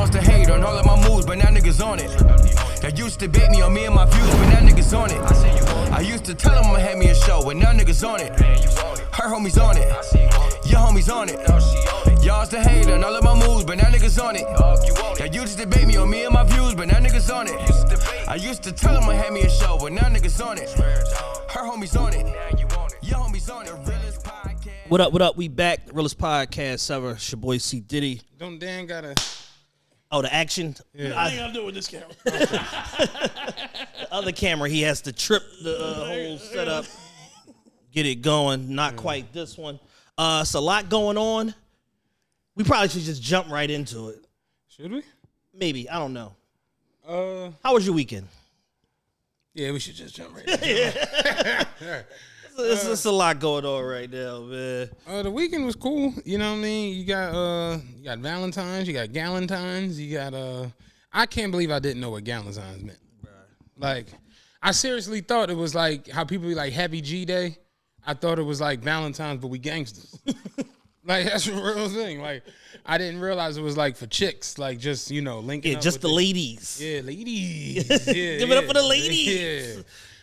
Y'all used to hate on all of my moves, but now niggas on it. They used to bait me on me and my views, but now niggas on it. I used to tell them I'ma have me a show, but now niggas on it. Her homies on it, your homies on it. Y'all used to hate on all of my moves, but now niggas on it. They used to debate me on me and my views, but now niggas on it. I used to tell them I had me a show, but now niggas on it. Her homies on it, your homies on it. Realest podcast. What up, what up? We back. The Realest Podcast ever. It's your boy C. Diddy. Don't Dan gotta... Oh, the action? Yeah. I ain't gotta do it with this camera. The other camera, he has to trip the whole setup, get it going. Not quite this one. It's a lot going on. We probably should just jump right into it. Should we? Maybe. I don't know. How was your weekend? Yeah, we should just jump right into it. It's a lot going on right now, man. The weekend was cool. You know what I mean? You got Valentines, you got Galentines, you got I can't believe I didn't know what Galentines meant. Like, I seriously thought it was like how people be like Happy G Day. I thought it was like Valentine's, but we gangsters. Like, that's a real thing. Like, I didn't realize it was like for chicks, like just, you know, linking Yeah, up just with the ladies. Yeah, ladies. Yeah, Give it up for the ladies. Yeah.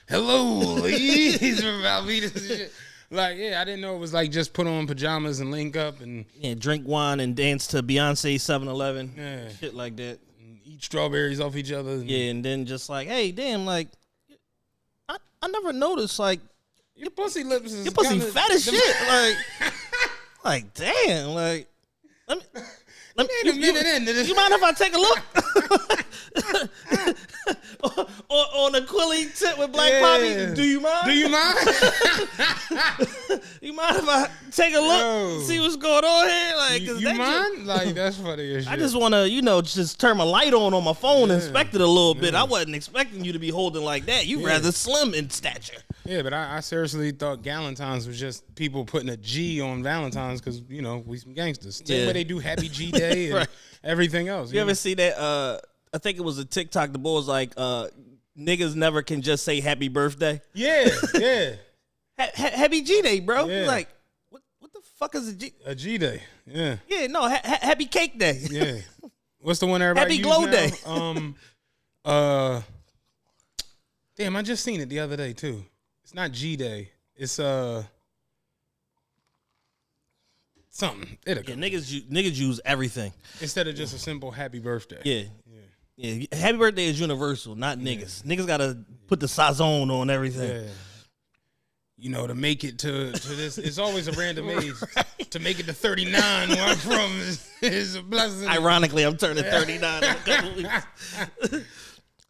Hello, ladies. About me this shit. Like, yeah, I didn't know it was like just put on pajamas and link up and Drink wine and dance to Beyonce 7-Eleven. Yeah. Shit like that. Eat strawberries off each other. And then just like, hey, damn, like, I never noticed, like, Your pussy lips is your pussy kinda, fat as shit. Like, damn, like, let me Ain't a minute into this. you mind if I take a look? on a Quilly tip with Black Poppy, do you mind? Do you mind? You mind if I take a look, Yo. see what's going on here? Like, 'cause you that mind? Like, that's funny as shit. I just want to, just turn my light on my phone and inspect it a little bit. I wasn't expecting you to be holding like that. You rather slim in stature. Yeah, but I seriously thought Galentines was just people putting a G on Valentine's because, you know, we some gangsters. Same way they do Happy G Day and Right. everything else. You ever see that? I think it was a TikTok. The boy was like, niggas never can just say happy birthday. Yeah, yeah. Happy G Day, bro. Yeah. Like, what the fuck is a G? A G Day. Yeah. Yeah, no, happy cake day. Yeah. What's the one everybody Happy use glow now? day. Damn, I just seen it the other day too. It's not G Day. It's something. It'll Yeah, come. niggas use everything. Instead of just a simple happy birthday. Yeah. Happy birthday is universal, not niggas. Niggas gotta put the sazon on everything. Yeah. You know, to make it to this, it's always a random age. To make it to 39 where I'm from is a blessing. Ironically, I'm turning 39 in a couple weeks.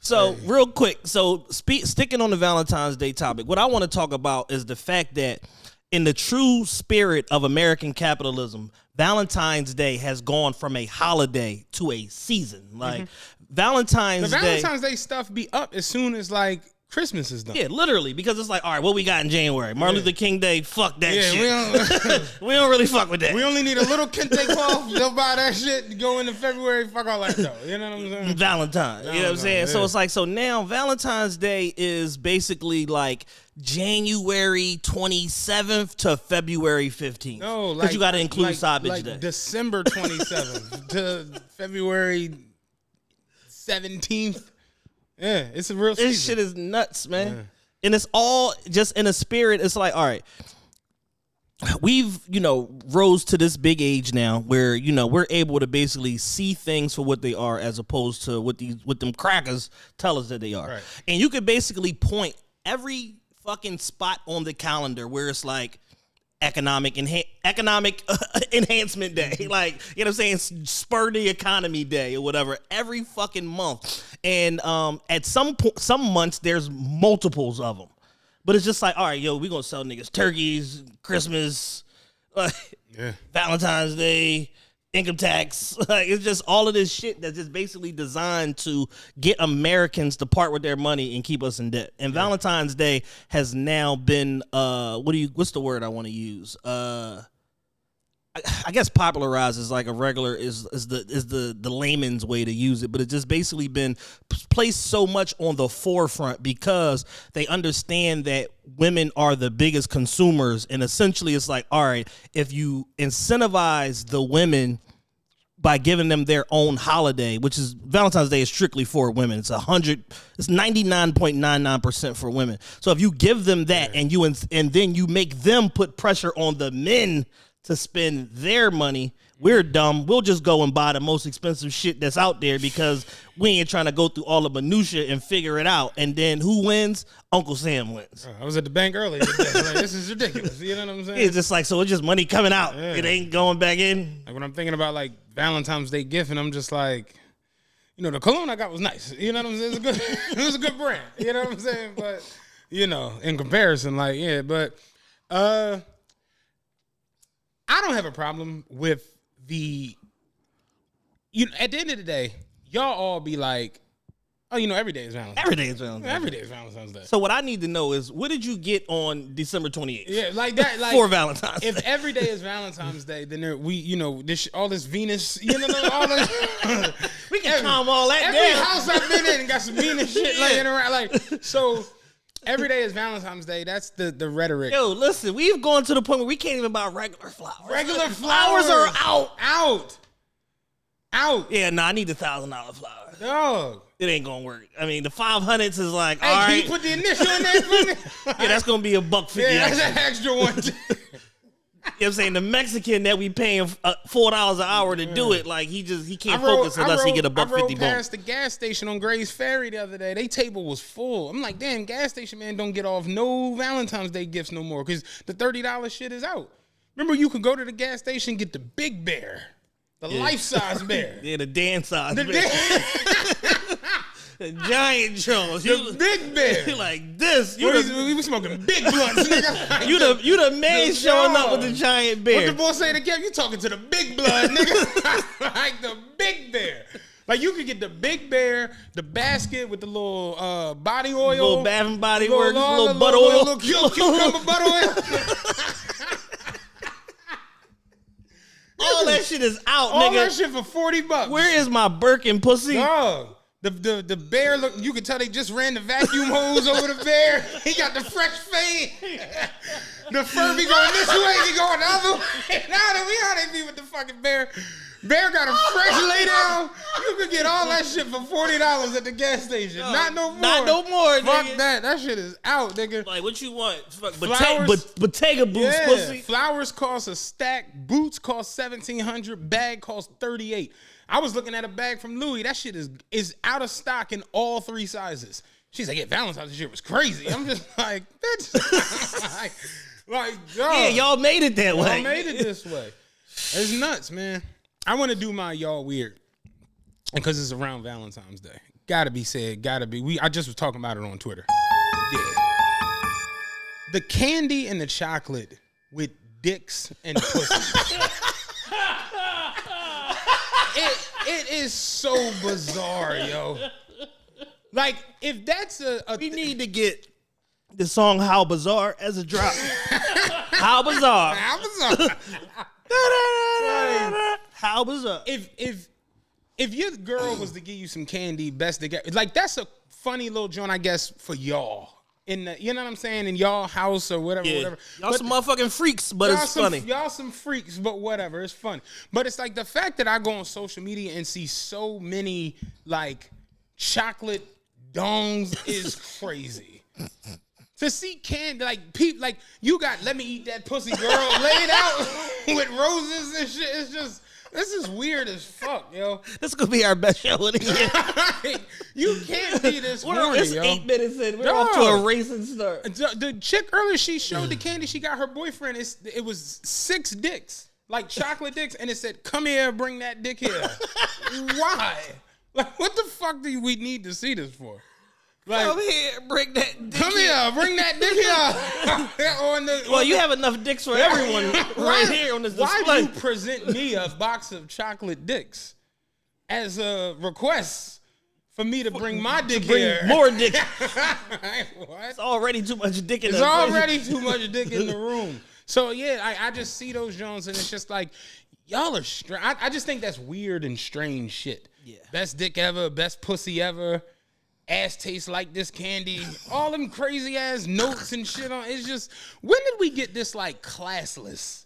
So, real quick, sticking on the Valentine's Day topic, what I want to talk about is the fact that in the true spirit of American capitalism, Valentine's Day has gone from a holiday to a season. Like, Valentine's the Day. Valentine's Day stuff be up as soon as, like, Christmas is done. Yeah, literally, because it's like, all right, what we got in January? Martin Luther King Day, fuck that Yeah, shit. We don't really fuck with that. we only need a little kente cloth. They'll buy that shit. Go into February. Fuck all that though. You know what I'm saying? Valentine. You know what I'm saying? Yeah. So it's like, so now Valentine's Day is basically like January 27th to February 15th. No, like because you got to include Sausage Day. December 27th to February 17th. Yeah, it's a real season. This shit is nuts, man. Yeah. And it's all just in a spirit. It's like, all right, we've, rose to this big age now where, we're able to basically see things for what they are as opposed to what them crackers tell us that they are. Right. And you could basically point every fucking spot on the calendar where it's like economic enhancement day, like, you know what I'm saying, spur the economy day or whatever, every fucking month. And at some months there's multiples of them, but it's just like, all right, we gonna sell niggas turkeys, Christmas, Valentine's Day, income tax. Like, it's just all of this shit that's just basically designed to get Americans to part with their money and keep us in debt. And Valentine's Day has now been what's the word I want to use? I guess popularized is like a regular is the layman's way to use it, but it's just basically been placed so much on the forefront because they understand that women are the biggest consumers, and essentially it's like, all right, if you incentivize the women by giving them their own holiday, which is Valentine's Day is strictly for women. It's 99.99% for women. So if you give them that and then you make them put pressure on the men to spend their money, we're dumb. We'll just go and buy the most expensive shit that's out there because we ain't trying to go through all the minutia and figure it out. And then who wins? Uncle Sam wins. I was at the bank earlier today. Like, this is ridiculous. You know what I'm saying? It's just like, so it's just money coming out. Yeah. It ain't going back in. Like when I'm thinking about like Valentine's Day gift, and I'm just like, you know, the cologne I got was nice. You know what I'm saying? It was a good brand. You know what I'm saying? But, you know, in comparison, like, yeah, but I don't have a problem with at the end of the day, y'all all be like, oh, you know, every day is Valentine's. Every day is Valentine's Day. Every day is Valentine's Day. So what I need to know is, what did you get on December 28th? Yeah, like that. Like for Valentine's If Day. every day is Valentine's Day, then all this Venus, you know, all this. We can calm all that every down. house I've been in got some Venus shit laying around. Like, so every day is Valentine's Day. That's the rhetoric. Yo, listen, we've gone to the point where we can't even buy regular flowers. Regular flowers are out. Out. Yeah, I need the $1,000 flowers. Dog. It ain't gonna work. I mean, the 500s is like, Hey, all can right. you put the initial in there for me? Yeah, that's gonna be $1.50. Yeah, that's extra. an extra one. You know what I'm saying? The Mexican that we paying $4 an hour to do it, like he can't focus unless he get $1.50 I rode bump. past the gas station on Gray's Ferry the other day. They table was full. I'm like, damn, gas station man don't get off no Valentine's Day gifts no more because the $30 shit is out. Remember, you could go to the gas station and get the big bear, the life-size bear. Yeah, the Dan size. The bear. The giant Jones. The big bear. You like this. We was smoking big blunts, nigga. Like you the man showing up with the giant bear. What the boy say to Kev? You talking to the big blood, nigga. Like the big bear. Like you could get the big bear, the basket with the little body oil. Little Bath and Body Works, little butter oil. Little cucumber butter oil. All that shit is out, All nigga. that shit for $40. Where is my Birkin pussy? Dog. The bear look. You can tell they just ran the vacuum hose over the bear. He got the fresh fade. The Furby going this way, he going the other way. Now that we how they be with the fucking bear. Bear got a fresh lay down. You could get all that shit for $40 at the gas station. Not no more. Not no more, Fuck nigga. that. That shit is out, nigga. Like, what you want? Flowers. Bottega boots, Yeah. pussy. Flowers cost a stack. Boots cost $1,700. Bag cost $38. I was looking at a bag from Louis. That shit is out of stock in all 3 sizes. She's like, yeah, Valentine's shit was crazy. I'm just like, bitch. like, dog. Yeah, y'all made it that way. Y'all made it this way. It's nuts, man. I want to do my y'all weird. And because it's around Valentine's Day. Gotta be said, gotta be. I just was talking about it on Twitter. Yeah. The candy and the chocolate with dicks and pussy. It is so bizarre, yo. Like, if that's We need to get the song How Bizarre as a drop. How bizarre. How bizarre. How bizarre. If your girl was to give you some candy, best to get, like, that's a funny little joint, I guess, for y'all. In the, you know what I'm saying? In y'all house or whatever, whatever. Y'all some motherfucking freaks, but it's funny. Y'all some freaks, but whatever. It's funny. But it's like the fact that I go on social media and see so many, like, chocolate dongs is crazy. To see candy, like, people, like, you got Let Me Eat That Pussy Girl laid out with roses and shit. It's just, this is weird as fuck, yo. This is going to be our best show of the year. You can't be this horny, It's yo. 8 minutes in. We're off to a racing start. The chick earlier, she showed the candy she got her boyfriend. It was 6 dicks, like chocolate dicks, and it said, "Come here, bring that dick here." Why? Like, what the fuck do we need to see this for? Like, Come here, bring that dick. come here, bring that dick here. Well, you have enough dicks for everyone right here on this display. Why you present me a box of chocolate dicks as a request for me to bring my dick here? More dick. What? It's already too much dick in There's the already too much dick in the room. So, yeah, I just see those Jones, and it's just like, y'all are strange. I just think that's weird and strange shit. Yeah. Best dick ever, best pussy ever, ass tastes like this candy, all them crazy ass notes and shit on. It's just, when did we get this, like, classless?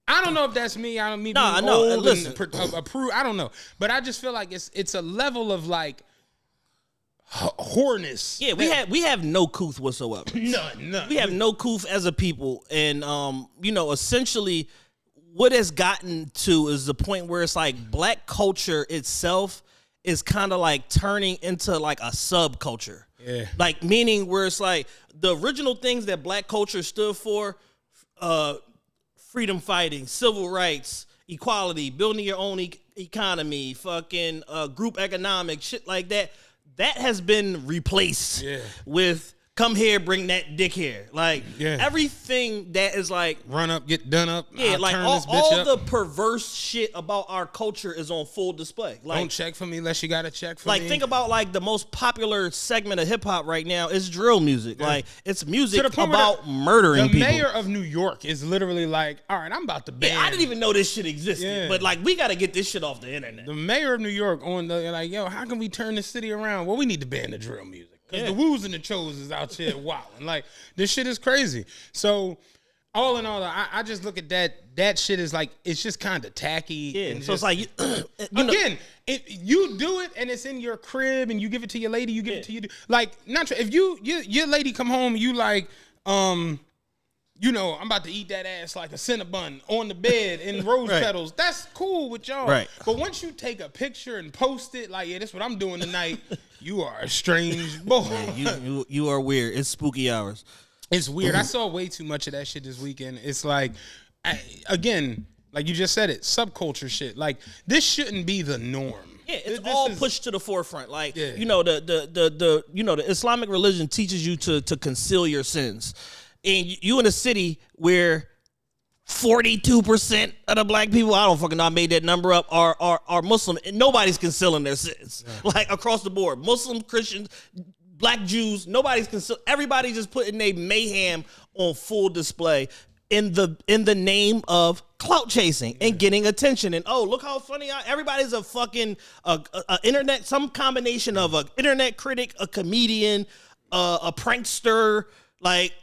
I don't know if that's me. I don't mean Nah, being no, old listen. and approve. I don't know, but I just feel like it's a level of like whoreness. Yeah, we have no couth whatsoever. None. We have no couth as a people, and essentially, what has gotten to is the point where it's like black culture itself is kind of like turning into like a subculture. Yeah. Like meaning where it's like the original things that black culture stood for, freedom fighting, civil rights, equality, building your own economy, fucking group economic, shit like that. That has been replaced with come here, bring that dick here. Like everything that is like run up, get done up. Yeah, I'll like turn all this bitch up. the perverse shit about our culture is on full display. Like, don't check for me unless you got to check for me. like think about like the most popular segment of hip hop right now is drill music. Yeah. Like it's music about murdering people. The mayor of New York is literally like, all right, I'm about to ban. Yeah, I didn't even know this shit existed, but like we got to get this shit off the internet. The mayor of New York on the like, yo, how can we turn this city around? Well, we need to ban the drill music. Because the woos and the chos is out here wilding. Like, this shit is crazy. So, all in all, I just look at that shit is like, it's just kind of tacky. Yeah, and so it's like, again, if you do it and it's in your crib and you give it to your lady, you give it to you. Like, not true. If your lady come home, you like, I'm about to eat that ass like a Cinnabon on the bed in rose petals. That's cool with y'all. Right. But once you take a picture and post it, like, yeah, this is what I'm doing tonight, you are a strange boy. Yeah, you are weird. It's spooky hours. It's weird. I saw way too much of that shit this weekend. It's like, again, like you just said it, subculture shit. Like, this shouldn't be the norm. Yeah, it's all pushed to the forefront. Like, the Islamic religion teaches you to conceal your sins. And you in a city where 42% of the black people, I don't fucking know, I made that number up, are Muslim, and nobody's concealing their sins. Yeah. Like across the board, Muslim, Christians, black Jews, nobody's concealing. Everybody's just putting their mayhem on full display in the name of clout chasing and getting attention. And oh, look how funny everybody's a fucking internet, some combination of an internet critic, a comedian, a prankster. Like,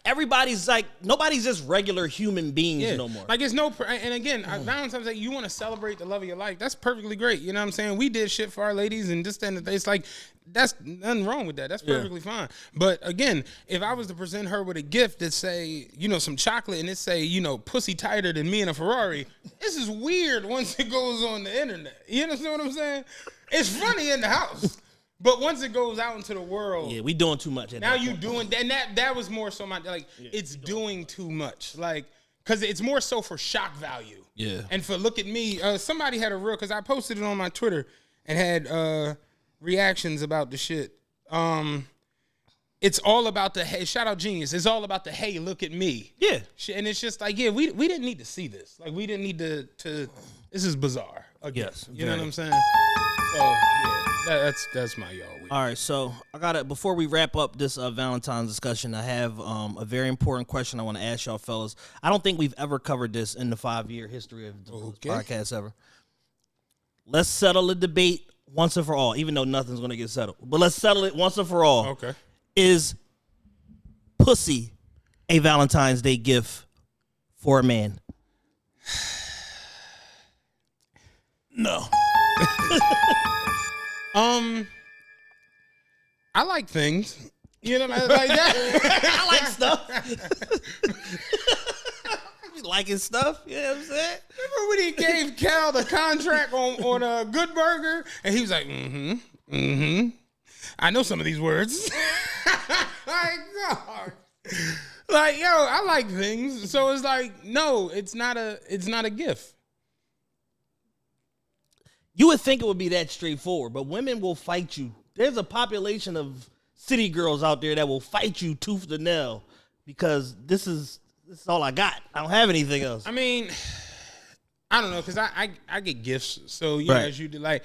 everybody's like, nobody's just regular human beings no more. Like, it's no, and again, Valentine's Day, you want to celebrate the love of your life. That's perfectly great. You know what I'm saying? We did shit for our ladies and just and it's like, that's nothing wrong with that. That's perfectly fine. But again, if I was to present her with a gift that say, some chocolate and it say, pussy tighter than me in a Ferrari, this is weird once it goes on the internet. You understand what I'm saying? It's funny in the house. But once it goes out into the world, we doing too much. Now you doing that, and that was more so it's doing too much, like because it's more so for shock value. Yeah, and for look at me, somebody had because I posted it on my Twitter and had reactions about the shit. It's all about the hey, shout out genius. It's all about the hey, look at me. Yeah, and it's just like we didn't need to see this. Like we didn't need to. This is bizarre. Yes, you know what I'm saying. So yeah, that's my y'all week. All right, so I got it. Before we wrap up this Valentine's discussion, I have a very important question I want to ask y'all fellas. I don't think we've ever covered this in the 5-year history of the podcast ever. Let's settle the debate once and for all, even though nothing's going to get settled. But let's settle it once and for all. Okay. Is pussy a Valentine's Day gift for a man? No. I like things. You know what I mean? Like that. I like stuff. You liking stuff? You know what I'm saying? Remember when he gave Cal the contract on a Good Burger? And he was like, I know some of these words. Like, God. Like, yo, I like things. So it's like, no, it's not a gift. You would think it would be that straightforward, but women will fight you. There's a population of city girls out there that will fight you tooth to nail because this is all I got. I don't have anything else. I mean, I don't know because I get gifts, so as you do, like,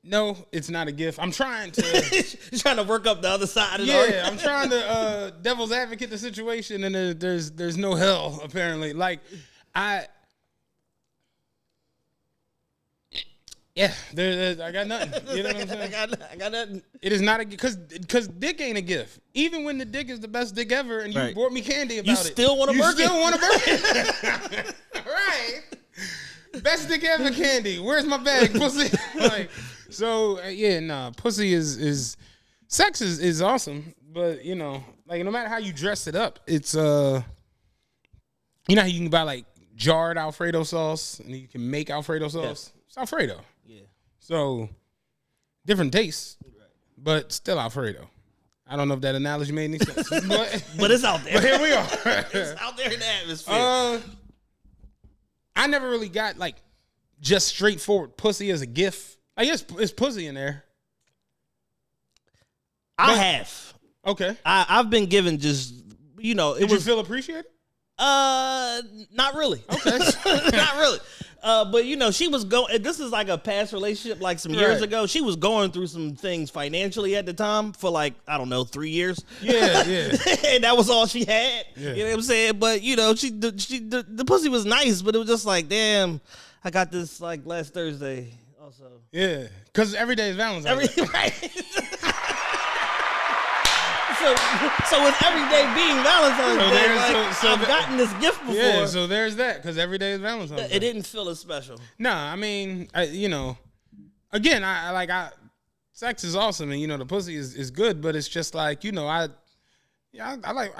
no, it's not a gift. I'm trying to trying to work up the other side of the argument. I'm trying to devil's advocate the situation, and there's no hell apparently. Like Yeah, I got nothing. You know what I'm saying? I got nothing. It is not a because dick ain't a gift. Even when the dick is the best dick ever, and you Right. bought me candy about You it, still want a you Birkin. still want a Birkin. Right. Best dick ever candy. Where's my bag, pussy? Like, so yeah, nah. Pussy is sex is awesome, but you know, like no matter how you dress it up, it's you know how you can buy like jarred Alfredo sauce and you can make Alfredo sauce. It's Alfredo. Yeah. So different tastes, but still Alfredo. I don't know if that analogy made any sense, But it's out there. but here we are. It's out there in the atmosphere. I never really got like just straightforward pussy as a gift. I guess it's pussy in there. I have. Okay. I've been given just, you know, Did you feel appreciated? Not really. Okay. Not really. But you know, she was going. This is like a past relationship, like some years Right. ago. She was going through some things financially at the time for like I don't know 3 years. Yeah. And that was all she had. Yeah. You know what I'm saying? But you know, the pussy was nice, but it was just like, damn, I got this like last Thursday. Also, Yeah. Because every day is Valentine's Day. right. So with every day being Valentine's Day, like, I've gotten this gift before. Yeah, so there's that, because every day is Valentine's Day. It didn't feel as special. Nah, I mean, you know, again, I sex is awesome, and you know, the pussy is good, but it's just like, you know, I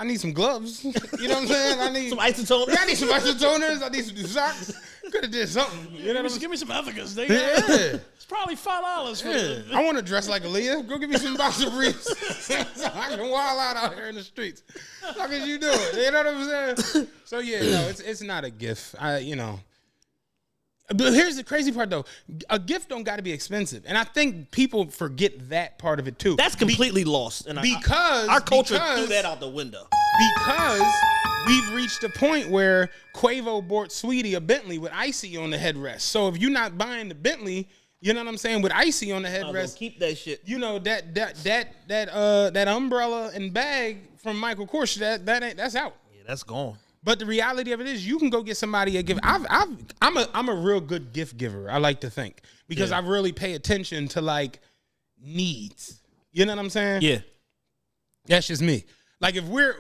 need some gloves. You know what I'm saying? I need some isotoners. Yeah, I need some isotoners. I need some new socks. Could have did something. You know what I'm saying? Give me some Ethicas. They Yeah. It's probably $5 for the I want to dress like Aaliyah. Go give me some boxer briefs so I can wild out here in the streets. How can you do it? You know what I'm saying? So yeah, no, it's not a gift. You know. But here's the crazy part though. A gift don't got to be expensive. And I think people forget that part of it too. That's completely lost. And because our culture threw that out the window. Because we've reached a point where Quavo bought Sweetie a Bentley with Icy on the headrest. So if you're not buying the Bentley, you know what I'm saying, with Icy on the headrest, Keep that shit. you know that umbrella and bag from Michael Kors, that's out. Yeah, that's gone. But the reality of it is, you can go get somebody a gift. I'm a real good gift giver. I like to think, because I really pay attention to like needs. You know what I'm saying? Yeah. That's just me. Like if we're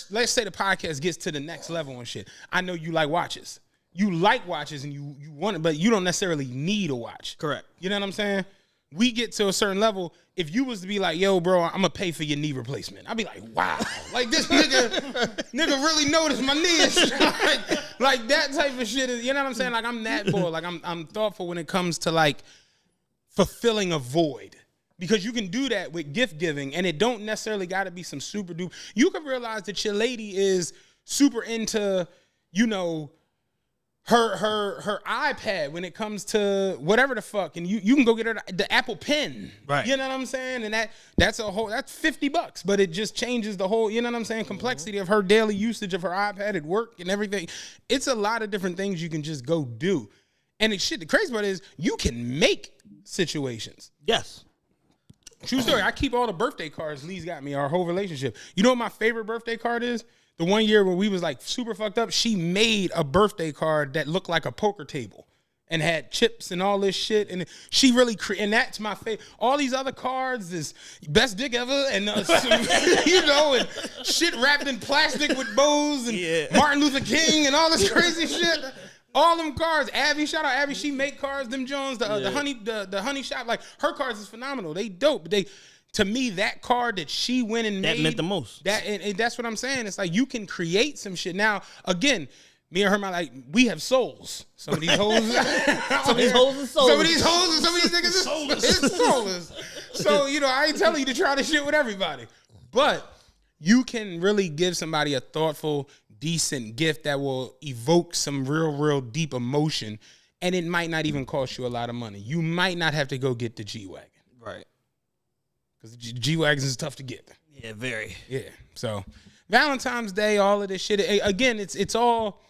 let's say the podcast gets to the next level and shit. I know you like watches. You like watches and you want it, but you don't necessarily need a watch. Correct. You know what I'm saying? We get to a certain level. If you was to be like, yo, bro, I'm gonna pay for your knee replacement, I'd be like, wow, like this nigga really noticed my knee and shit. like that type of shit is, you know what I'm saying? Like I'm that boy. Like I'm thoughtful when it comes to like fulfilling a void. Because you can do that with gift giving, and it don't necessarily got to be some super duper. You can realize that your lady is super into, you know, her iPad when it comes to whatever the fuck, and you can go get her the Apple Pen. Right. You know what I'm saying? And that's $50, but it just changes the whole, you know what I'm saying, complexity of her daily usage of her iPad at work and everything. It's a lot of different things you can just go do. And the crazy part is you can make situations. Yes. True story. I keep all the birthday cards Lee's got me, our whole relationship. You know what my favorite birthday card is? The one year when we was like super fucked up, she made a birthday card that looked like a poker table and had chips and all this shit. And she really and that's my favorite. All these other cards is best dick ever and you know, and shit wrapped in plastic with bows and Martin Luther King and all this crazy shit. All them cards, Abby, shout out Abby. She make cards. Them Jones, the honey shop, like her cards is phenomenal. They dope. But to me, that card that she went and made, that meant the most. And that's what I'm saying. It's like you can create some shit. Now, again, me and her, like we have souls. Some of these hoes, some of these hoes are souls. Some of these hoes and some of these niggas is soulless. So you know, I ain't telling you to try this shit with everybody, but you can really give somebody a thoughtful, decent gift that will evoke some real deep emotion, and it might not even cost you a lot of money. You might not have to go get the G-Wagon. Right. Because G-Wagons is tough to get. Yeah, very. Yeah. So Valentine's Day, all of this shit. Again, it's all,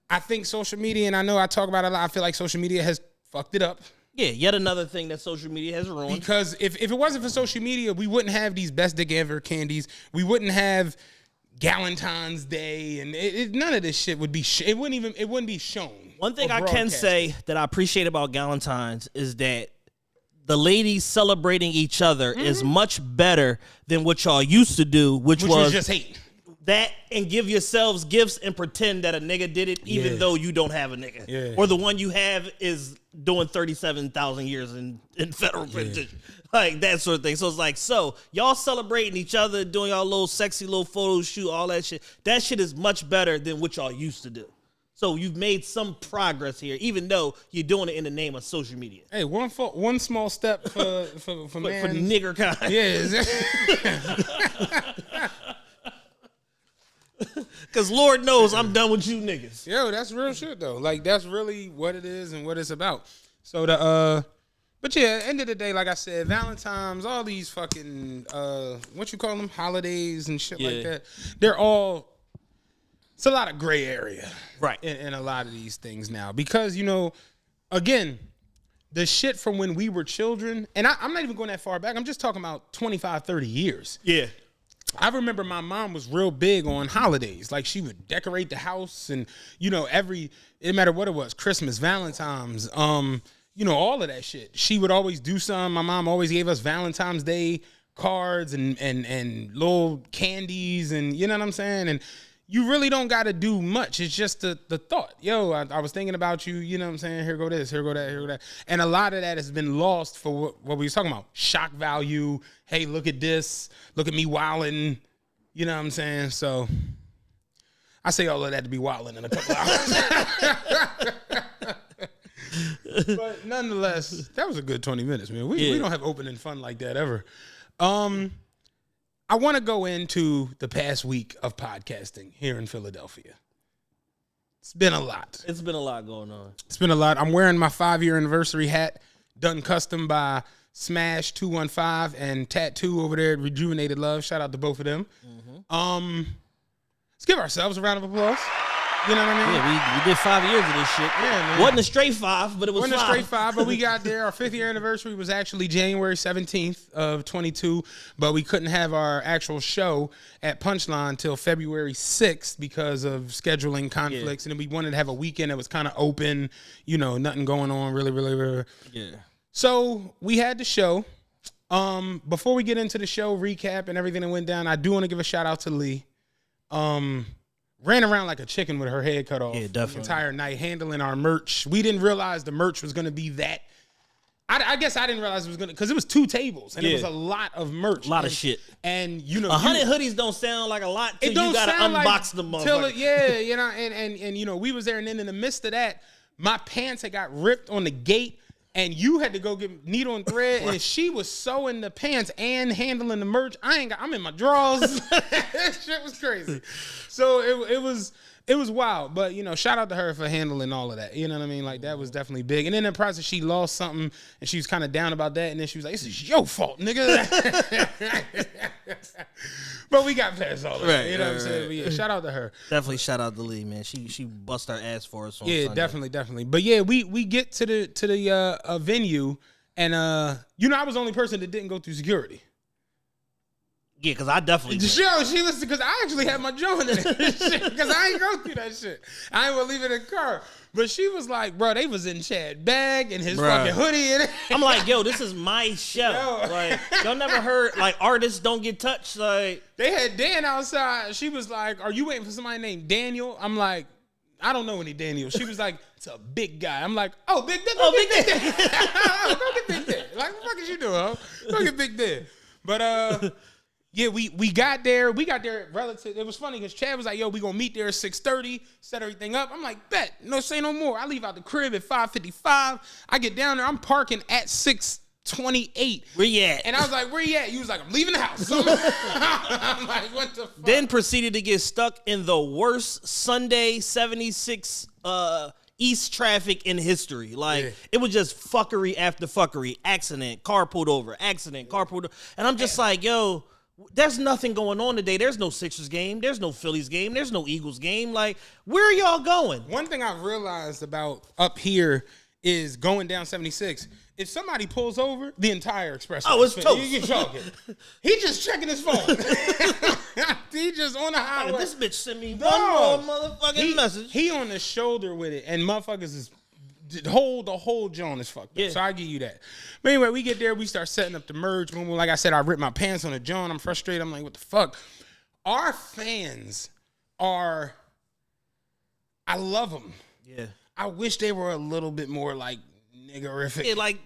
I think social media, and I know I talk about it a lot, I feel like social media has fucked it up. Yeah, yet another thing that social media has ruined. Because if it wasn't for social media, we wouldn't have these best dick ever candies. We wouldn't have Galentine's Day, and none of this shit would be. It wouldn't be shown. One thing I can say that I appreciate about Galentines is that the ladies celebrating each other is much better than what y'all used to do, which was just hate. That and give yourselves gifts and pretend that a nigga did it, even though you don't have a nigga. Yeah. Or the one you have is doing 37,000 years in federal prison. Like that sort of thing. So it's like, so y'all celebrating each other, doing y'all little sexy little photo shoot, all that shit. That shit is much better than what y'all used to do. So you've made some progress here, even though you're doing it in the name of social media. Hey, one small step for man. For nigger kind. Yeah. Because Lord knows I'm done with you niggas. Yo, that's real shit though. Like that's really what it is and what it's about. So but yeah, end of the day, like I said, Valentine's, all these fucking what you call them, holidays and shit like that. They're all. It's a lot of gray area, right? In a lot of these things now, because again, the shit from when we were children, and I'm not even going that far back. I'm just talking about 25, 30 years. Yeah. I remember my mom was real big on holidays. Like she would decorate the house and, it didn't matter what it was, Christmas, Valentine's, all of that shit. She would always do something. My mom always gave us Valentine's Day cards and little candies and you know what I'm saying? And you really don't got to do much. It's just the thought. Yo, I was thinking about you. You know what I'm saying? Here go this. Here go that. Here go that. And a lot of that has been lost for what we was talking about. Shock value. Hey, look at this. Look at me wilding. You know what I'm saying? So I say all of that to be wilding in a couple hours. But nonetheless, that was a good 20 minutes, man. We don't have opening fun like that ever. I want to go into the past week of podcasting here in Philadelphia. It's been a lot. It's been a lot going on. It's been a lot. I'm wearing my 5-year anniversary hat, done custom by Smash 215 and Tattoo over there at Rejuvenated Love. Shout out to both of them. Let's give ourselves a round of applause. You know what I mean? Yeah, we did 5 years of this shit. Yeah, man. Wasn't a straight 5, but it was Wasn't 5. a straight 5, but we got there. Our 5th year anniversary was actually January 17th of 22, but we couldn't have our actual show at Punchline until February 6th because of scheduling conflicts. And then we wanted to have a weekend that was kind of open, nothing going on really. Yeah. So we had the show. Before we get into the show recap and everything that went down, I do want to give a shout out to Lee. Ran around like a chicken with her head cut off the entire night, handling our merch. We didn't realize the merch was going to be that. I guess I didn't realize it was going to, because it was 2 tables, and it was a lot of merch. A lot of shit. And, 100 hoodies don't sound like a lot till you got to unbox them motherfuckers. And we was there, and then in the midst of that, my pants had got ripped on the gate, and you had to go get needle and thread, and she was sewing the pants and handling the merch. I'm in my drawers. That shit was crazy. So it was wild. But, shout out to her for handling all of that. You know what I mean? Like, that was definitely big. And then in the process, she lost something, and she was kind of down about that. And then she was like, this is your fault, nigga. But we got past all of that. You know what I'm saying? But yeah, shout out to her. Definitely shout out to Lee, man. She bust her ass for us on Sunday. Definitely. But yeah, we get to the venue, and I was the only person that didn't go through security. Yeah, because I definitely did. She listened, because I actually had my joint in it. Because I ain't go through that shit. I ain't want to leave it in the car. But she was like, bro, they was in Chad bag and his fucking hoodie in it. I'm like, yo, this is my show. Like, y'all never heard, like, artists don't get touched. Like, they had Dan outside. She was like, are you waiting for somebody named Daniel? I'm like, I don't know any Daniel. She was like, it's a big guy. I'm like, oh, Big Dick. Go get Big Dick. Like, what the fuck is you doing, huh? Go get Big Dick. But, yeah, we got there. We got there relative. It was funny because Chad was like, yo, we going to meet there at 6:30, set everything up. I'm like, bet. No, say no more. I leave out the crib at 5:55. I get down there. I'm parking at 6:28. Where you at? And I was like, where you at? You was like, I'm leaving the house. I'm like, what the fuck? Then proceeded to get stuck in the worst Sunday 76 East traffic in history. Like, it was just fuckery after fuckery. Accident, car pulled over. Accident, car pulled over. And I'm just like, yo, there's nothing going on today. There's no Sixers game. There's no Phillies game. There's no Eagles game. Like, where are y'all going? One thing I've realized about up here is going down 76. If somebody pulls over, the entire expressway. Oh, it's toast. You talking. He just checking his phone. He just on the highway. This bitch sent me No. one more motherfucking message. He on the shoulder with it, and motherfuckers is the whole John is fucked up. Yeah. So I give you that. But anyway, we get there, we start setting up the merge. Boom, boom. Like I said, I ripped my pants on the John. I'm frustrated. I'm like, what the fuck? Our fans are. I love them. Yeah. I wish they were a little bit more like niggerific. Yeah, like,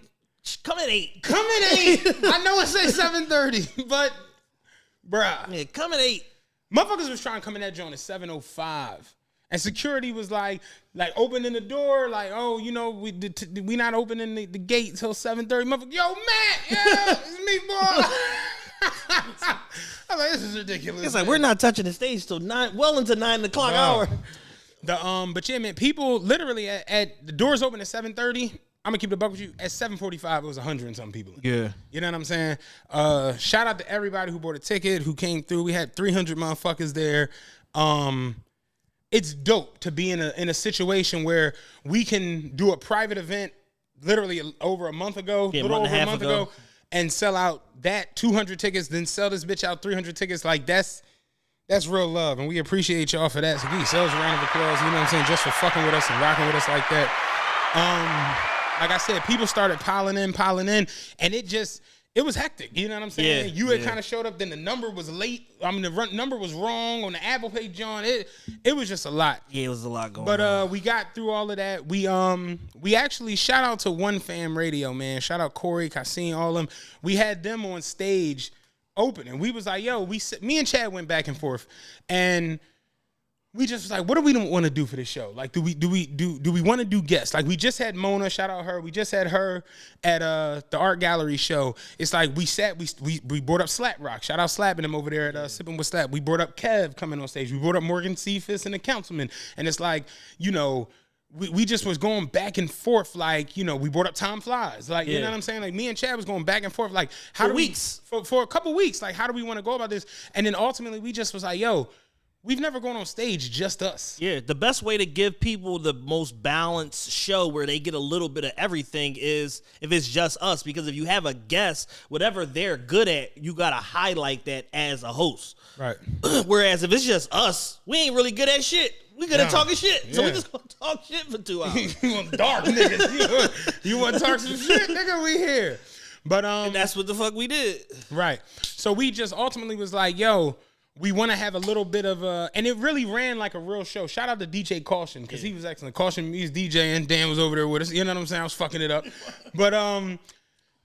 come at 8. Come at 8. I know it says 7:30, but bruh. Yeah, come at 8. Motherfuckers was trying to come in that joint at 7:05. And security was like opening the door, like, oh, you know, we not opening the gate till 7:30. Motherfucker, yo, Matt, yeah, it's me, boy. I'm like, this is ridiculous. It's like, we're not touching the stage till 9, well into 9 o'clock hour. But yeah, man, people literally at the doors open at 7:30. I'm gonna keep the buck with you. At 7:45, it was 100 and something people. Yeah. You know what I'm saying? Shout out to everybody who bought a ticket, who came through. We had 300 motherfuckers there. It's dope to be in a situation where we can do a private event literally over a month ago, Yeah, little month over and a a half month ago, ago. and sell out that 200 tickets, then sell this bitch out 300 tickets. Like that's real love, and we appreciate y'all for that. So give yourselves a round of applause, you know what I'm saying, just for fucking with us and rocking with us like that. Like I said, people started piling in, and it was hectic. You know what I'm saying? Yeah, You had yeah. kind of showed up, then the number was late. I mean, the number was wrong on the Apple Pay, John. It was just a lot. Yeah, it was a lot going on. But we got through all of that. We actually shout out to One Fam Radio, man. Shout out Corey, Cassine, all of them. We had them on stage opening. We was like, yo, me and Chad went back and forth, and we just was like, what do we want to do for this show? Like, do we want to do guests? Like, we just had Mona, shout out her. We just had her at the art gallery show. It's like we brought up Slap Rock. Shout out Slapping him over there at Sipping with Slap. We brought up Kev coming on stage. We brought up Morgan Cephas and the councilman. And it's like, you know, we just was going back and forth. Like, you know, we brought up Tom Flies. Like, you know what I'm saying? Like, me and Chad was going back and forth. Like, for a couple weeks. Like, how do we want to go about this? And then ultimately we just was like, yo, we've never gone on stage, just us. Yeah, the best way to give people the most balanced show where they get a little bit of everything is if it's just us. Because if you have a guest, whatever they're good at, you got to highlight that as a host. Right. Whereas if it's just us, we ain't really good at shit. We good at talking shit. So we Yeah. just gonna talk shit for 2 hours. You want dark niggas. You want to talk some shit, nigga, we here. But And that's what the fuck we did. right. So we just ultimately was like, yo, we want to have a little bit of and it really ran like a real show. Shout out to DJ Caution, because he was excellent. Caution, he's DJing. Dan was over there with us. You know what I'm saying? I was fucking it up. But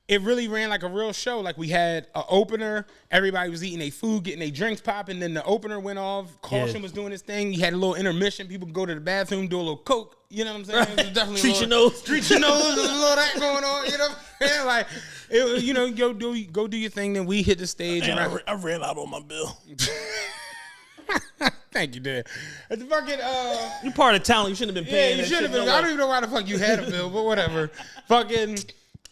it really ran like a real show. Like, we had an opener. Everybody was eating their food, getting their drinks popping. Then the opener went off. Caution was doing his thing. You had a little intermission. People could go to the bathroom, do a little coke. You know what I'm saying? It was definitely Treat your nose. Treat your nose. There's a little of that going on. You know what I'm saying? Like, it, you know, go do your thing. Then we hit the stage. And I ran out on my bill. Thank you, Dad. It's fucking You part of talent. You shouldn't have been paying. you that should have shit been. no I way. don't even know why the fuck you had a bill, but whatever. Fucking,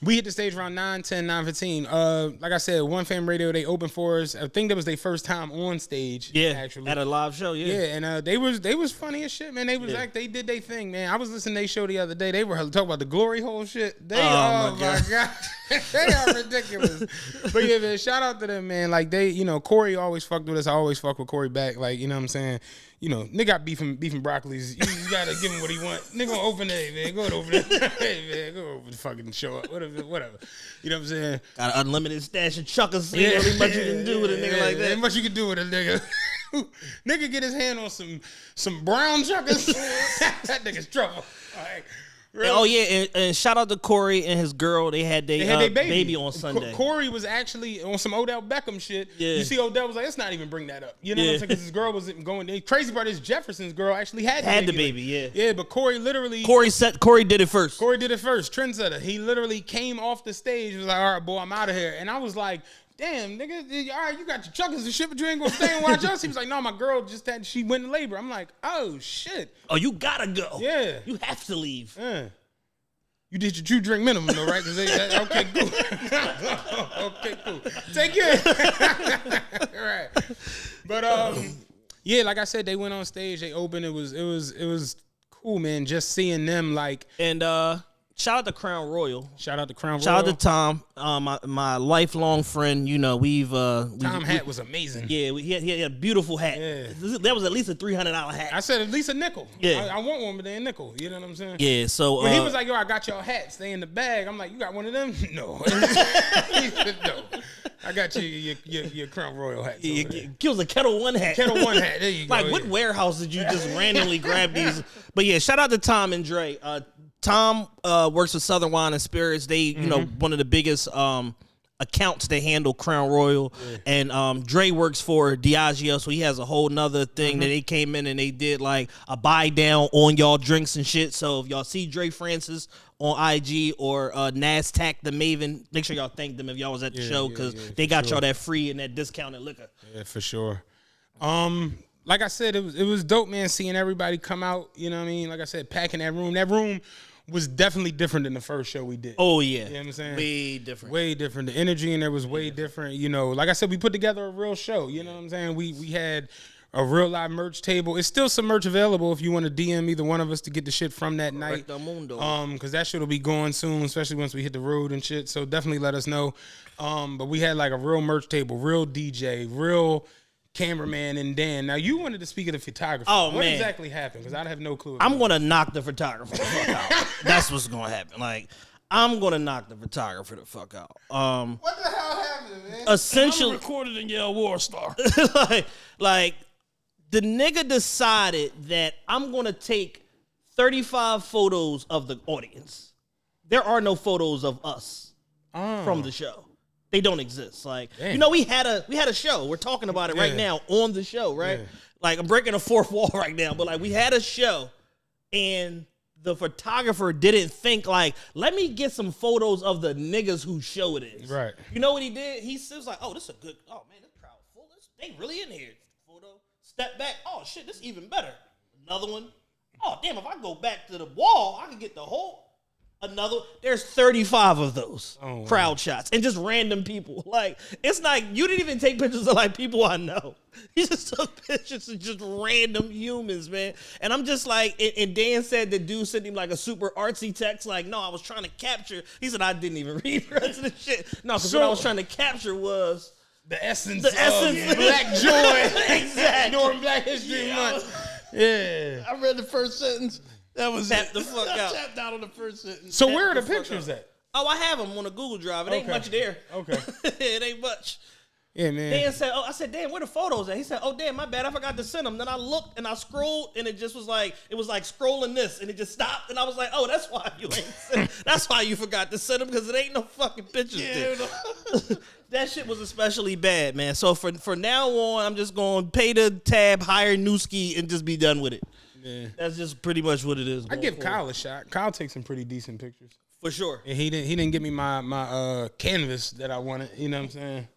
we hit the stage around 9:10, 9:15. Like I said, One Fam Radio, they opened for us. I think that was their first time on stage. Yeah, actually. at a live show. Yeah, and they was funny as shit, man. They was like, they did their thing, man. I was listening to their show the other day. They were talking about the glory hole shit. They, oh my god, they are ridiculous. But yeah, man, shout out to them, man. Like, they, you know, Corey always fucked with us. I always fuck with Corey back. Like, you know what I'm saying? You know, nigga got beefing broccolis. You just gotta give him what he want. Nigga gonna open it, man. Go over there. Hey, man, go over the fucking show up. Whatever. You know what I'm saying? Got an unlimited stash of chuckers. Yeah, ain't much you can do with a nigga like that. Ain't much you can do with a nigga. Nigga get his hand on some brown chuckers. That nigga's trouble. All right. Really? Oh yeah, and shout out to Corey and his girl. They had their baby on Sunday. Corey was actually on some Odell Beckham shit. Yeah. You see, Odell was like, let's not even bring that up. You know what I'm saying? Because his girl was going. The crazy part is Jefferson's girl actually had the baby. Yeah. Yeah, but Corey literally. Corey did it first. Corey did it first. Trendsetter. He literally came off the stage. Was like, all right, boy, I'm out of here. And I was like, damn, nigga, all right, you got your chuckers and shit, but you ain't gonna stay and watch us. He was like, no, my girl she went in labor. I'm like, oh shit. Oh, you gotta go. Yeah. You have to leave. Yeah. You did your 2 drink minimum though, right? Okay, cool. Okay, cool. Take care. Right. But yeah, like I said, they went on stage, they opened. It was cool, man. Just seeing them, like, And shout out to Crown Royal. Shout out to Crown Royal. Shout out to Tom, my lifelong friend. You know, Tom hat was amazing. Yeah, he had a beautiful hat. Yeah. That was at least a $300 hat. I said at least a nickel. Yeah. I want one, but they a nickel. You know what I'm saying? Yeah, so When he was like, yo, I got your hats. They in the bag. I'm like, you got one of them? No. He said, no. I got your Crown Royal hat. It was a Kettle One hat. Kettle One hat. There you go. Like, what warehouse did you just randomly grab these? But yeah, shout out to Tom and Dre. Tom works with Southern Wine and Spirits. They, you know, one of the biggest accounts that handle Crown Royal. Yeah. And Dre works for Diageo, so he has a whole nother thing that they came in and they did like a buy down on y'all drinks and shit. So if y'all see Dre Francis on IG or NASDAQ the Maven, make sure y'all thank them if y'all was at the show, because they got y'all that free and that discounted liquor. Yeah, for sure. Like I said, it was dope, man, seeing everybody come out, you know what I mean? Like I said, packing that room. That room was definitely different than the first show we did. Oh, yeah. You know what I'm saying? Way different. Way different. The energy in there was way different. You know, like I said, we put together a real show. You know what I'm saying? We had a real live merch table. It's still some merch available if you want to DM either one of us to get the shit from that night. Because that shit will be going soon, especially once we hit the road and shit. So definitely let us know. But we had like a real merch table, real DJ, real cameraman, and Dan. Now you wanted to speak of the photographer. Oh, what man. exactly happened? Because I have no clue. I'm gonna knock the photographer the fuck out. That's what's gonna happen. Like, I'm gonna knock the photographer the fuck out. What the hell happened, man? Essentially, I'm recorded in Yale War Star. like the nigga decided that I'm gonna take 35 photos of the audience. There are no photos of us from the show. They don't exist. Like, you know, we had a show. We're talking about it right now on the show, right? Yeah. Like, I'm breaking a fourth wall right now, but like, we had a show, and the photographer didn't think like, let me get some photos of the niggas whose show it is. Right. You know what he did? He was like, oh, this is a good. Oh man, this crowd full. They really in here. Photo. Step back. Oh shit, this is even better. Another one. Oh damn, if I go back to the wall, I can get the whole. Another, there's 35 of those crowd shots and just random people. Like, it's like you didn't even take pictures of like people I know. You just took pictures of just random humans, man. And I'm just like, and Dan said the dude sent him like a super artsy text, like, no, I was trying to capture. He said I didn't even read the rest of the shit. No, because what I was trying to capture was the essence of Black joy. Exactly. During Black History Month. Yeah. I read the first sentence. That was Tap the fuck out. Tapped out on the first sentence. So where are the pictures at? Oh, I have them on a Google Drive. It ain't much there. Okay. It ain't much. Yeah, man. Dan said, I said, damn, where the photos at? He said, oh, damn, my bad. I forgot to send them. Then I looked and I scrolled and it just was like, scrolling this and it just stopped. And I was like, oh, that's why you ain't send. That's why you forgot to send them, because it ain't no fucking pictures there. That shit was especially bad, man. So for now on, I'm just going to pay the tab, hire Newski, and just be done with it. Yeah. That's just pretty much what it is. I give Kyle a shot. Kyle takes some pretty decent pictures. For sure. And he didn't give me my canvas that I wanted. You know what I'm saying?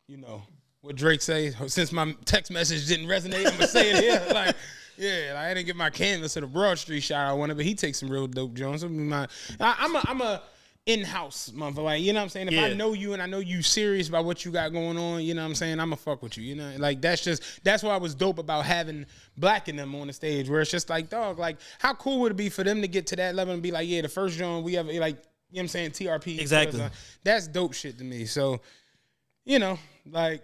You know what Drake say. Since my text message didn't resonate, I'm gonna say it here. Like, yeah, I didn't get my canvas or the Broad Street shot I wanted, but he takes some real dope Jones. I'm a in-house motherfucker. Like, you know what I'm saying? If I know you and I know you serious about what you got going on, you know what I'm saying? I'm gonna fuck with you. You know, like that's why it was dope about having Black in them on the stage, where it's just like, dog, like how cool would it be for them to get to that level and be like, yeah, the first joint we ever, like, you know what I'm saying? TRPE. Exactly. That's dope shit to me. So, you know, like,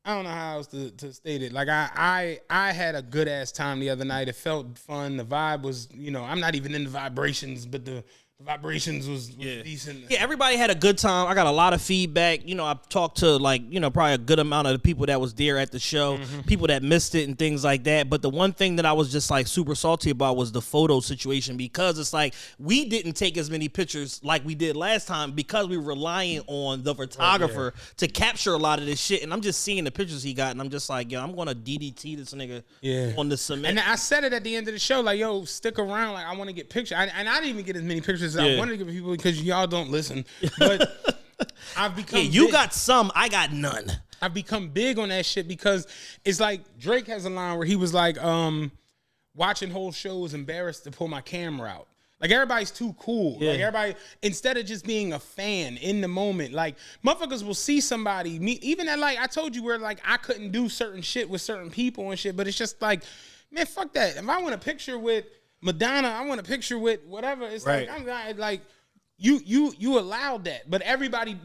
I don't know how else to state it. Like, I had a good ass time the other night. It felt fun. The vibe was, you know, I'm not even in the vibrations, but the vibrations was decent. Yeah, everybody had a good time. I got a lot of feedback. You know, I've talked to probably a good amount of the people that was there at the show, people that missed it and things like that. But the one thing that I was just like super salty about was the photo situation, because it's like we didn't take as many pictures like we did last time because we were relying on the photographer to capture a lot of this shit. And I'm just seeing the pictures he got, and I'm just like, yo, I'm gonna DDT this nigga on the cement. And I said it at the end of the show, like, yo, stick around. Like, I want to get pictures. And I didn't even get as many pictures as I wanted to give people because y'all don't listen. But I've become you got some, I got none. I've become big on that shit because it's like Drake has a line where he was like, watching whole shows embarrassed to pull my camera out. Like, everybody's too cool. Like, everybody, instead of just being a fan in the moment, like, motherfuckers will see somebody, even at, like, I told you where, like, I couldn't do certain shit with certain people and shit, but it's just like, man, fuck that. If I want a picture with Madonna, I want a picture with whatever. It's Right. like I'm not like you allowed that, but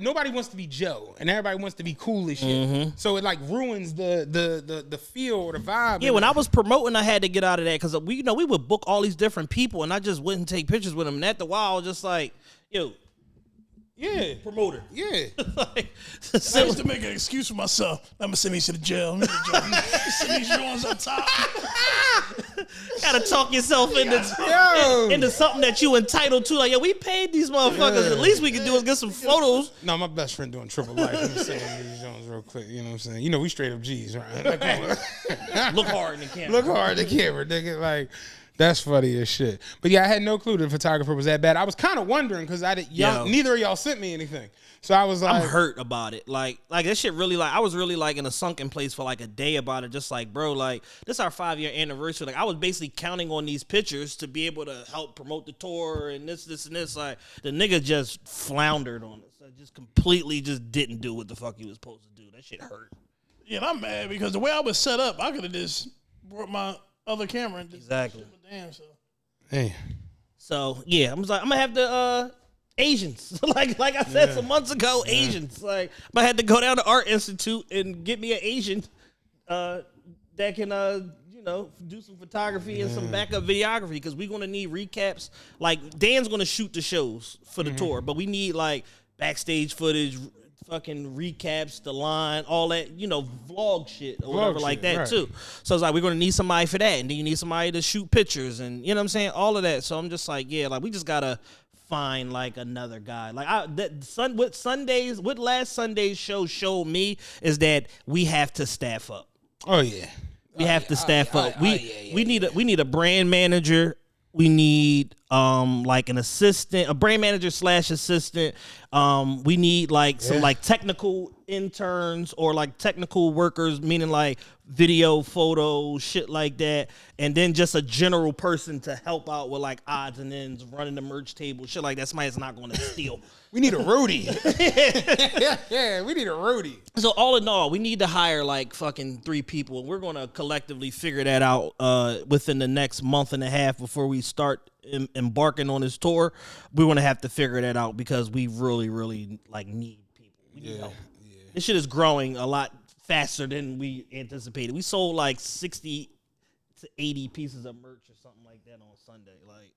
nobody wants to be Joe, and everybody wants to be cool as shit. So it like ruins the feel or the vibe. Yeah, when I was promoting, I had to get out of that because we would book all these different people, and I just wouldn't take pictures with them. And after a while, I was just like, yo. Yeah. Promoter. Yeah. Like, I used to make an excuse for myself. I'm gonna send these to the jail. Send these joints on top. gotta talk yourself into something that you entitled to. Like, yo, we paid these motherfuckers. Yeah. At least we can do is get some photos. No, my best friend doing triple life. Let me say these Jones real quick. You know what I'm saying? You know, we straight up G's, right? Like, Look hard in the camera. look hard at the camera, nigga. Like, that's funny as shit. But yeah, I had no clue the photographer was that bad. I was kind of wondering because neither of y'all sent me anything. So I was like, I'm hurt about it. Like that shit really, like, I was really like in a sunken place for like a day about it. Just like, bro, like, this is our 5-year anniversary. Like, I was basically counting on these pictures to be able to help promote the tour and this and this. Like, the nigga just floundered on us. I just completely just didn't do what the fuck he was supposed to do. That shit hurt. Yeah, and I'm mad because the way I was set up, I could have just brought my other camera and just Exactly. damn so. hey. So yeah, I'm gonna have the Asians. like I said some months ago, Asians. Like, I had to go down to Art Institute and get me an Asian that can do some photography and some backup videography, because we're gonna need recaps. Like, Dan's gonna shoot the shows for the tour, but we need like backstage footage, fucking recaps, the line, all that, vlog shit or whatever like that, right. too. So it's like, we're gonna need somebody for that, and then you need somebody to shoot pictures, and you know what I'm saying, all of that. So I'm just like, yeah, like, we just gotta find like another guy. Like, what last Sunday's show showed me is that we have to staff up. Oh yeah. We have to staff up. We need a brand manager. We need like an assistant, a brand manager / assistant. We need like some like technical interns or like technical workers, meaning like video, photo, shit like that. And then just a general person to help out with like odds and ends, running the merch table, shit like that. Somebody's not going to steal. We need a roadie. yeah, we need a roadie. So all in all, we need to hire like fucking 3 people. We're going to collectively figure that out within the next month and a half before we start embarking on this tour. We're going to have to figure that out because we really, really like need people. We need help. Yeah. This shit is growing a lot faster than we anticipated. We sold like 60 to 80 pieces of merch or something like that on Sunday. Like,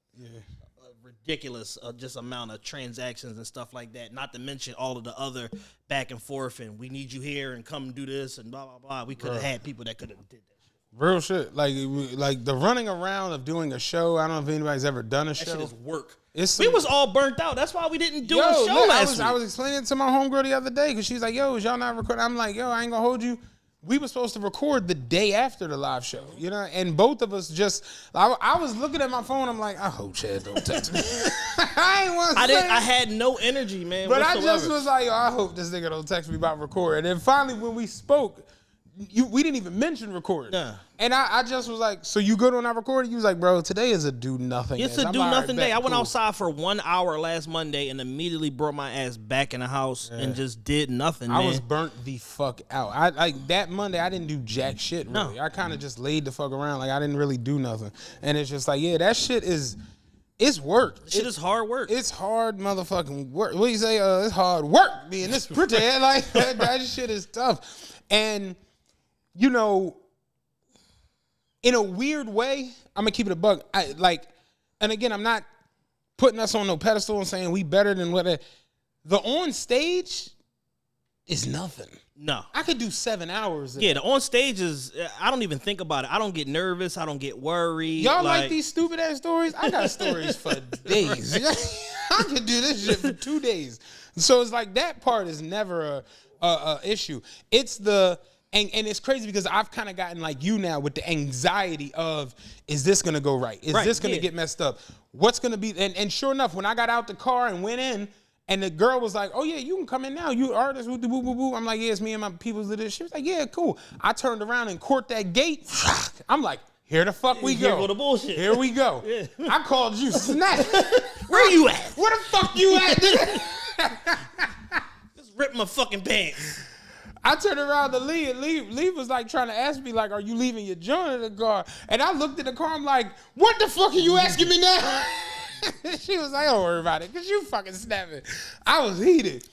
ridiculous just amount of transactions and stuff like that, not to mention all of the other back and forth and we need you here and come do this and blah blah blah. We could have had people that could have did that shit. Real shit. Like the running around of doing a show. I don't know if anybody's ever done a show. That shit is work. We was all burnt out. That's why we didn't do a show last week. I was explaining it to my homegirl the other day because she's like, yo, is y'all not recording? I'm like, yo, I ain't gonna hold you. We were supposed to record the day after the live show, and both of us just, I was looking at my phone. I'm like, I hope Chad don't text me. I had no energy, man. But whatsoever. I just was like, yo, I hope this nigga don't text me about recording. And finally, when we spoke, we didn't even mention recording. Yeah. And I just was like, so you good on our recording? You was like, bro, today is a do nothing. It's a do nothing day. I went outside for 1 hour last Monday and immediately brought my ass back in the house and just did nothing, man. I was burnt the fuck out. I like that Monday, I didn't do jack shit, really. No. I kind of just laid the fuck around. Like, I didn't really do nothing. And it's just like, yeah, that shit is, it's work. Shit is hard work. It's hard motherfucking work. What do you say? It's hard work being this pretty. Like, that shit is tough. And, in a weird way, I'm gonna keep it a buck. And again, I'm not putting us on no pedestal and saying we better than what the on stage is nothing. No, I could do 7 hours. Yeah, the on stage is. I don't even think about it. I don't get nervous. I don't get worried. Y'all like these stupid ass stories? I got stories for days. I could do this shit for 2 days. So it's like that part is never a issue. It's the. And it's crazy because I've kind of gotten like you now with the anxiety of, is this going to go right? Is this going to get messed up? What's going to be? And sure enough, when I got out the car and went in and the girl was like, oh, yeah, you can come in now. You artist with the boo, boo, boo. I'm like, yeah, it's me and my peoples of this. She was like, yeah, cool. I turned around and court that gate. I'm like, here the fuck we go. Here go the bullshit. Here we go. Yeah. I called you Snap. Where you at? Where the fuck you at, nigga? Just rip my fucking pants. I turned around to Lee, and Lee was like trying to ask me, like, are you leaving your joint in the car? And I looked at the car, I'm like, what the fuck are you asking me now? She was like, don't worry about it, because you fucking snapping. I was heated.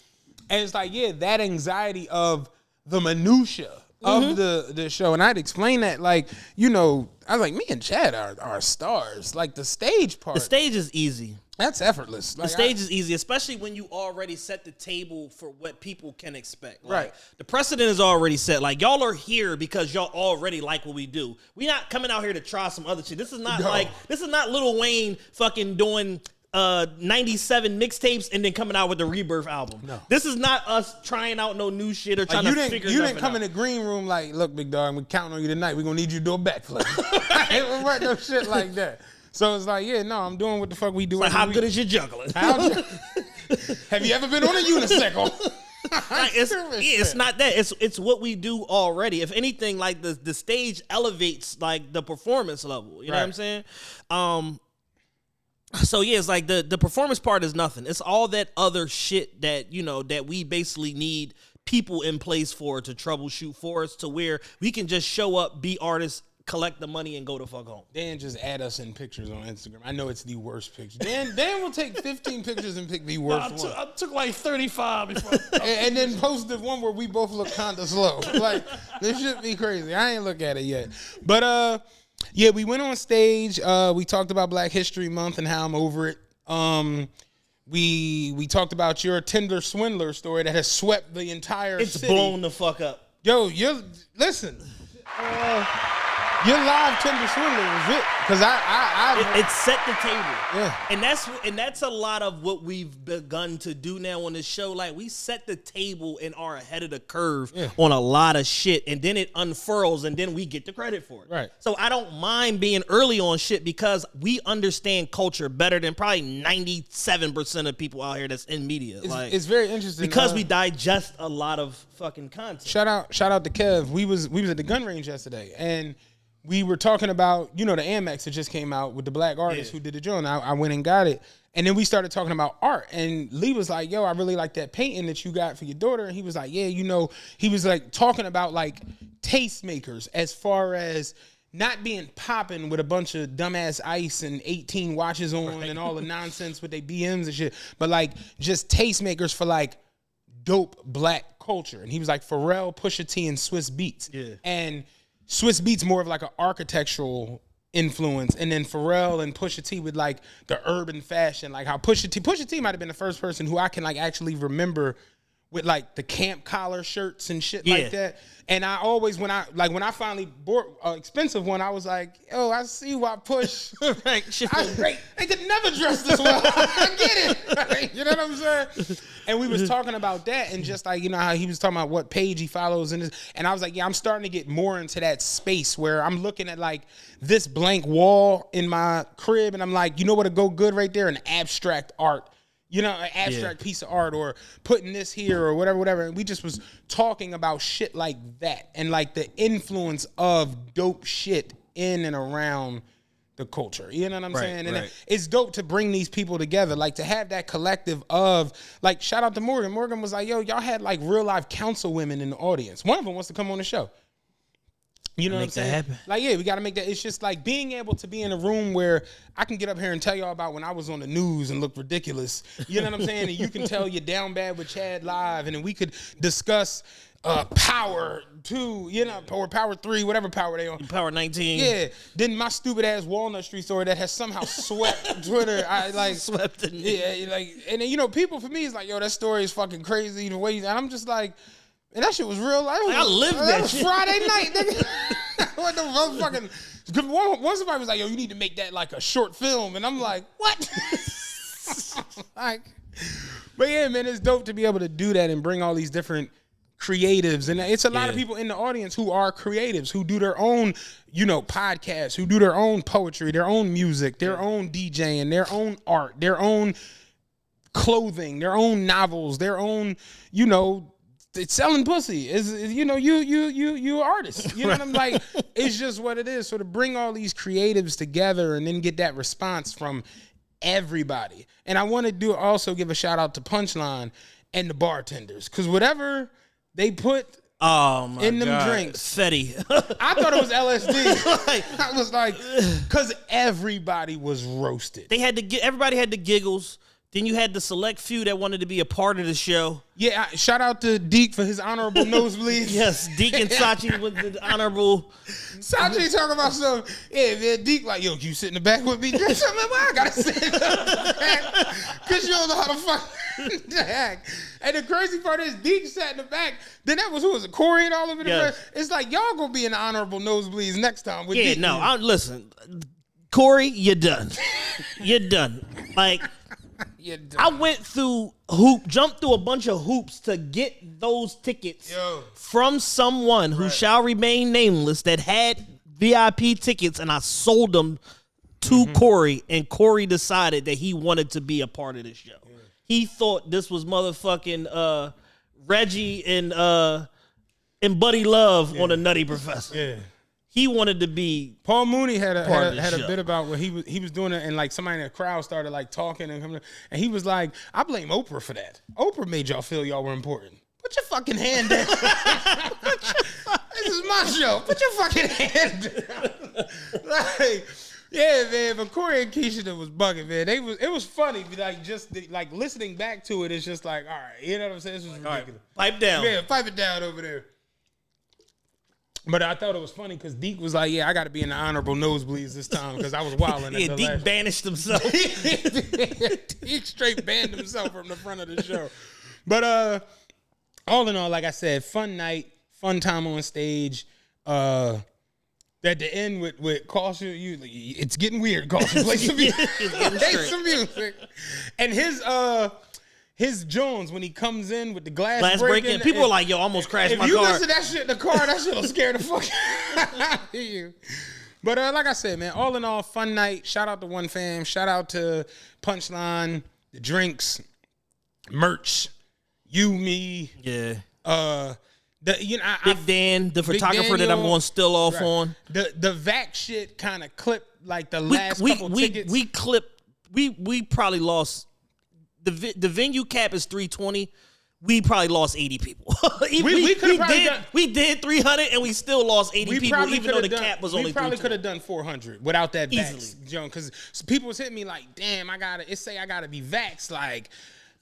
And it's like, yeah, that anxiety of the minutia of the show. And I'd explain that, like, you know, I was like, me and Chad are stars. Like, the stage part. The stage is easy. That's effortless. Like, The stage is easy, especially when you already set the table for what people can expect. Like, Right. The precedent is already set. Like, y'all are here because y'all already like what we do. We not coming out here to try some other shit. This is not this is not Lil Wayne fucking doing 97 mixtapes and then coming out with the Rebirth album. No. This is not us trying out no new shit or trying to figure nothing out. You didn't come in the green room like, look, big dog, we're counting on you tonight. We're going to need you to do a backflip. I ain't work no shit like that. So it's like, yeah, no, I'm doing what the fuck we do. Like, how good is your juggling? Have you ever been on a unicycle? Like, it's not that. It's what we do already. If anything, like the stage elevates like the performance level. You know what I'm saying? So yeah, it's like the performance part is nothing. It's all that other shit that, you know, that we basically need people in place for to troubleshoot for us to where we can just show up, be artists, collect the money, and go the fuck home. Dan just add us in pictures on Instagram. I know it's the worst picture. Dan will take 15 pictures and pick the worst one. I took like 35 before. and then post the one where we both look kind of slow. Like, this should be crazy. I ain't look at it yet. But yeah, we went on stage. We talked about Black History Month and how I'm over it. We talked about your Tinder swindler story that has swept the entire city. It's blown the fuck up. Yo, listen. Your live Tinder swindler was it? Because it set the table. Yeah. And that's a lot of what we've begun to do now on the show. Like, we set the table and are ahead of the curve on a lot of shit, and then it unfurls, and then we get the credit for it. Right. So I don't mind being early on shit because we understand culture better than probably 97% of people out here that's in media. It's very interesting because we digest a lot of fucking content. Shout out to Kev. We was at the gun range yesterday, and we were talking about, you know, the Amex that just came out with the black artist who did the joint. I went and got it. And then we started talking about art. And Lee was like, yo, I really like that painting that you got for your daughter. And he was like, yeah, you know, he was like talking about like tastemakers as far as not being popping with a bunch of dumbass ice and 18 watches on and all the nonsense with their BMs and shit, but like just tastemakers for like dope black culture. And he was like Pharrell, Pusha T, and Swiss Beats. Yeah. And Swiss Beats more of like an architectural influence, and then Pharrell and Pusha T with like the urban fashion, like how Pusha T might have been the first person who I can like actually remember with like the camp collar shirts and shit like that. And I always, when I finally bought an expensive one, I was like, yo, I see why Push. Right, they could never dress this well. I get it. Right? You know what I'm saying? And we was talking about that, and just like, you know, how he was talking about what page he follows, and I was like, yeah, I'm starting to get more into that space where I'm looking at like this blank wall in my crib, and I'm like, you know what'd go good right there? An abstract art. You know, an abstract piece of art, or putting this here or whatever. And we just was talking about shit like that, and like the influence of dope shit in and around the culture. You know what I'm saying? And it's dope to bring these people together, like to have that collective of, like, shout out to Morgan. Morgan was like, yo, y'all had like real life council women in the audience. One of them wants to come on the show. You know what I'm saying? Happen. Like, yeah, we got to make that. It's just like being able to be in a room where I can get up here and tell y'all about when I was on the news and look ridiculous. You know what I'm saying? And you can tell you're down bad with Chad live, and then we could discuss Power 2, you know, or Power 3, whatever power they on. Power 19. Yeah. Then my stupid ass Walnut Street story that has somehow swept Twitter. I like swept it. Yeah, like, and then, you know, people for me is like, yo, that story is fucking crazy the way, and I'm just like, and that shit was real life. I lived that was shit. Friday night, nigga. What the motherfucking? One somebody was like, yo, you need to make that like a short film, and I'm like, what? Like, but yeah, man, it's dope to be able to do that and bring all these different creatives, and it's a lot of people in the audience who are creatives, who do their own, you know, podcasts, who do their own poetry, their own music, their own DJing, their own art, their own clothing, their own novels, their own, you know, it's selling pussy. Is, you know, you artist. You know what I'm like? It's just what it is. So to bring all these creatives together and then get that response from everybody. And I want to also give a shout out to Punchline and the bartenders, because whatever they put Oh my in them God. drinks. Fetty. I thought it was LSD. Like, I was like, because everybody was roasted. they had to get everybody had the giggles. Then you had the select few that wanted to be a part of the show. Yeah, shout out to Deke for his honorable nosebleeds. Yes, Deacon Sachi with the honorable. Sachi talking about some, yeah, man, Deke like, yo, you sit in the back with me? I'm like, well, I gotta sit in the back because you don't know how to fucking act. And the crazy part is Deke sat in the back. Then that was, who was it, Corey and all of it? Yes. It's like, y'all gonna be in the honorable nosebleeds next time with Yeah, Deke. no, listen, Corey, you're done. You're done. Like, I went through jumped through a bunch of hoops to get those tickets from someone who shall remain nameless that had VIP tickets, and I sold them to Corey, and Corey decided that he wanted to be a part of this show. Yeah. He thought this was motherfucking Reggie and Buddy Love on the Nutty Professor. Yeah. He wanted to be. Paul Mooney had a show. bit about where he was doing it, and like somebody in the crowd started like talking and coming, and he was like, "I blame Oprah for that. Oprah made y'all feel y'all were important. Put your fucking hand down. This is my show. Put your fucking hand down." Like, yeah, man. But Corey and Keisha that was bugging, man. It was funny, like just like listening back to it. It's just like, all right, you know what I'm saying? This was ridiculous. Right, pipe down. Yeah, pipe it down over there. But I thought it was funny because Deke was like, yeah, I got to be in the honorable nosebleeds this time because I was wilding. Yeah, Deke banished himself. Deke straight banned himself from the front of the show. But all in all, like I said, fun night, fun time on stage. At the end with Caution, it's getting weird, Caution. Play some music. Play some music. And his Jones, when he comes in with the glass breaking, people are like, yo, almost crashed my car. If you listen to that shit in the car, that shit will scare the fuck out of you. But like I said, man, all in all, fun night. Shout out to One Fam. Shout out to Punchline, the drinks, merch, you, me. Yeah. Big Dan, the photographer Daniel, that I'm going still off on. The vac shit kind of clipped like the last couple tickets. We probably lost. The venue cap is 320. We probably lost 80 people. we did 300 and we still lost 80 people, even though the cap was only 320. We probably could have done 400 without that vax, easily, John. Because people was hitting me like, "Damn, I gotta be vaxxed. Like,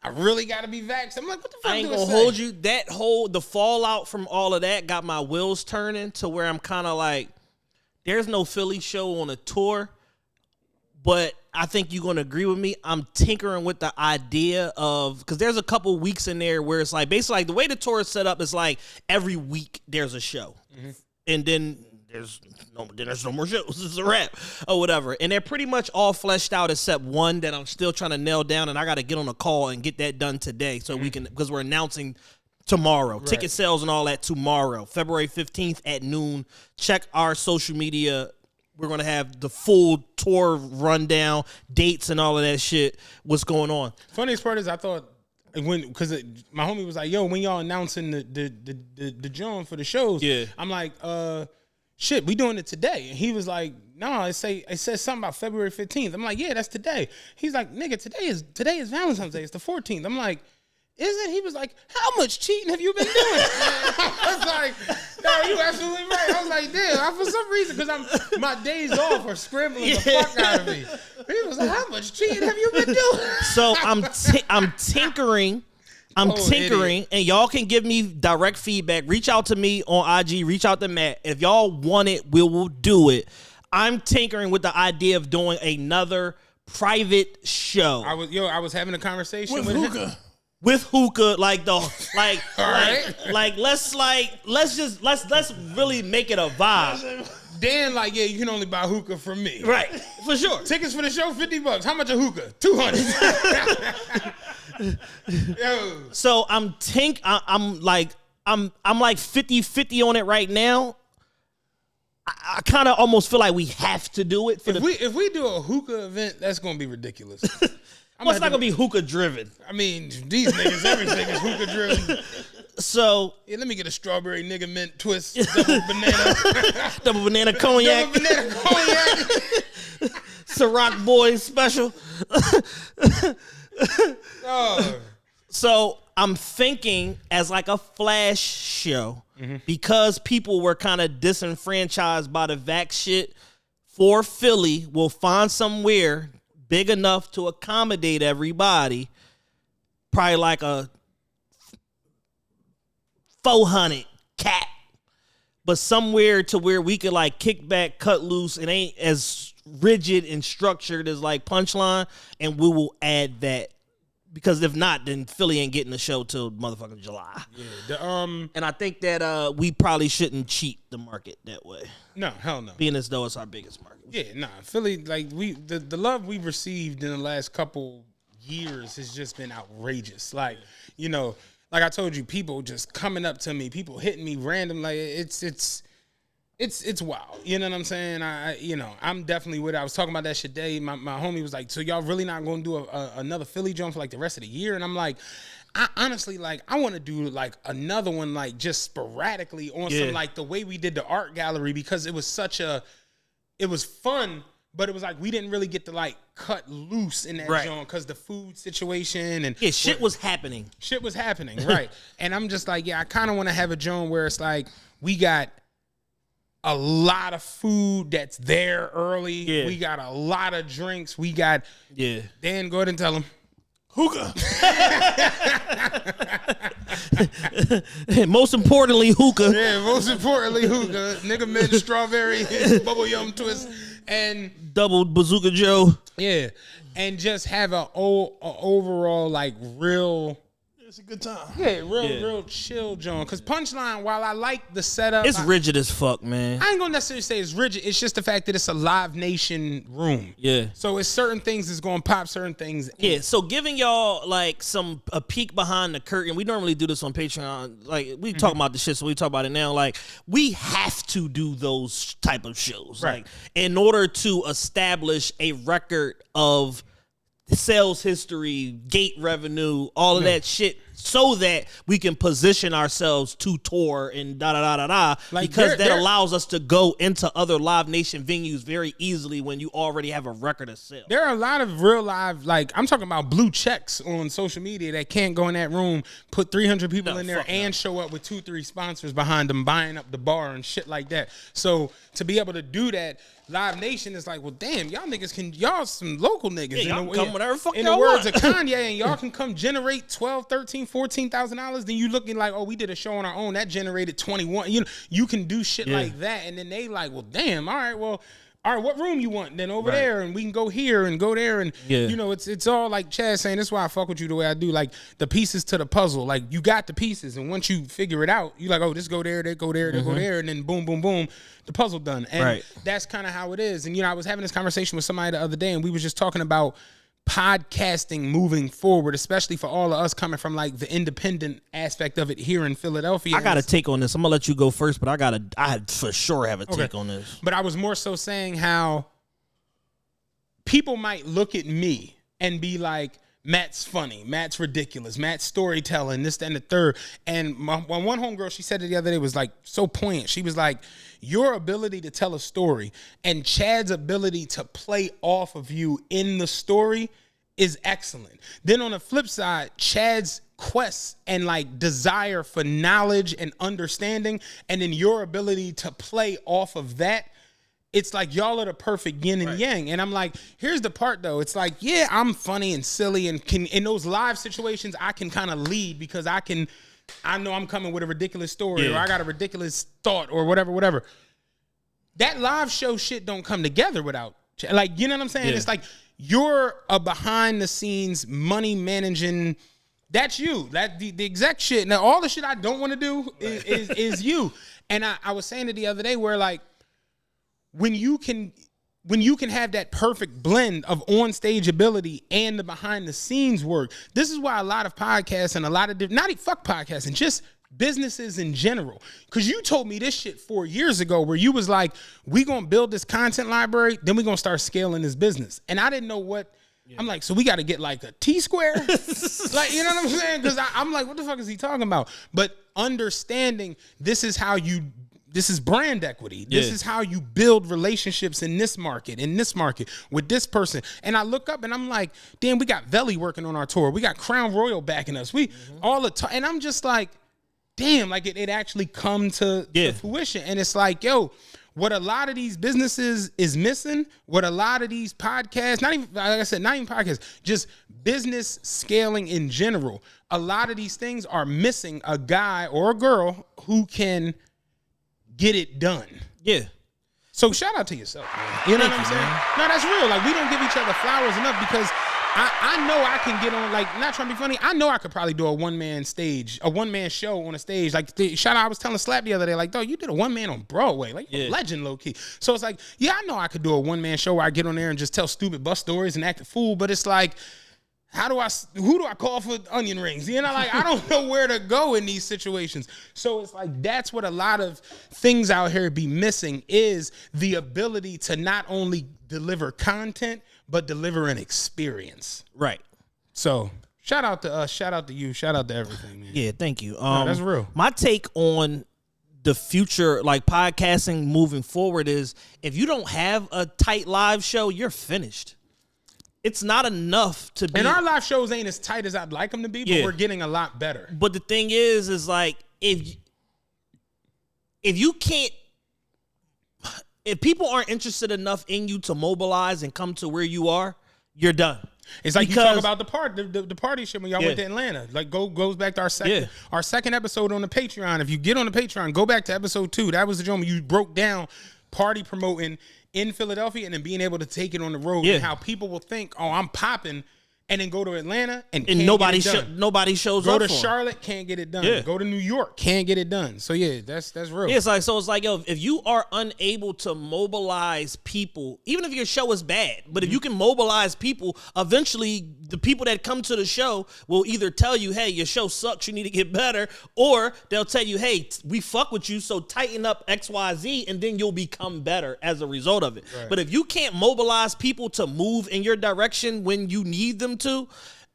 I really gotta be vaxxed." I'm like, "What the fuck?" I ain't gonna hold you. The fallout from all of that got my wheels turning to where I'm kind of like, there's no Philly show on a tour. But I think you're going to agree with me. I'm tinkering with the idea of, because there's a couple weeks in there where it's like, basically like the way the tour is set up is like every week there's a show. Mm-hmm. And then there's no more shows. It's a wrap or whatever. And they're pretty much all fleshed out except one that I'm still trying to nail down. And I got to get on a call and get that done today so we can, because we're announcing tomorrow. Right. Ticket sales and all that tomorrow, February 15th at noon. Check our social media. We're going to have the full tour rundown, dates and all of that shit. What's going on? Funniest part is I thought, because my homie was like, yo, when y'all announcing the John for the shows, yeah. I'm like, shit, we doing it today. And he was like, no, it says something about February 15th. I'm like, yeah, that's today. He's like, nigga, today is Valentine's Day. It's the 14th. I'm like, is it? He was like, how much cheating have you been doing? I was like, no, you absolutely right. I was like, damn, for some reason, because my days off are scrambling the fuck out of me. He was like, how much cheating have you been doing? So I'm tinkering. Idiot. And y'all can give me direct feedback. Reach out to me on IG. Reach out to Matt. If y'all want it, we will do it. I'm tinkering with the idea of doing another private show. I was having a conversation with hookah. With hookah, let's really make it a vibe. Dan, like, yeah, you can only buy hookah from me. Right, for sure. Tickets for the show, $50. How much a hookah? $200. Yo. So I'm like 50-50 on it right now. I kind of almost feel like we have to do it. If we do a hookah event, that's gonna be ridiculous. It's not gonna be hookah driven. I mean, these niggas, everything is hookah driven. So yeah, let me get a strawberry nigga mint twist, double banana cognac, Ciroc Boys special. Oh. So I'm thinking as like a flash show, because people were kind of disenfranchised by the vax shit. For Philly, we'll find somewhere big enough to accommodate everybody. Probably like a 400 cap, but somewhere to where we could like kick back, cut loose. It ain't as rigid and structured as like Punchline, and we will add that. Because if not, then Philly ain't getting the show till motherfucking July. Yeah. And I think that we probably shouldn't cheat the market that way. No, hell no. Being as though it's our biggest market. Yeah, nah. Philly, like the love we've received in the last couple years has just been outrageous. Like, you know, like I told you, people just coming up to me, people hitting me random. Like it's wild. You know what I'm saying? I'm definitely with it. I was talking about that shit today. My homie was like, so y'all really not going to do another Philly jump for like the rest of the year? And I'm like, I honestly, like, I want to do like another one, like just sporadically on some, like the way we did the art gallery, because it was it was fun, but it was like we didn't really get to like cut loose in that joint because the food situation and shit was happening. Shit was happening, right? And I'm just like, I kind of want to have a joint where it's like we got a lot of food that's there early. Yeah. We got a lot of drinks. We got Dan, go ahead and tell him. Hookah. Most importantly, hookah. Yeah, most importantly, hookah. Nigga mint strawberry bubble yum twist and double bazooka Joe. Yeah, and just have a overall like real. It's a good time. Yeah, real chill, John. Because Punchline, while I like the setup, it's rigid as fuck, man. I ain't gonna necessarily say it's rigid. It's just the fact that it's a Live Nation room. Yeah. So it's certain things that's gonna pop, certain things. Yeah. So giving y'all like a peek behind the curtain. We normally do this on Patreon. Like we talk about the shit, so we talk about it now. Like we have to do those type of shows, right? Like in order to establish a record of sales history, gate revenue, all of that shit, so that we can position ourselves to tour and like because that allows us to go into other Live Nation venues very easily when you already have a record of sales. There are a lot of real live, like I'm talking about blue checks on social media that can't go in that room, put 300 people in there and show up with 2-3 sponsors behind them buying up the bar and shit like that. So to be able to do that, Live Nation is like, well, damn, y'all niggas y'all some local niggas. Yeah, y'all come whatever fuck in y'all the words want. of Kanye, and y'all can come generate $12,000, $13,000, $14,000. Then you looking like, oh, we did a show on our own that generated 21. You know, you can do shit like that, and then they like, well, damn, all right, what room you want? Then over there, and we can go here and go there, and you know, it's all like Chad saying. That's why I fuck with you the way I do. Like the pieces to the puzzle. Like you got the pieces, and once you figure it out, you like, oh, this go there, they go there, they go there, and then boom, boom, boom, the puzzle done. And that's kind of how it is. And you know, I was having this conversation with somebody the other day, and we was just talking about podcasting moving forward, especially for all of us coming from like the independent aspect of it here in Philadelphia. I got a take on this. I'm gonna let you go first, but I for sure have a take on this. But I was more so saying how people might look at me and be like, Matt's funny, Matt's ridiculous, Matt's storytelling, this, that, and the third. And my one homegirl, she said it the other day, was like so poignant. She was like, your ability to tell a story and Chad's ability to play off of you in the story is excellent. Then on the flip side, Chad's quest and like desire for knowledge and understanding, and then your ability to play off of that, it's like y'all are the perfect yin and yang. And I'm like, here's the part though. It's like, yeah, I'm funny and silly, and can in those live situations I can kind of lead because I know I'm coming with a ridiculous story or I got a ridiculous thought or whatever. That live show shit don't come together without, like, you know what I'm saying? It's like you're a behind the scenes money managing. That's you. That the exec shit. Now all the shit I don't want to do is you. And I was saying it the other day where like, when you can have that perfect blend of on-stage ability and the behind-the-scenes work, this is why a lot of podcasts and a lot of fuck podcasts and just businesses in general. Because you told me this shit 4 years ago where you was like, we gonna build this content library, then we gonna start scaling this business. And I didn't know what. I'm like, so we got to get like a T-square? Like, you know what I'm saying? Because I'm like, what the fuck is he talking about? But understanding this is brand equity. This is how you build relationships in this market with this person. And I look up and I'm like, damn, we got Veli working on our tour. We got Crown Royal backing us. We all the time. And I'm just like, damn, like it actually come to fruition. And it's like, yo, what a lot of these businesses is missing, what a lot of these podcasts, not even, like I said, not even podcasts, just business scaling in general, a lot of these things are missing a guy or a girl who can get it done. Yeah. So shout out to yourself, man. You know what I'm saying? No, that's real. Like, we don't give each other flowers enough because I know I can get on, like, not trying to be funny, I know I could probably do a one-man show on a stage. Like, shout out, I was telling Slap the other day, like, dog, you did a one-man on Broadway. Like, you're a legend, low-key. So it's like, yeah, I know I could do a one-man show where I get on there and just tell stupid bus stories and act a fool, but it's like, who do I call for onion rings? You know, like, I don't know where to go in these situations. So it's like, that's what a lot of things out here be missing, is the ability to not only deliver content, but deliver an experience. Right. So shout out to us, shout out to you, shout out to everything, man. Yeah, thank you. That's real. My take on the future, like podcasting moving forward, is if you don't have a tight live show, you're finished. It's not enough to be. And our live shows ain't as tight as I'd like them to be, but we're getting a lot better. But the thing is like, if you can't, if people aren't interested enough in you to mobilize and come to where you are, you're done. It's like, because you talk about the party shit when y'all went to Atlanta. Like, goes back to our second episode on the Patreon. If you get on the Patreon, go back to episode 2. That was the joint where you broke down party promoting in Philadelphia and then being able to take it on the road, and how people will think, oh, I'm popping, and then go to Atlanta and nobody shows up. Go to Charlotte, can't get it done. Yeah. Go to New York, can't get it done. So yeah, that's real. Yeah, it's like, yo, if you are unable to mobilize people, even if your show is bad, but if you can mobilize people, eventually the people that come to the show will either tell you, hey, your show sucks, you need to get better, or they'll tell you, hey, we fuck with you, so tighten up XYZ, and then you'll become better as a result of it. Right. But if you can't mobilize people to move in your direction when you need them to,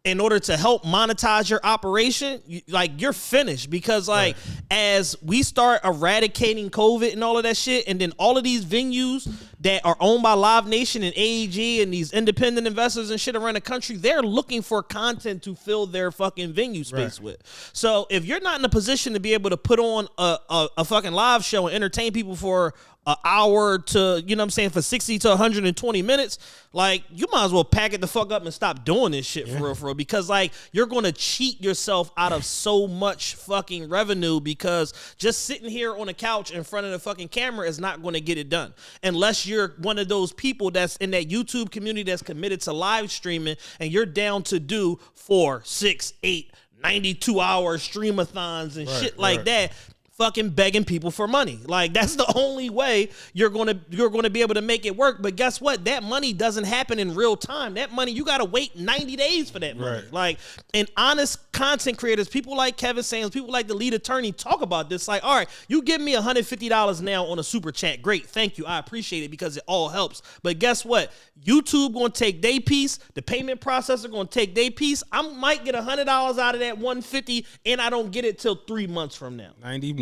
in order to help monetize your operation, you're finished. Because as we start eradicating COVID and all of that shit, and then all of these venues that are owned by Live Nation and AEG and these independent investors and shit around the country, they're looking for content to fill their fucking venue space with. So if you're not in a position to be able to put on a fucking live show and entertain people for an hour to, you know what I'm saying, for 60 to 120 minutes, like, you might as well pack it the fuck up and stop doing this shit for real, because like, you're going to cheat yourself out of so much fucking revenue, because just sitting here on a couch in front of the fucking camera is not going to get it done, unless you're one of those people that's in that YouTube community that's committed to live streaming, and you're down to do 4, 6, 8, 92-hour streamathons and shit like that, fucking begging people for money. Like, that's the only way you're gonna be able to make it work. But guess what? That money doesn't happen in real time. That money, you gotta wait 90 days for that money. Right. Like, and honest content creators, people like Kevin Samuels, people like the lead attorney, talk about this. Like, all right, you give me $150 now on a super chat. Great, thank you. I appreciate it, because it all helps. But guess what? YouTube gonna take their piece. The payment processor gonna take their piece. I might get $100 out of that $150, and I don't get it till 3 months from now.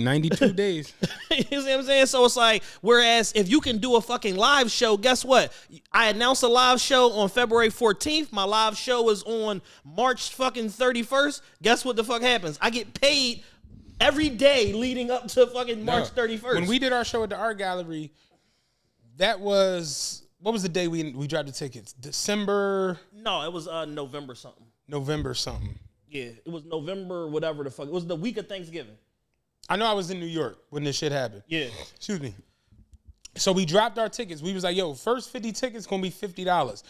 92 days. You know what I'm saying? So it's like, whereas if you can do a fucking live show, guess what? I announced a live show on February 14th. My live show is on March fucking 31st. Guess what the fuck happens? I get paid every day leading up to fucking March 31st. When we did our show at the Art Gallery, that was, what was the day we dropped the tickets? December? No, it was November something. November something. Yeah, it was November, whatever the fuck. It was the week of Thanksgiving. I know I was in New York when this shit happened. Yeah. Excuse me. So we dropped our tickets. We was like, yo, first 50 tickets going to be $50.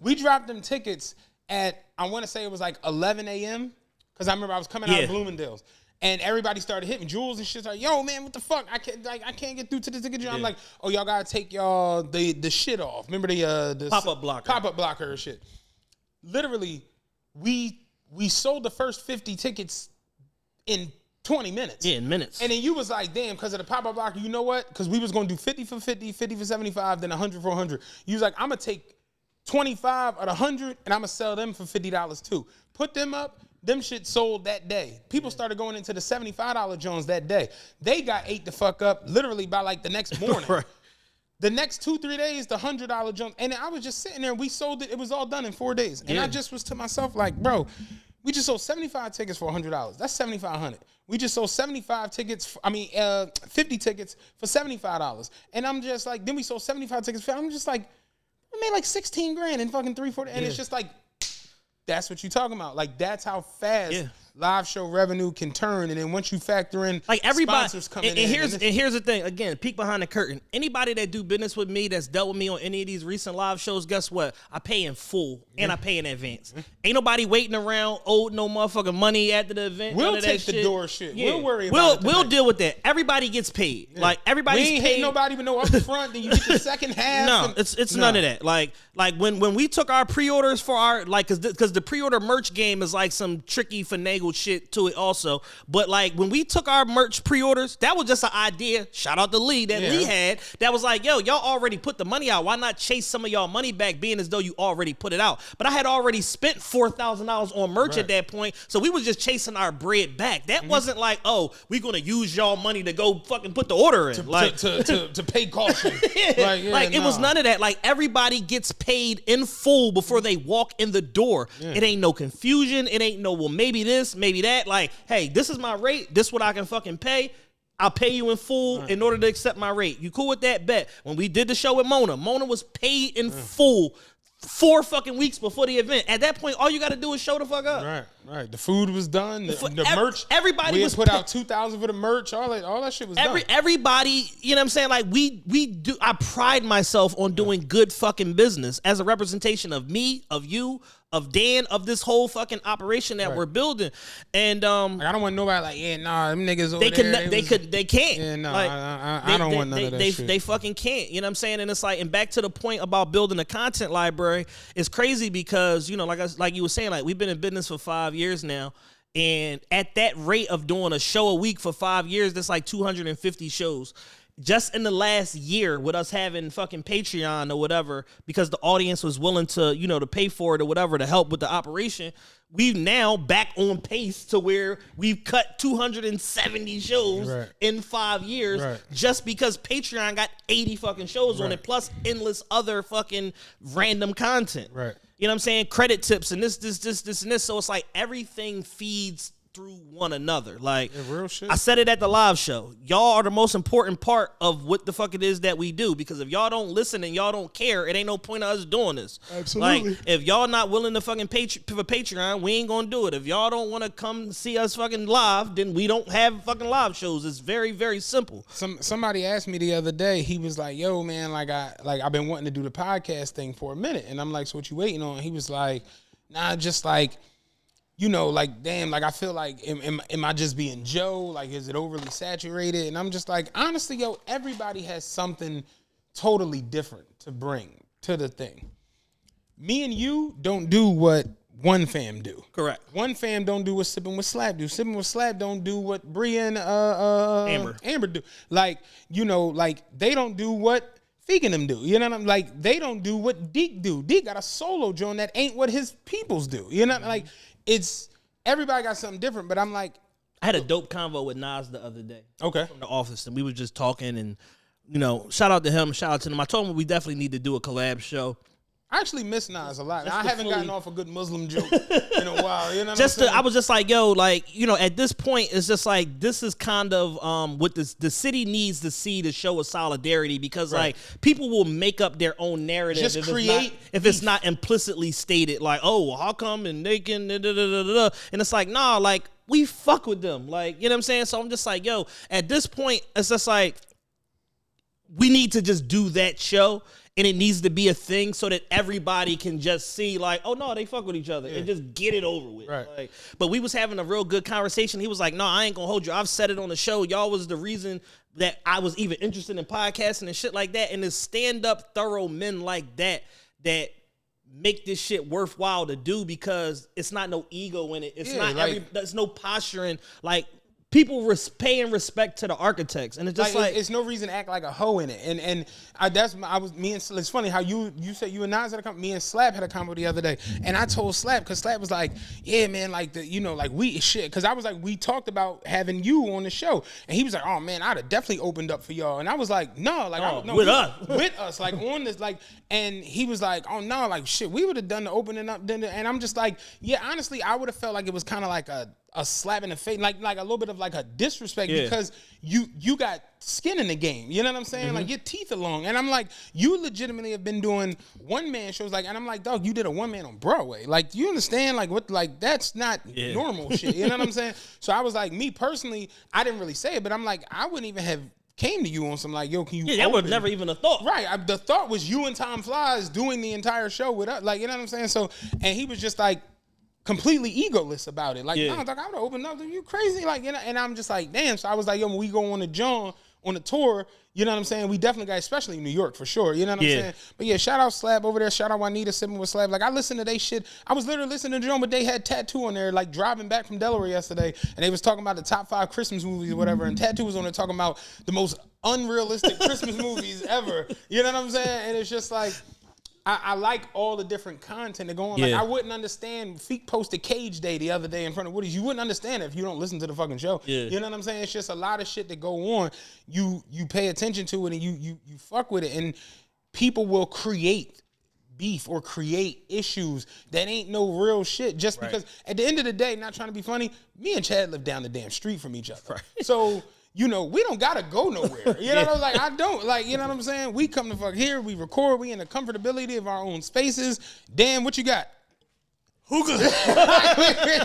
We dropped them tickets at, I want to say it was like 11 a.m. Because I remember I was coming out of Bloomingdale's. And everybody started hitting Jules and shit. Like, yo, man, what the fuck? I can't get through to the ticket. I'm like, oh, y'all got to take y'all the shit off. Remember the pop-up blocker. Pop-up blocker and shit. Literally, we sold the first 50 tickets in 20 minutes. Yeah, in minutes. And then you was like, damn, because of the pop-up blocker, you know what? Because we was going to do 50 for 50, 50 for 75, then 100 for 100. You was like, I'm going to take 25 out of 100, and I'm going to sell them for $50 too. Put them up. Them shit sold that day. People started going into the $75 Jones that day. They got ate the fuck up literally by like the next morning. Right. The next 2-3 days, the $100 Jones. And I was just sitting there, and we sold it. It was all done in 4 days. And I just was to myself like, bro, We just sold 75 tickets for $100. That's $7,500. We just sold 50 tickets for $75. And I'm just like, then we sold 75 tickets for, I'm just like, I made like 16 grand in fucking 3-4. And it's just like, that's what you're talking about. Like, that's how fast live show revenue can turn. And then once you factor in like everybody, sponsors coming in. And here's the thing. Again, peek behind the curtain. Anybody that do business with me that's dealt with me on any of these recent live shows, guess what? I pay in full and I pay in advance. Ain't nobody waiting around owed no motherfucking money after the event. We'll take the door shit. We'll worry about it. We'll deal with that. Everybody gets paid. Like everybody's we ain't paid. hate nobody but no up front. Then you get the second half. No, it's none of that. Like when we took our pre-orders for our because the pre-order merch game is like some tricky finagle shit to it also. But like when we took our merch pre-orders, that was just an idea. Shout out to Lee that Lee had. That was like, yo, y'all already put the money out. Why not chase some of y'all money back, being as though you already put it out? But I had already spent $4,000 on merch at that point, so we was just chasing our bread back. That wasn't like, oh, we gonna use y'all money to go fucking put the order in, to pay caution. It was none of that. Like everybody gets paid in full before they walk in the door. It ain't no confusion. It ain't no, well, maybe this, maybe that. Like, hey, this is my rate. This is what I can fucking pay. I'll pay you in full in order to accept my rate. You cool with that? Bet. When we did the show with Mona was paid in full 4 fucking weeks before the event. At that point, all you got to do is show the fuck up. Right. The food was done. The merch. Everybody was put out $2,000 for the merch. All that shit was done. Everybody, you know what I'm saying? Like we do. I pride myself on doing good fucking business as a representation of me, of you, of Dan, of this whole fucking operation that we're building. And like, I don't want nobody like, them niggas over they can't. Yeah, no, like, I don't want none of that shit. They fucking can't. You know what I'm saying? And it's like, and back to the point about building a content library, it's crazy because, you know, like you were saying, like we've been in business for 5 years now. And at that rate of doing a show a week for 5 years, that's like 250 shows. Just in the last year with us having fucking Patreon or whatever, because the audience was willing to, you know, to pay for it or whatever to help with the operation, we've now back on pace to where we've cut 270 shows in 5 years just because Patreon got 80 fucking shows on it, plus endless other fucking random content. Right. You know what I'm saying? Credit tips and this and this. So it's like everything feeds through one another. Like, real shit. I said it at the live show. Y'all are the most important part of what the fuck it is that we do, because if y'all don't listen and y'all don't care, it ain't no point of us doing this. Absolutely. Like, if y'all not willing to fucking pay for Patreon, we ain't gonna do it. If y'all don't want to come see us fucking live, then we don't have fucking live shows. It's very, very simple. Somebody asked me the other day, he was like, yo, man, I've been wanting to do the podcast thing for a minute. And I'm like, so what you waiting on? He was like, nah, just like, you know, like, damn, like, I feel like, am I just being Joe? Like, is it overly saturated? And I'm just like, honestly, yo, everybody has something totally different to bring to the thing. Me and you don't do what one fam do. Correct. One fam don't do what Sippin' with Slab do. Sippin' with Slab don't do what Bria and Amber do. Like, you know, like, they don't do what Fegan them do. You know what I'm like? They don't do what Deke do. Deke got a solo joint that ain't what his peoples do. You know, like, it's everybody got something different, but I'm like, I had a dope convo with Nas the other day. Okay. From the office, and we were just talking, and, you know, shout out to him, shout out to him. I told him we definitely need to do a collab show. I actually miss Nas a lot. I haven't gotten off a good Muslim joke in a while. You know what I was just like, yo, like, you know, at this point, it's just like, this is kind of what the city needs to see to show a solidarity, because like people will make up their own narrative. Just if it's not implicitly stated, like, oh, well, how come and they can, and it's like, nah, like, we fuck with them. Like, you know what I'm saying? So I'm just like, yo, at this point, it's just like, we need to just do that show. And it needs to be a thing so that everybody can just see, like, oh, no, they fuck with each other and just get it over with. Right. Like, but we was having a real good conversation. He was like, no, I ain't going to hold you. I've said it on the show. Y'all was the reason that I was even interested in podcasting and shit like that. And it's stand-up, thorough men like that make this shit worthwhile to do, because it's not no ego in it. It's not like, there's no posturing. Like, people paying respect to the architects, and it's just like it's no reason to act like a hoe in it. And it's funny how you said you and Nas had a me and Slap had a combo the other day, and I told Slap because Slap was like, yeah man, like we shit, because I was like, we talked about having you on the show, and he was like, oh man, I'd have definitely opened up for y'all, and I was like, no, like with us, like on this, like, and he was like, oh no, like shit, we would have done the opening up then, and I'm just like, yeah, honestly, I would have felt like it was kind of like a slap in the face, like a little bit of like a disrespect, because you got skin in the game. You know what I'm saying? Like your teeth are long, and I'm like, you legitimately have been doing one man shows, like, and I'm like, dog, you did a one man on Broadway. Like, do you understand? Like what? Like that's not normal shit. You know what I'm saying? So I was like, me personally, I didn't really say it, but I'm like, I wouldn't even have came to you on some like, yo, can you? Yeah, that was never even a thought. Right. The thought was you and Tom Flies doing the entire show with us. Like, you know what I'm saying? So, and he was just like completely egoless about it. Like, no, dog, I would have opened up. Are you crazy? Like, you know, and I'm just like, damn. So I was like, yo, when we go on the tour, you know what I'm saying? We definitely got, especially in New York for sure. You know what I'm saying? But yeah, shout out Slab over there. Shout out Juanita sipping with Slab. Like, I listened to they shit. I was literally listening to Joan, but they had Tattoo on there, like driving back from Delaware yesterday, and they was talking about the top 5 Christmas movies or whatever, and Tattoo was on there talking about the most unrealistic Christmas movies ever. You know what I'm saying? And it's just like, I like all the different content that go on. Like, I wouldn't understand. Feek posted Cage Day the other day in front of Woody's. You wouldn't understand it if you don't listen to the fucking show. You know what I'm saying? It's just a lot of shit that go on. You pay attention to it and you fuck with it, and people will create beef or create issues that ain't no real shit just because at the end of the day, not trying to be funny, me and Chad live down the damn street from each other. Right. So, you know, we don't gotta go nowhere. You know what I'm like? I don't like, you know what I'm saying? We come to fuck here, we record, we in the comfortability of our own spaces. Damn, what you got? Hookah.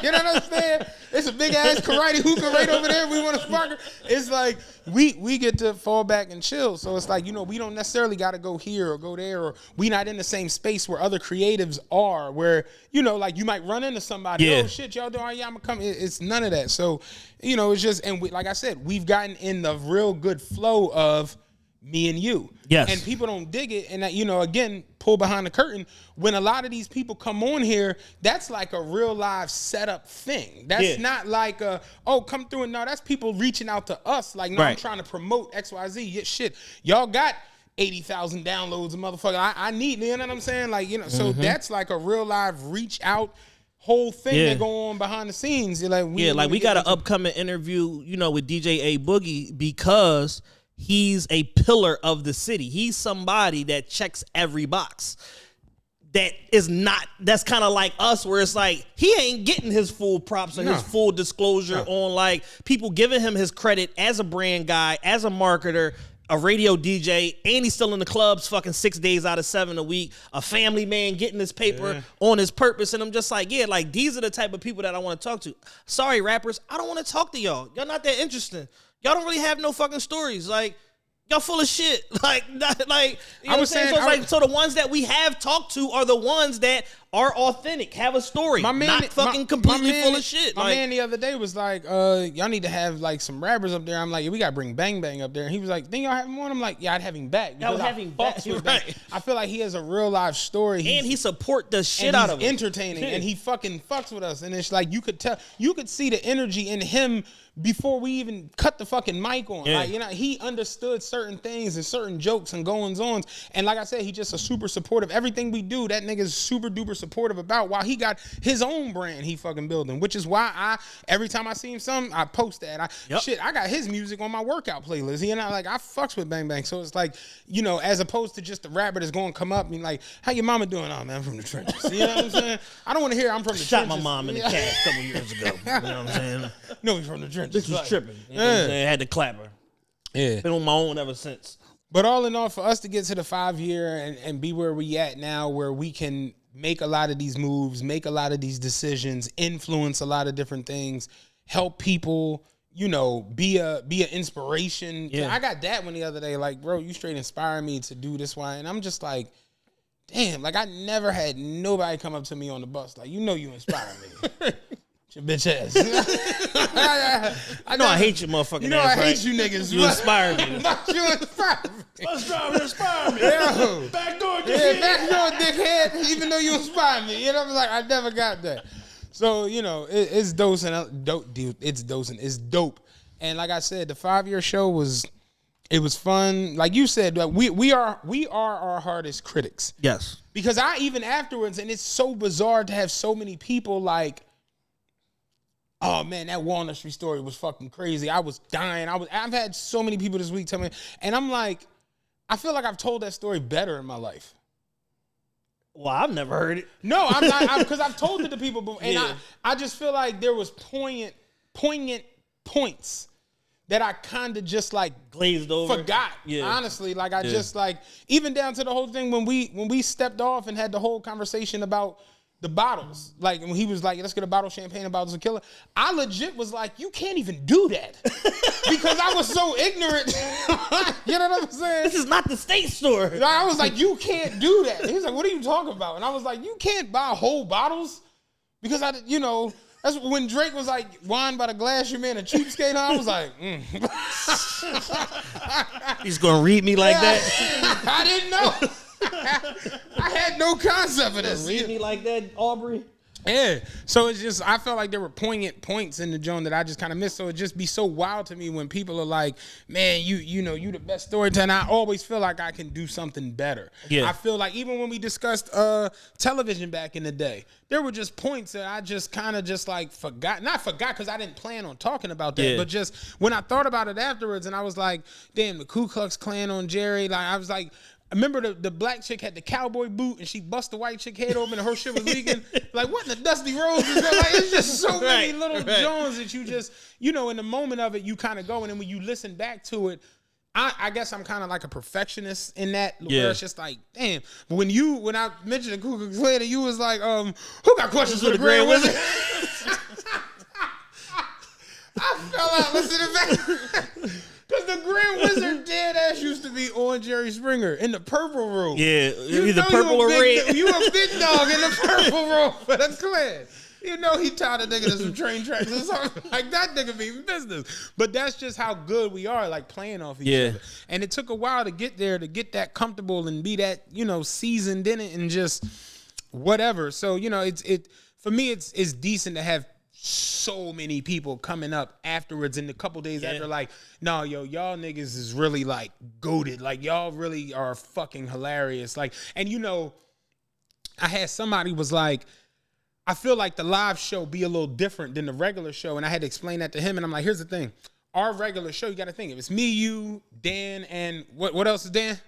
You know what I'm saying? It's a big ass karate hookah right over there. We want to spark her. It's like we get to fall back and chill. So it's like, you know, we don't necessarily got to go here or go there, or we not in the same space where other creatives are, where, you know, like you might run into somebody. Oh shit, y'all doing? Yeah, I'm gonna come. It's none of that. So, you know, it's just, and like I said, we've gotten in the real good flow of me and you. Yes. And people don't dig it. And that, you know, again, pull behind the curtain. When a lot of these people come on here, that's like a real live setup thing. That's not like come through and no, that's people reaching out to us. Like, no, I'm trying to promote XYZ. Yeah, shit. Y'all got 80,000 downloads, motherfucker. I need, you know what I'm saying? Like, you know, so that's like a real live reach out whole thing that go on behind the scenes. You're like, we got an upcoming interview, you know, with DJ A Boogie, because he's a pillar of the city. He's somebody that checks every box. That's kind of like us, where it's like he ain't getting his full props and his full disclosure on like people giving him his credit as a brand guy, as a marketer, a radio DJ, and he's still in the clubs fucking 6 days out of 7 a week, a family man getting his paper on his purpose. And I'm just like, like these are the type of people that I want to talk to. Sorry, rappers, I don't want to talk to y'all. Y'all not that interesting. Y'all don't really have no fucking stories. Like, y'all full of shit. Like, you know what I'm saying? So the ones that we have talked to are the ones that are authentic, have a story, not fucking completely full of shit. My man the other day was like, y'all need to have like some rappers up there. I'm like, we got to bring Bang Bang up there. And he was like, think y'all have him on? I'm like, yeah, I'd have him back. I would have him back. Right. I feel like he has a real live story. And he support the shit out of it. Entertaining. And he fucking fucks with us. And it's like, you could see the energy in him before we even cut the fucking mic on. Like, you know, he understood certain things and certain jokes and goings-ons. And like I said, he just a super supportive. Everything we do, that nigga's super duper supportive about, while he got his own brand he fucking building, which is why every time I see him something, I post that. I got his music on my workout playlist. You know, like I fucks with Bang Bang. So it's like, you know, as opposed to just the rapper that's going to come up and like, how your mama doing? Oh man, I'm from the trenches. You know what I'm saying? I don't want to hear I'm from the trenches. Shot my mom in the cast a couple years ago. You know what I'm saying? No, he's from the trenches. This was tripping. You know what I'm saying? I had to clap her. Yeah. Been on my own ever since. But all in all, for us to get to the 5-year and be where we at now, where we can make a lot of these moves, make a lot of these decisions, influence a lot of different things, help people, you know, be an inspiration. Yeah. I got that one the other day. Like, bro, you straight inspire me to do this one. And I'm just like, damn, like I never had nobody come up to me on the bus. Like, you know you inspire me. Your bitch ass. I hate you, motherfucking ass. You know I hate you niggas. You inspire me. You inspire me. Bus driver inspire me. Yo. Backdoor dickhead. Yeah, backdoor dickhead. Even though you inspire me, you know, like I never got that. So you know, it's dosing. It's dope And like I said, the 5-year show was fun. Like you said, we are our hardest critics. Yes. Because I even afterwards, and it's so bizarre to have so many people like, oh man, that Walnut Street story was fucking crazy. I was dying. I've had so many people this week tell me, and I'm like, I feel like I've told that story better in my life. Well, I've never heard it. No, I'm not, because I've told it to people before, and Yeah. I just feel like there was poignant points that I kind of just like Glazed over. forgot. Yeah. Honestly, like I just like, even down to the whole thing when we stepped off and had the whole conversation about the bottles. Like when he was like, let's get a bottle of champagne, a bottle of tequila. I legit was like, you can't even do that. Because I was so ignorant. You know what I'm saying? This is not the state store. I was like, you can't do that. He's like, what are you talking about? And I was like, you can't buy whole bottles? Because that's when Drake was like, wine by the glass, your man a cheapskate. I was like, He's going to read me like that? I didn't know. I had no concept of this. Read me like that, Aubrey? Yeah. So it's just, I felt like there were poignant points in the joint that I just kind of missed. So it just be so wild to me when people are like, man, you the best storyteller. I always feel like I can do something better. Yeah. I feel like even when we discussed television back in the day, there were just points that I just kind of just like forgot. Not forgot because I didn't plan on talking about that. Yeah. But just when I thought about it afterwards and I was like, damn, the Ku Klux Klan on Jerry. Like I was like, I remember the black chick had the cowboy boot and she bust the white chick head open and her shit was leaking. Like, what in the Dusty Rose is that? Like, it's just so many little Jones that you just, in the moment of it, you kind of go. And then when you listen back to it, I guess I'm kind of like a perfectionist in that. Where it's just like, damn. But when I mentioned the Ku Klux Klan, you was like, who got questions for the Grand Wizard? I fell out listening back. Because the Grand Wizard dead ass used to be on Jerry Springer in the purple room. Yeah, either purple or red. You a big dog in the purple room for the Klan. He tied a nigga to some train tracks or something. Like, that nigga be business. But that's just how good we are, like, playing off each other. And it took a while to get there, to get that comfortable and be that, seasoned in it and just whatever. So, for me, it's decent to have so many people coming up afterwards and a couple days after like, no, y'all niggas is really like goated. Like y'all really are fucking hilarious. Like, and I had somebody was like, I feel like the live show be a little different than the regular show. And I had to explain that to him. And I'm like, here's the thing. Our regular show, you got to think, if it's me, you, Dan, and what else is Dan?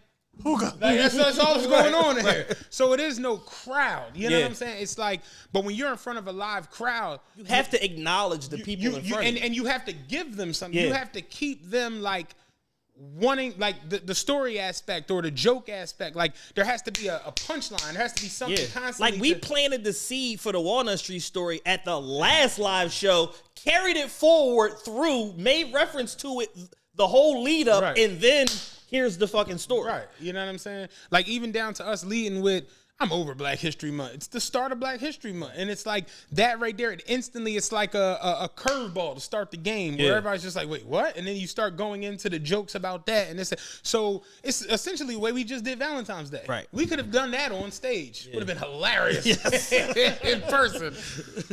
Like, that's all that's going on in here. So it is no crowd. You know what I'm saying? It's like, but when you're in front of a live crowd, you have to acknowledge the people in front of you. And you have to give them something. You have to keep them like wanting, like the story aspect or the joke aspect. Like there has to be a punchline. There has to be something constantly. Like we planted the seed for the Walnut Street story at the last live show, carried it forward through, made reference to it the whole lead up, and then here's the fucking story. Right. You know what I'm saying? Like, even down to us leading with, I'm over Black History Month. It's the start of Black History Month. And it's like that right there. It's like a curveball to start the game where everybody's just like, wait, what? And then you start going into the jokes about that. And so it's essentially the way we just did Valentine's Day. Right. We could have done that on stage. Would have been hilarious in person.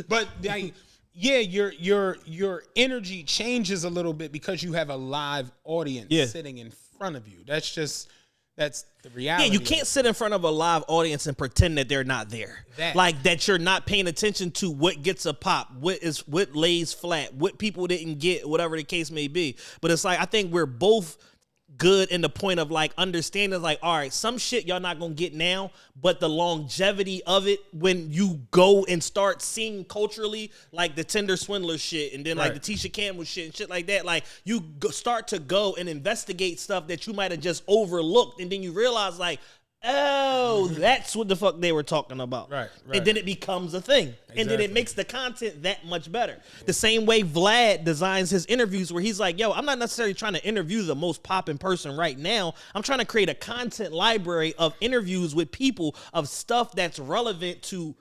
But like, your energy changes a little bit because you have a live audience sitting in front of you. That's the reality. Yeah, you can't sit in front of a live audience and pretend that they're not there. Like that you're not paying attention to what gets a pop, what lays flat, what people didn't get, whatever the case may be. But it's like I think we're both good in the point of like understanding like, all right, some shit y'all not gonna get now, but the longevity of it when you go and start seeing culturally like the Tinder Swindler shit and then like the Tisha Campbell shit and shit like that, like you start to go and investigate stuff that you might have just overlooked and then you realize like, oh, that's what the fuck they were talking about. Right. And then it becomes a thing. Exactly. And then it makes the content that much better. The same way Vlad designs his interviews where he's like, yo, I'm not necessarily trying to interview the most popping person right now. I'm trying to create a content library of interviews with people of stuff that's relevant to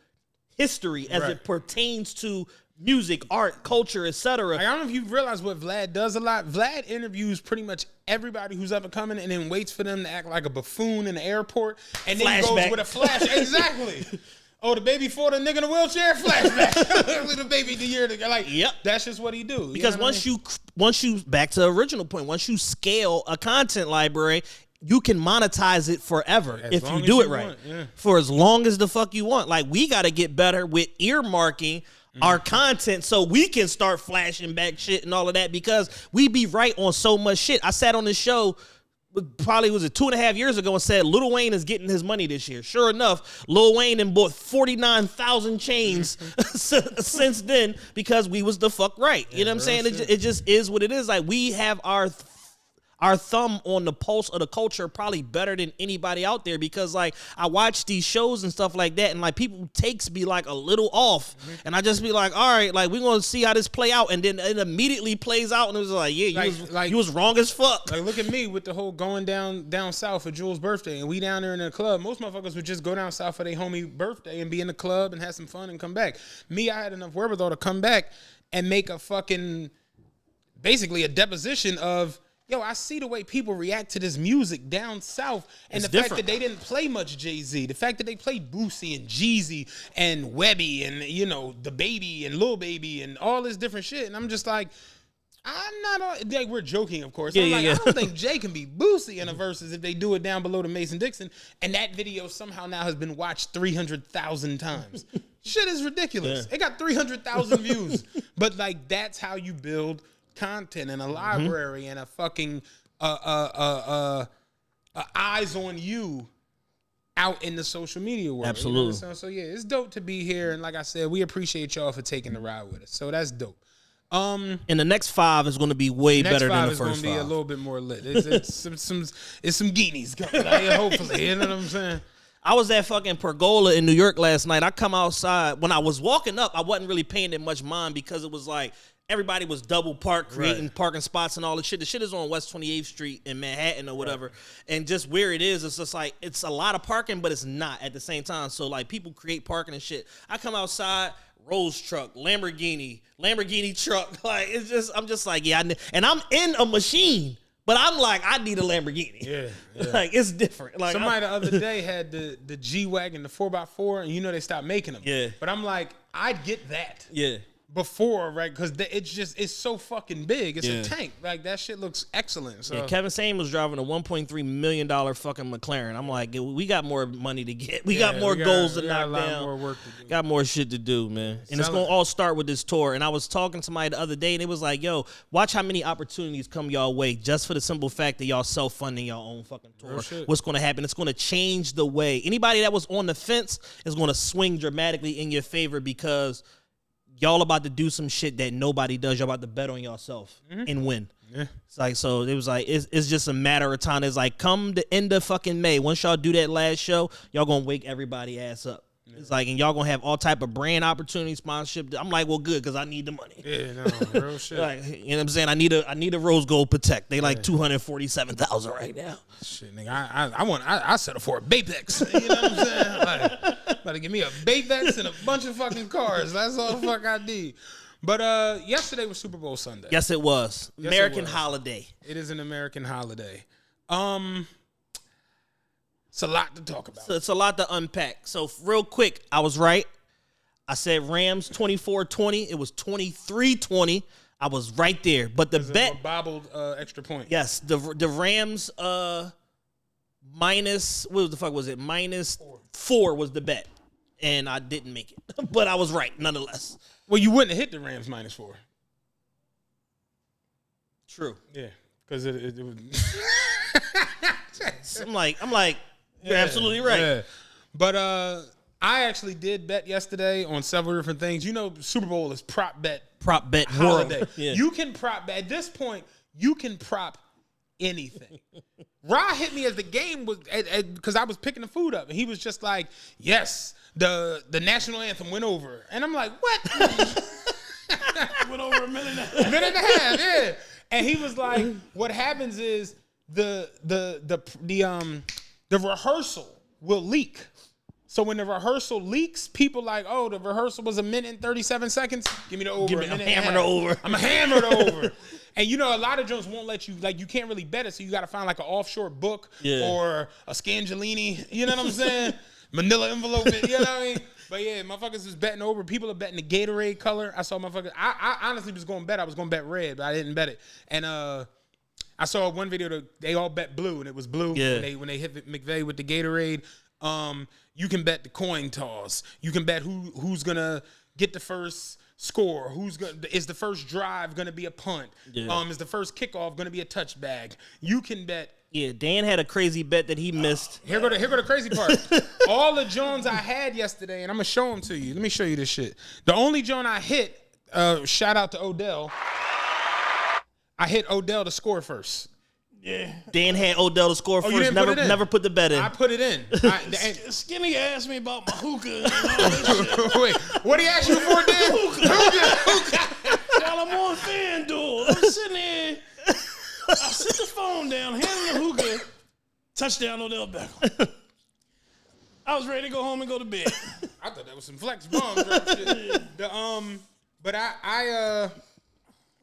history as it pertains to music, art, culture, etc. I don't know if you realize what Vlad does a lot. Vlad interviews pretty much everybody who's ever coming and then waits for them to act like a buffoon in the airport and then goes with a flash. Exactly. Oh, the baby for the nigga in the wheelchair flashback. The baby the year like Yep. That's just what he do. Because once you back to the original point, once you scale a content library, you can monetize it forever if you do it right. For as long as the fuck you want. Like, we got to get better with earmarking our content so we can start flashing back shit and all of that, because we be right on so much shit. I sat on this show probably was it 2.5 years ago and said Lil Wayne is getting his money this year. Sure enough, Lil Wayne and bought 49,000 chains since then, because we was the fuck right. You know what I'm saying? It just is what it is. Like, we have our thumb on the pulse of the culture probably better than anybody out there, because like I watch these shows and stuff like that, and like people takes be like a little off, and I just be like, all right, like we're gonna see how this play out, and then it immediately plays out, and it was like, yeah, you was wrong as fuck. Like, look at me with the whole going down south for Jules' birthday, and we down there in the club. Most motherfuckers would just go down south for their homie birthday and be in the club and have some fun and come back. Me, I had enough wherewithal to come back and make a fucking basically a deposition of, yo, I see the way people react to this music down south, and it's the fact different. that they didn't play much Jay-Z, the fact that they played Boosie and Jeezy and Webby and, you know, the Baby and Lil Baby and all this different shit, and I'm just like, I'm not, like, we're joking, of course. I don't think Jay can be Boosie in a verses if they do it down below the Mason-Dixon, and that video somehow now has been watched 300,000 times. Shit is ridiculous. It got 300,000 views, but like, that's how you build content and a library and a fucking eyes on you out in the social media world. Absolutely. You know, so yeah, it's dope to be here, and like I said, we appreciate y'all for taking the ride with us. So that's dope. And the next 5 is going to be way better than the first 5. Next 5 is going to be a little bit more lit. It's some guineas coming out here, hopefully. You know what I'm saying? I was at fucking Pergola in New York last night. I come outside. When I was walking up, I wasn't really paying it much mind, because it was like everybody was double parked, creating parking spots and all the shit. The shit is on West 28th Street in Manhattan or whatever. And just where it is, it's just like, it's a lot of parking, but it's not at the same time. So like, people create parking and shit. I come outside, Rolls truck, Lamborghini truck. Like, it's just, I'm just like, yeah, and I'm in a machine. But I'm like, I need a Lamborghini. Yeah. Like, it's different. Like, somebody the other day had the G-Wagon, the 4x4, and you know they stopped making them. Yeah. But I'm like, I'd get that. Yeah. Before, right? Because it's so fucking big. It's a tank. Like, that shit looks excellent. So. Yeah, Kevin Sane was driving a $1.3 million fucking McLaren. I'm like, we got more money to get. We got more goals to knock down. More work to do. Got more shit to do, man. And it's going to all start with this tour. And I was talking to somebody the other day, and it was like, yo, watch how many opportunities come y'all way just for the simple fact that y'all self-funding your own fucking tour. What's going to happen? It's going to change the way. Anybody that was on the fence is going to swing dramatically in your favor, because y'all about to do some shit that nobody does. Y'all about to bet on yourself and win. Yeah. It's like, so it was like, it's just a matter of time. It's like, come the end of fucking May, once y'all do that last show, y'all gonna wake everybody ass up. Yeah. It's like, and y'all gonna have all type of brand opportunity, sponsorship. I'm like, well, good, because I need the money. Yeah, no, real shit. Like, you know what I'm saying? I need a Rose Gold Protect. They like 247,000 right now. Shit, nigga, I settle for a Baypex. You know what I'm saying? Like, about to give me a Baypex and a bunch of fucking cars. That's all the fuck I need. But yesterday was Super Bowl Sunday. Yes, it was. American holiday. It is an American holiday. It's a lot to talk about. So it's a lot to unpack. So real quick, I was right. I said Rams 24-20. It was 23-20. I was right there. But the bet bobbled extra point. Yes, the Rams minus, what the fuck was it? -4 was the bet. And I didn't make it. But I was right nonetheless. Well, you wouldn't have hit the Rams -4. True. Yeah, because it was. I'm like, you're absolutely right. Yeah. But I actually did bet yesterday on several different things. You know, Super Bowl is prop bet holiday. World. Yeah. You can prop bet. At this point, you can prop anything. Ra hit me as the game was, because I was picking the food up, and he was just like, yes, the national anthem went over. And I'm like, what? Went over a minute and a half. A minute and a half, yeah. And he was like, what happens is the rehearsal will leak. So when the rehearsal leaks, people like, oh, the rehearsal was 1 minute and 37 seconds. Give me the over. I'm hammered over. I'm hammered over. And you know, a lot of joints won't let you, like, you can't really bet it, so you got to find like an offshore book or a Scangelini. You know what I'm saying? manila envelope it, you know what I mean? But yeah, motherfuckers was betting over. People are betting the Gatorade color. I saw motherfuckers. I honestly was going to bet. I was going to bet red, but I didn't bet it. And I saw one video that they all bet blue, and it was blue when they hit McVay with the Gatorade. You can bet the coin toss. You can bet who's gonna get the first score. Is the first drive gonna be a punt? Yeah. Is the first kickoff gonna be a touchback? You can bet. Yeah, Dan had a crazy bet that he missed. Here go the crazy part. All the Jones I had yesterday, and I'm gonna show them to you. Let me show you this shit. The only Joan I hit, shout out to Odell. I hit Odell to score first. Yeah. Dan had Odell to score first. Never put the bet in. I put it in. Skinny asked me about my hookah and all that shit. Wait, what did he ask you for, Dan? Hookah. While I'm on FanDuel, I'm sitting there. I sit the phone down, hand the hookah, touchdown Odell Beckham. I was ready to go home and go to bed. I thought that was some flex bombs. Right? Shit. But I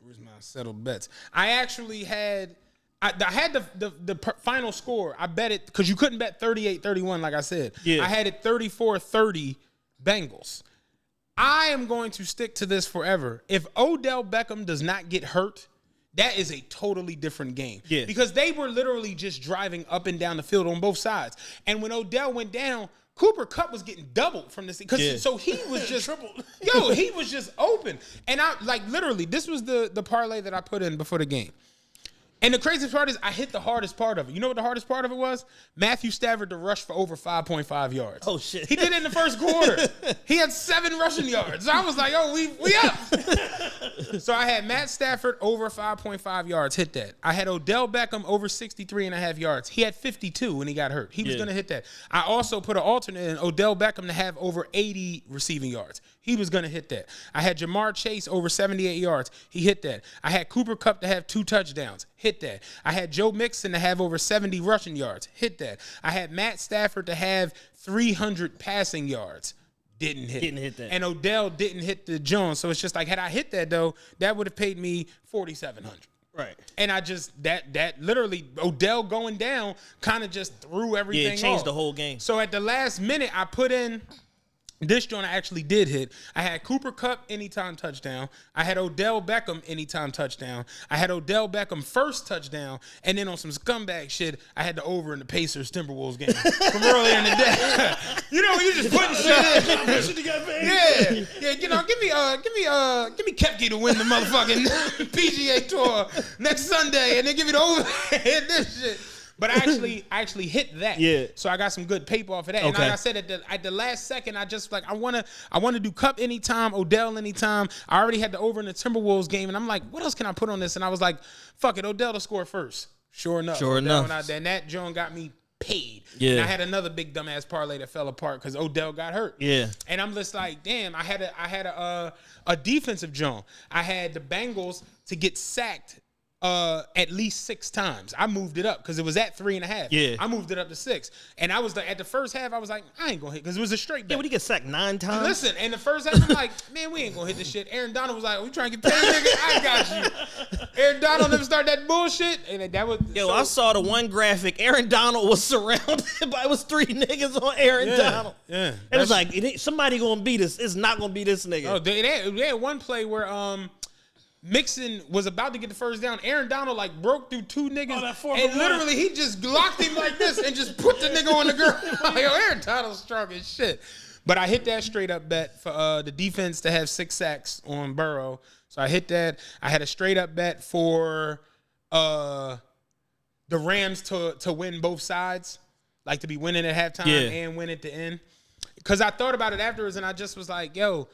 where's my settled bets? I actually had. I had the final score. I bet it because you couldn't bet 38-31 like I said. Yeah. I had it 34-30 Bengals. I am going to stick to this forever. If Odell Beckham does not get hurt, that is a totally different game. Yeah. Because they were literally just driving up and down the field on both sides. And when Odell went down, Cooper Kupp was getting doubled from this because so he was just tripled. He was just open. And I literally this was the parlay that I put in before the game. And the craziest part is I hit the hardest part of it. You know what the hardest part of it was? Matthew Stafford to rush for over 5.5 yards. Oh, shit. He did it in the first quarter. He had 7 rushing yards. So I was like, oh, we up. So I had Matt Stafford over 5.5 yards, hit that. I had Odell Beckham over 63.5 yards. He had 52 when he got hurt. He was going to hit that. I also put an alternate in Odell Beckham to have over 80 receiving yards. He was going to hit that. I had Jamar Chase over 78 yards. He hit that. I had Cooper Kupp to have 2 touchdowns. Hit that. I had Joe Mixon to have over 70 rushing yards. Hit that. I had Matt Stafford to have 300 passing yards. Didn't hit that. And Odell didn't hit the Jones. So it's just like, had I hit that, though, that would have paid me $4,700. Right. And I just, that literally, Odell going down kind of just threw everything off. Yeah, it changed the whole game. So at the last minute, I put in... This joint I actually did hit. I had Cooper Kupp anytime touchdown. I had Odell Beckham anytime touchdown. I had Odell Beckham first touchdown. And then on some scumbag shit, I had the over in the Pacers Timberwolves game from earlier in the day. You know, you just putting shit in. Yeah. You know, give me Kepke to win the motherfucking PGA Tour next Sunday, and then give me the over and this shit. But I actually hit that. Yeah. So I got some good paper off of that. Okay. And like I said, at the last second, I just I want to do Kupp anytime, Odell anytime. I already had the over in the Timberwolves game, and I'm like, what else can I put on this? And I was like, fuck it, Odell to score first. Sure enough. And that joint got me paid. Yeah. And I had another big dumbass parlay that fell apart because Odell got hurt. Yeah. And I'm just like, damn, I had a defensive joint. I had the Bengals to get sacked at least 6 times. I moved it up because it was at 3.5. Yeah. I moved it up to 6. And I was like, at the first half, I was like, I ain't gonna hit because it was a straight bet. Yeah, when he get sacked 9 times. Listen, in the first half, I'm like, man, we ain't gonna hit this shit. Aaron Donald was like, we trying to get paid, nigga. I got you. Aaron Donald never started that bullshit. And that was I saw the one graphic. Aaron Donald was surrounded by it was 3 niggas on Aaron Donald. Yeah. It was like somebody gonna beat us. It's not gonna be this nigga. Oh, they had one play where Mixon was about to get the first down. Aaron Donald broke through 2 niggas, and literally he just locked him like this and just put the nigga on the ground. Like, yo, Aaron Donald's strong as shit. But I hit that straight up bet for the defense to have 6 sacks on Burrow. So I hit that. I had a straight up bet for the Rams to win both sides, like to be winning at halftime and win at the end. Because I thought about it afterwards, and I just was like, yo,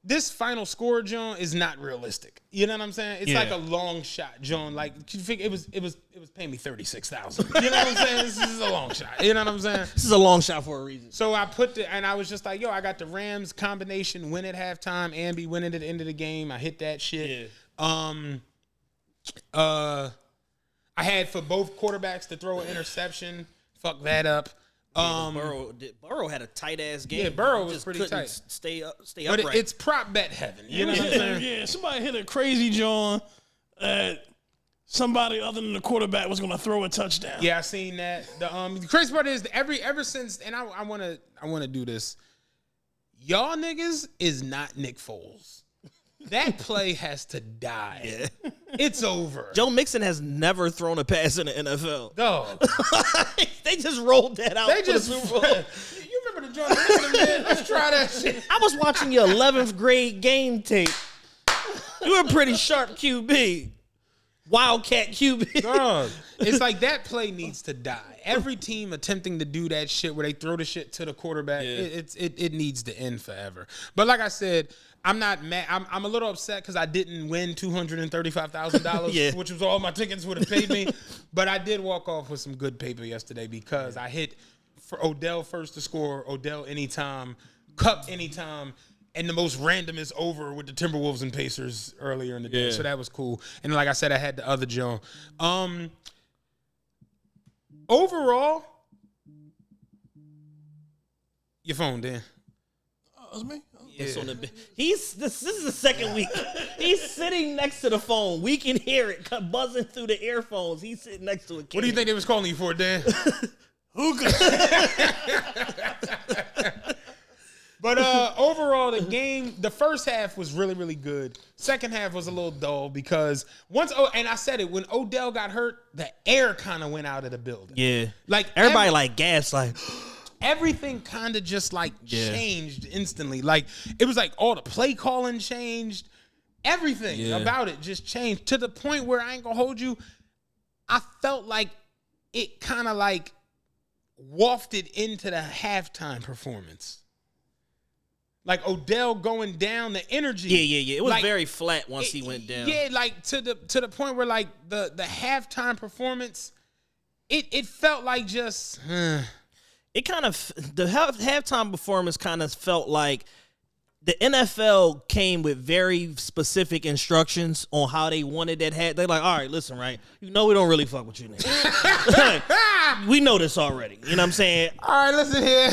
this final score, John, is not realistic. You know what I'm saying? It's like a long shot, John. Like you figure it was paying me $36,000. You know what I'm saying? This is a long shot. You know what I'm saying? This is a long shot for a reason. So I and I was just like, yo, I got the Rams combination win at halftime and be winning at the end of the game. I hit that shit. Yeah. I had for both quarterbacks to throw an interception. Fuck that up. Burrow had a tight ass game. Yeah, Burrow was pretty tight. Stay but upright. But it's prop bet heaven. You know what I'm saying? Yeah, somebody hit a crazy John at somebody other than the quarterback was going to throw a touchdown. Yeah, I seen that. The crazy part is ever since, and I wanna do this. Y'all niggas is not Nick Foles. That play has to die. Yeah. It's over. Joe Mixon has never thrown a pass in the NFL. Dog. They just rolled that out. They just. You remember the joint? Let's try that shit. I was watching your 11th grade game tape. You were a pretty sharp QB. Wildcat QB. Dog. It's like that play needs to die. Every team attempting to do that shit where they throw the shit to the quarterback, it needs to end forever. But like I said, I'm not mad. I'm a little upset because I didn't win $235,000, which was all my tickets would have paid me. But I did walk off with some good paper yesterday because I hit for Odell first to score, Odell anytime, Cup anytime, and the most random is over with the Timberwolves and Pacers earlier in the day. So that was cool. And like I said, I had the other Joe. Overall, your phone, Dan. That's me. Yeah. This is the second week. He's sitting next to the phone. We can hear it buzzing through the earphones. He's sitting next to it. What do you think they was calling you for, Dan? Hookah. But overall, the first half was really, really good. Second half was a little dull because and I said it, when Odell got hurt, the air kind of went out of the building. Yeah. Like everybody like gas, like everything kind of just like changed instantly. Like it was like all the play calling changed. Everything about it just changed to the point where I ain't gonna hold you. I felt like it kind of like wafted into the halftime performance. Like Odell going down, the energy. Yeah. It was like, very flat once he went down. Yeah, like to the point where like the halftime performance, it felt like just. It kind of the halftime performance kind of felt like the NFL came with very specific instructions on how they wanted that hat. They're like, all right, listen, right? You know we don't really fuck with you, nigga. We know this already. You know what I'm saying? All right, listen here.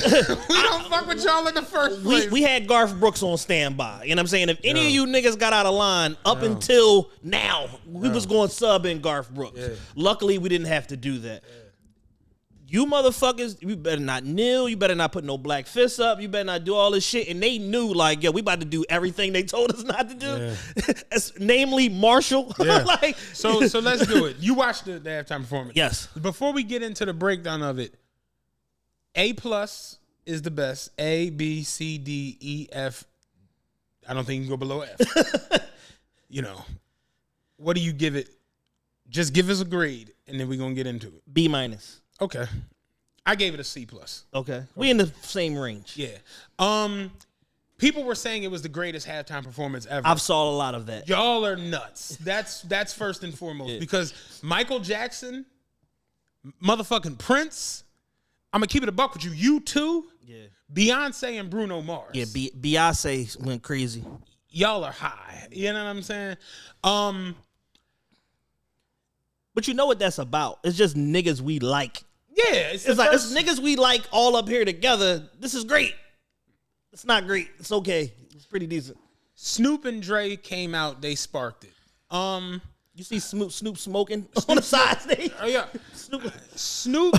We don't fuck with y'all in the first place. We had Garth Brooks on standby. You know what I'm saying? If any of you niggas got out of line up until now, we was going sub in Garth Brooks. Yeah. Luckily, we didn't have to do that. Yeah. You motherfuckers, you better not kneel. You better not put no black fists up. You better not do all this shit. And they knew, like, yo, we about to do everything they told us not to do. Yeah. Namely, Marshall. Yeah. So let's do it. You watched the halftime performance. Yes. Before we get into the breakdown of it, A+ is the best. A, B, C, D, E, F. I don't think you can go below F. You know, what do you give it? Just give us a grade, and then we're going to get into it. B-. Okay. I gave it a C+. Okay. We in the same range. Yeah. People were saying it was the greatest halftime performance ever. I've saw a lot of that. Y'all are nuts. That's first and foremost. Because Michael Jackson, motherfucking Prince, I'm going to keep it a buck with you. U2, Beyonce, and Bruno Mars. Yeah, Beyonce went crazy. Y'all are high. You know what I'm saying? But you know what that's about. It's just niggas we like. Yeah. It's like, it's niggas we like all up here together. This is great. It's not great. It's okay. It's pretty decent. Snoop and Dre came out. They sparked it. You see Snoop smoking on the side stage? Oh, yeah. Snoop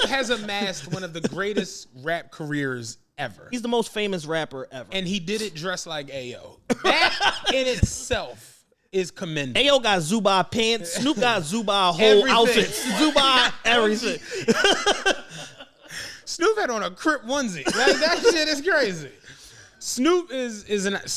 has amassed one of the greatest rap careers ever. He's the most famous rapper ever. And he did it dressed like Ayo. That in itself is commendable. Ayo got Zubai pants. Snoop got Zubai whole outfits. Zubai everything. Snoop had on a Crip onesie. Like, that shit is crazy. Snoop is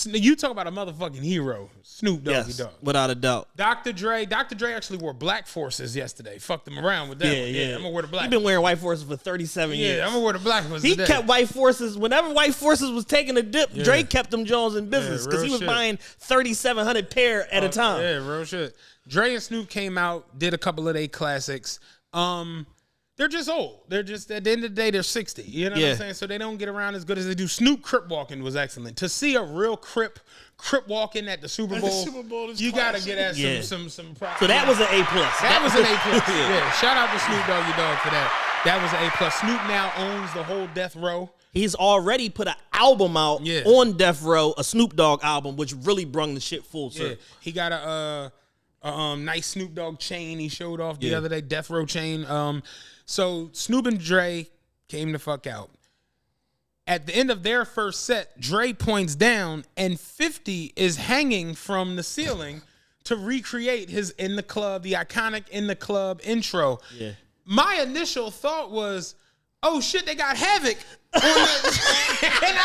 you talk about a motherfucking hero. Snoop Doggy Dogg. Without a doubt. Dr. Dre actually wore black forces yesterday. Fucked him around with that. Yeah. I'm gonna wear the black. He's been wearing white forces for 37 years. Yeah, I'm gonna wear the black ones. He today. kept white forces. Whenever white forces was taking a dip, Dre kept them Jones in business because he was buying 3,700 pair at a time. Yeah, real shit. Dre and Snoop came out, did a couple of their classics. They're just old. They're just, at the end of the day, they're 60. You know what I'm saying? So they don't get around as good as they do. Snoop Crip walking was excellent. To see a real Crip walking at the Super Bowl, you got to get at some props. So that was an A+. That was an A+. Yeah. Shout out to Snoop Doggy Dogg for that. That was an A+. Snoop now owns the whole Death Row. He's already put an album out on Death Row, a Snoop Dogg album, which really brung the shit full circle. He got Nice Snoop Dogg chain he showed off the other day, Death Row chain. So Snoop and Dre came the fuck out. At the end of their first set, Dre points down and 50 is hanging from the ceiling to recreate his In the Club, the iconic In the Club intro. Yeah. My initial thought was, oh shit, they got Havoc on the and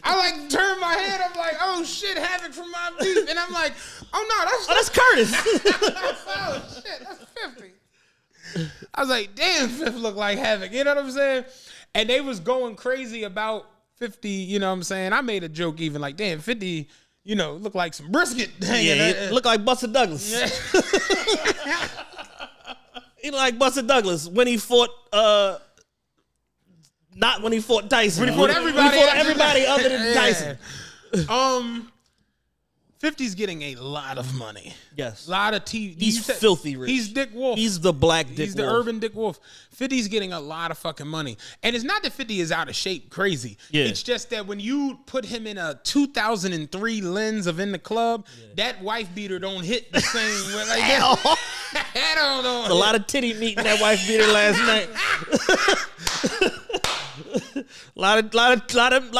I turned my head, I'm like, oh shit, Havoc from Mobb Deep. And I'm like, oh no, that's Curtis. oh shit, that's 50. I was like, damn, Fifth look like Havoc. You know what I'm saying? And they was going crazy about 50, you know what I'm saying? I made a joke even like, damn, 50, you know, look like some brisket hanging. Yeah, look like Buster Douglas. Yeah. He look like Buster Douglas when he fought not when he fought Tyson. When he fought everybody other than Tyson. 50's getting a lot of money. Yes. A lot of TV. He's filthy rich. He's Dick Wolf. He's the black Dick Wolf. He's the urban Dick Wolf. 50's getting a lot of fucking money. And it's not that 50 is out of shape crazy. Yeah. It's just that when you put him in a 2003 lens of In the Club, that wife beater don't hit the same way. Like that. I don't know. There's a lot of titty meat in that wife beater last night. lot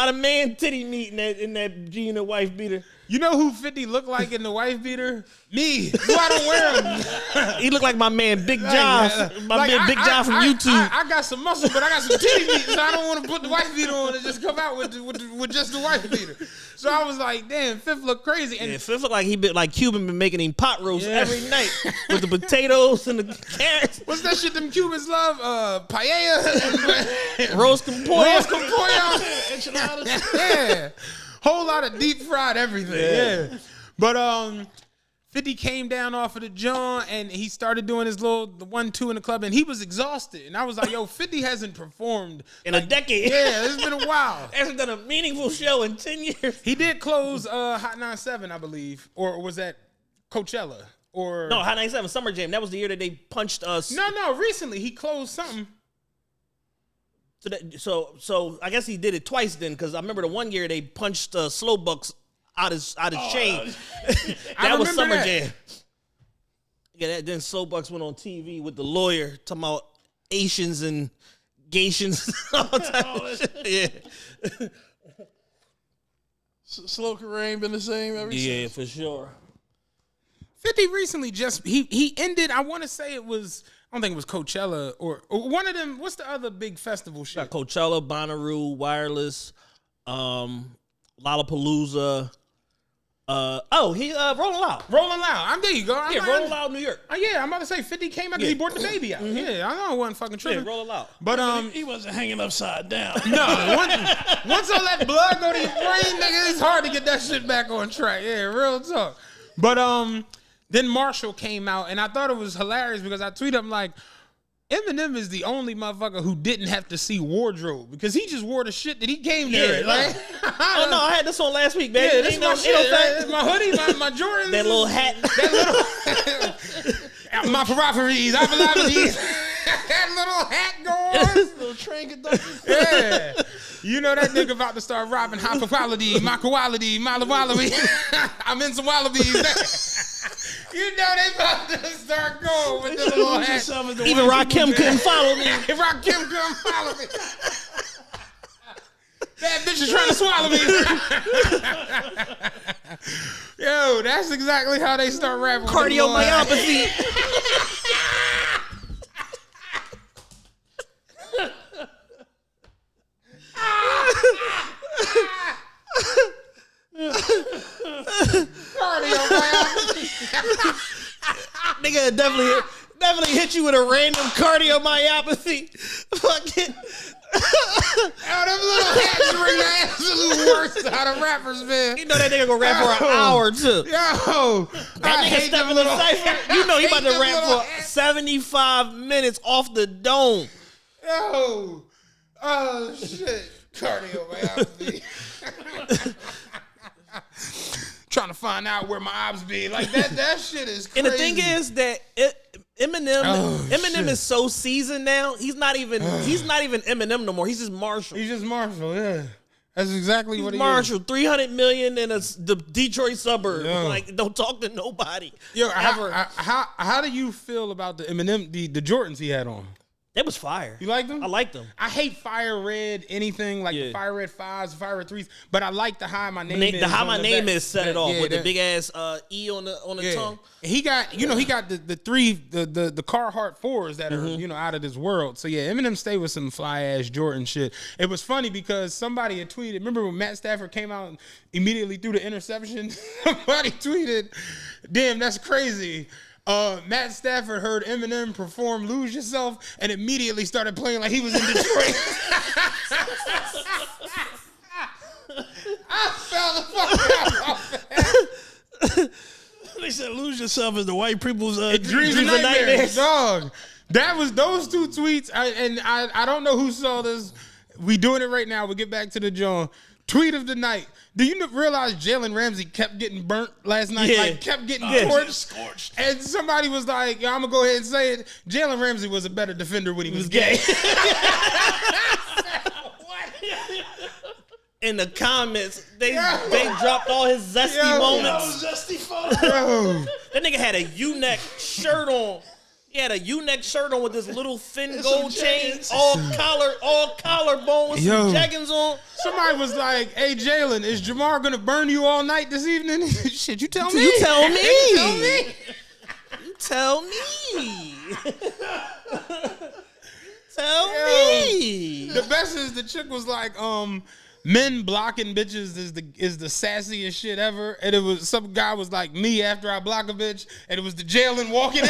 of man titty meat in that Gina wife beater. You know who 50 look like in the wife beater? Me. Who I don't wear them. He look like my man Big John. Big John from YouTube. I got some muscle, but I got some titty meat, so I don't want to put the wife beater on and just come out with just the wife beater. So I was like, damn, Fifth look crazy. And Fifth look like he been like Cuban been making him pot roast every night with the potatoes and the carrots. What's that shit them Cubans love? Paella. Roast con pollo. Enchiladas. Yeah. Whole lot of deep fried everything. Yeah. But 50 came down off of the John and he started doing his little 1-2 in the club and he was exhausted. And I was like, yo, 50 hasn't performed in a decade. Yeah, it's been a while. Hasn't done a meaningful show in 10 years. He did close Hot 97, I believe. Or was that Coachella? Or no, Hot 97 Summer Jam. That was the year that they punched us. No, recently he closed something. So I guess he did it twice then, because I remember the one year they punched Slow Bucks out his chain. That was Summer Jam. Yeah, then Slow Bucks went on TV with the lawyer talking about Asians and Gations. All type of shit. Yeah. Slow Kareem been the same ever since. Yeah, for sure. 50 recently just he ended. I want to say it was. I don't think it was Coachella or one of them. What's the other big festival shit? Got Coachella, Bonnaroo, Wireless, Lollapalooza. Rolling Loud. Rolling Loud. There you go. Rolling Loud, New York. Yeah, I'm about to say 50 came out because he brought the baby out. Mm-hmm. Yeah, I know it wasn't fucking true. Yeah, Rolling Loud. But he wasn't hanging upside down. No, once all that blood go to your brain, nigga, it's hard to get that shit back on track. Yeah, real talk. But then Marshall came out, and I thought it was hilarious because I tweeted him like, Eminem is the only motherfucker who didn't have to see wardrobe because he just wore the shit that he came there. Like, oh no, I had this on last week, baby. Yeah, this is my shit. Right? My hoodie, my Jordans. That little hat. My peripheries. I believe that little hat going. Little train conductor. Yeah. You know that nigga about to start robbing high quality, my quality, my wallaby. I'm in some wallabies. You know they about to start going with the little hat. Even Rakim couldn't follow me. Rakim couldn't follow me. That bitch is trying to swallow me. Yo, that's exactly how they start rapping. Cardiomyopathy. Nigga definitely hit you with a random cardiomyopathy. Fucking. Oh, them little hats bring the absolute worst out of rappers, man. You know that nigga gonna rap for an hour too. Yo, that nigga stepping in the cipher. You know he about to rap for 75 minutes off the dome. Yo, oh shit, cardiomyopathy. Trying to find out where my ops be. Like that shit is crazy. And the thing is that Eminem is so seasoned now. He's not even Eminem no more. He's just Marshall. Yeah. That's exactly what he Marshall, 300 million in the Detroit suburb. Yo. Like, don't talk to nobody. Yo, ever. how do you feel about the Eminem, the Jordans he had on? That was fire. You like them? I like them. I hate fire red anything like the fire red 5s, fire red 3s, but I like the how my name is. The how my name back. is set it off with the big ass E on the tongue. He got the Carhartt 4s that are out of this world. So yeah, Eminem stayed with some fly ass Jordan shit. It was funny because somebody had tweeted. Remember when Matt Stafford came out and immediately threw the interception? Somebody tweeted, "Damn, that's crazy." Matt Stafford heard Eminem perform "Lose Yourself" and immediately started playing like he was in Detroit. I fell the fuck out. They said "Lose Yourself" is the white people's dreams and nightmares, dog. That was those two tweets. I don't know who saw this. We doing it right now. We'll get back to the John. Tweet of the night. Do you realize Jalen Ramsey kept getting burnt last night? Yeah. Like, kept getting scorched. And somebody was like, I'm going to go ahead and say it. Jalen Ramsey was a better defender when he was gay. What? In the comments, they dropped all his zesty moments. Zesty photo. Yo. That nigga had a U-neck shirt on. He had a U-neck shirt on with this little thin gold chain, all collarbone with some jeggings on. Somebody was like, "Hey Jalen, is Jamar gonna burn you all night this evening?" Shit, you tell me. You tell me. You tell me. You tell me. Tell me. The best is the chick was like, men blocking bitches is the sassiest shit ever. And it was some guy was like me after I block a bitch, and it was the Jalen walking in.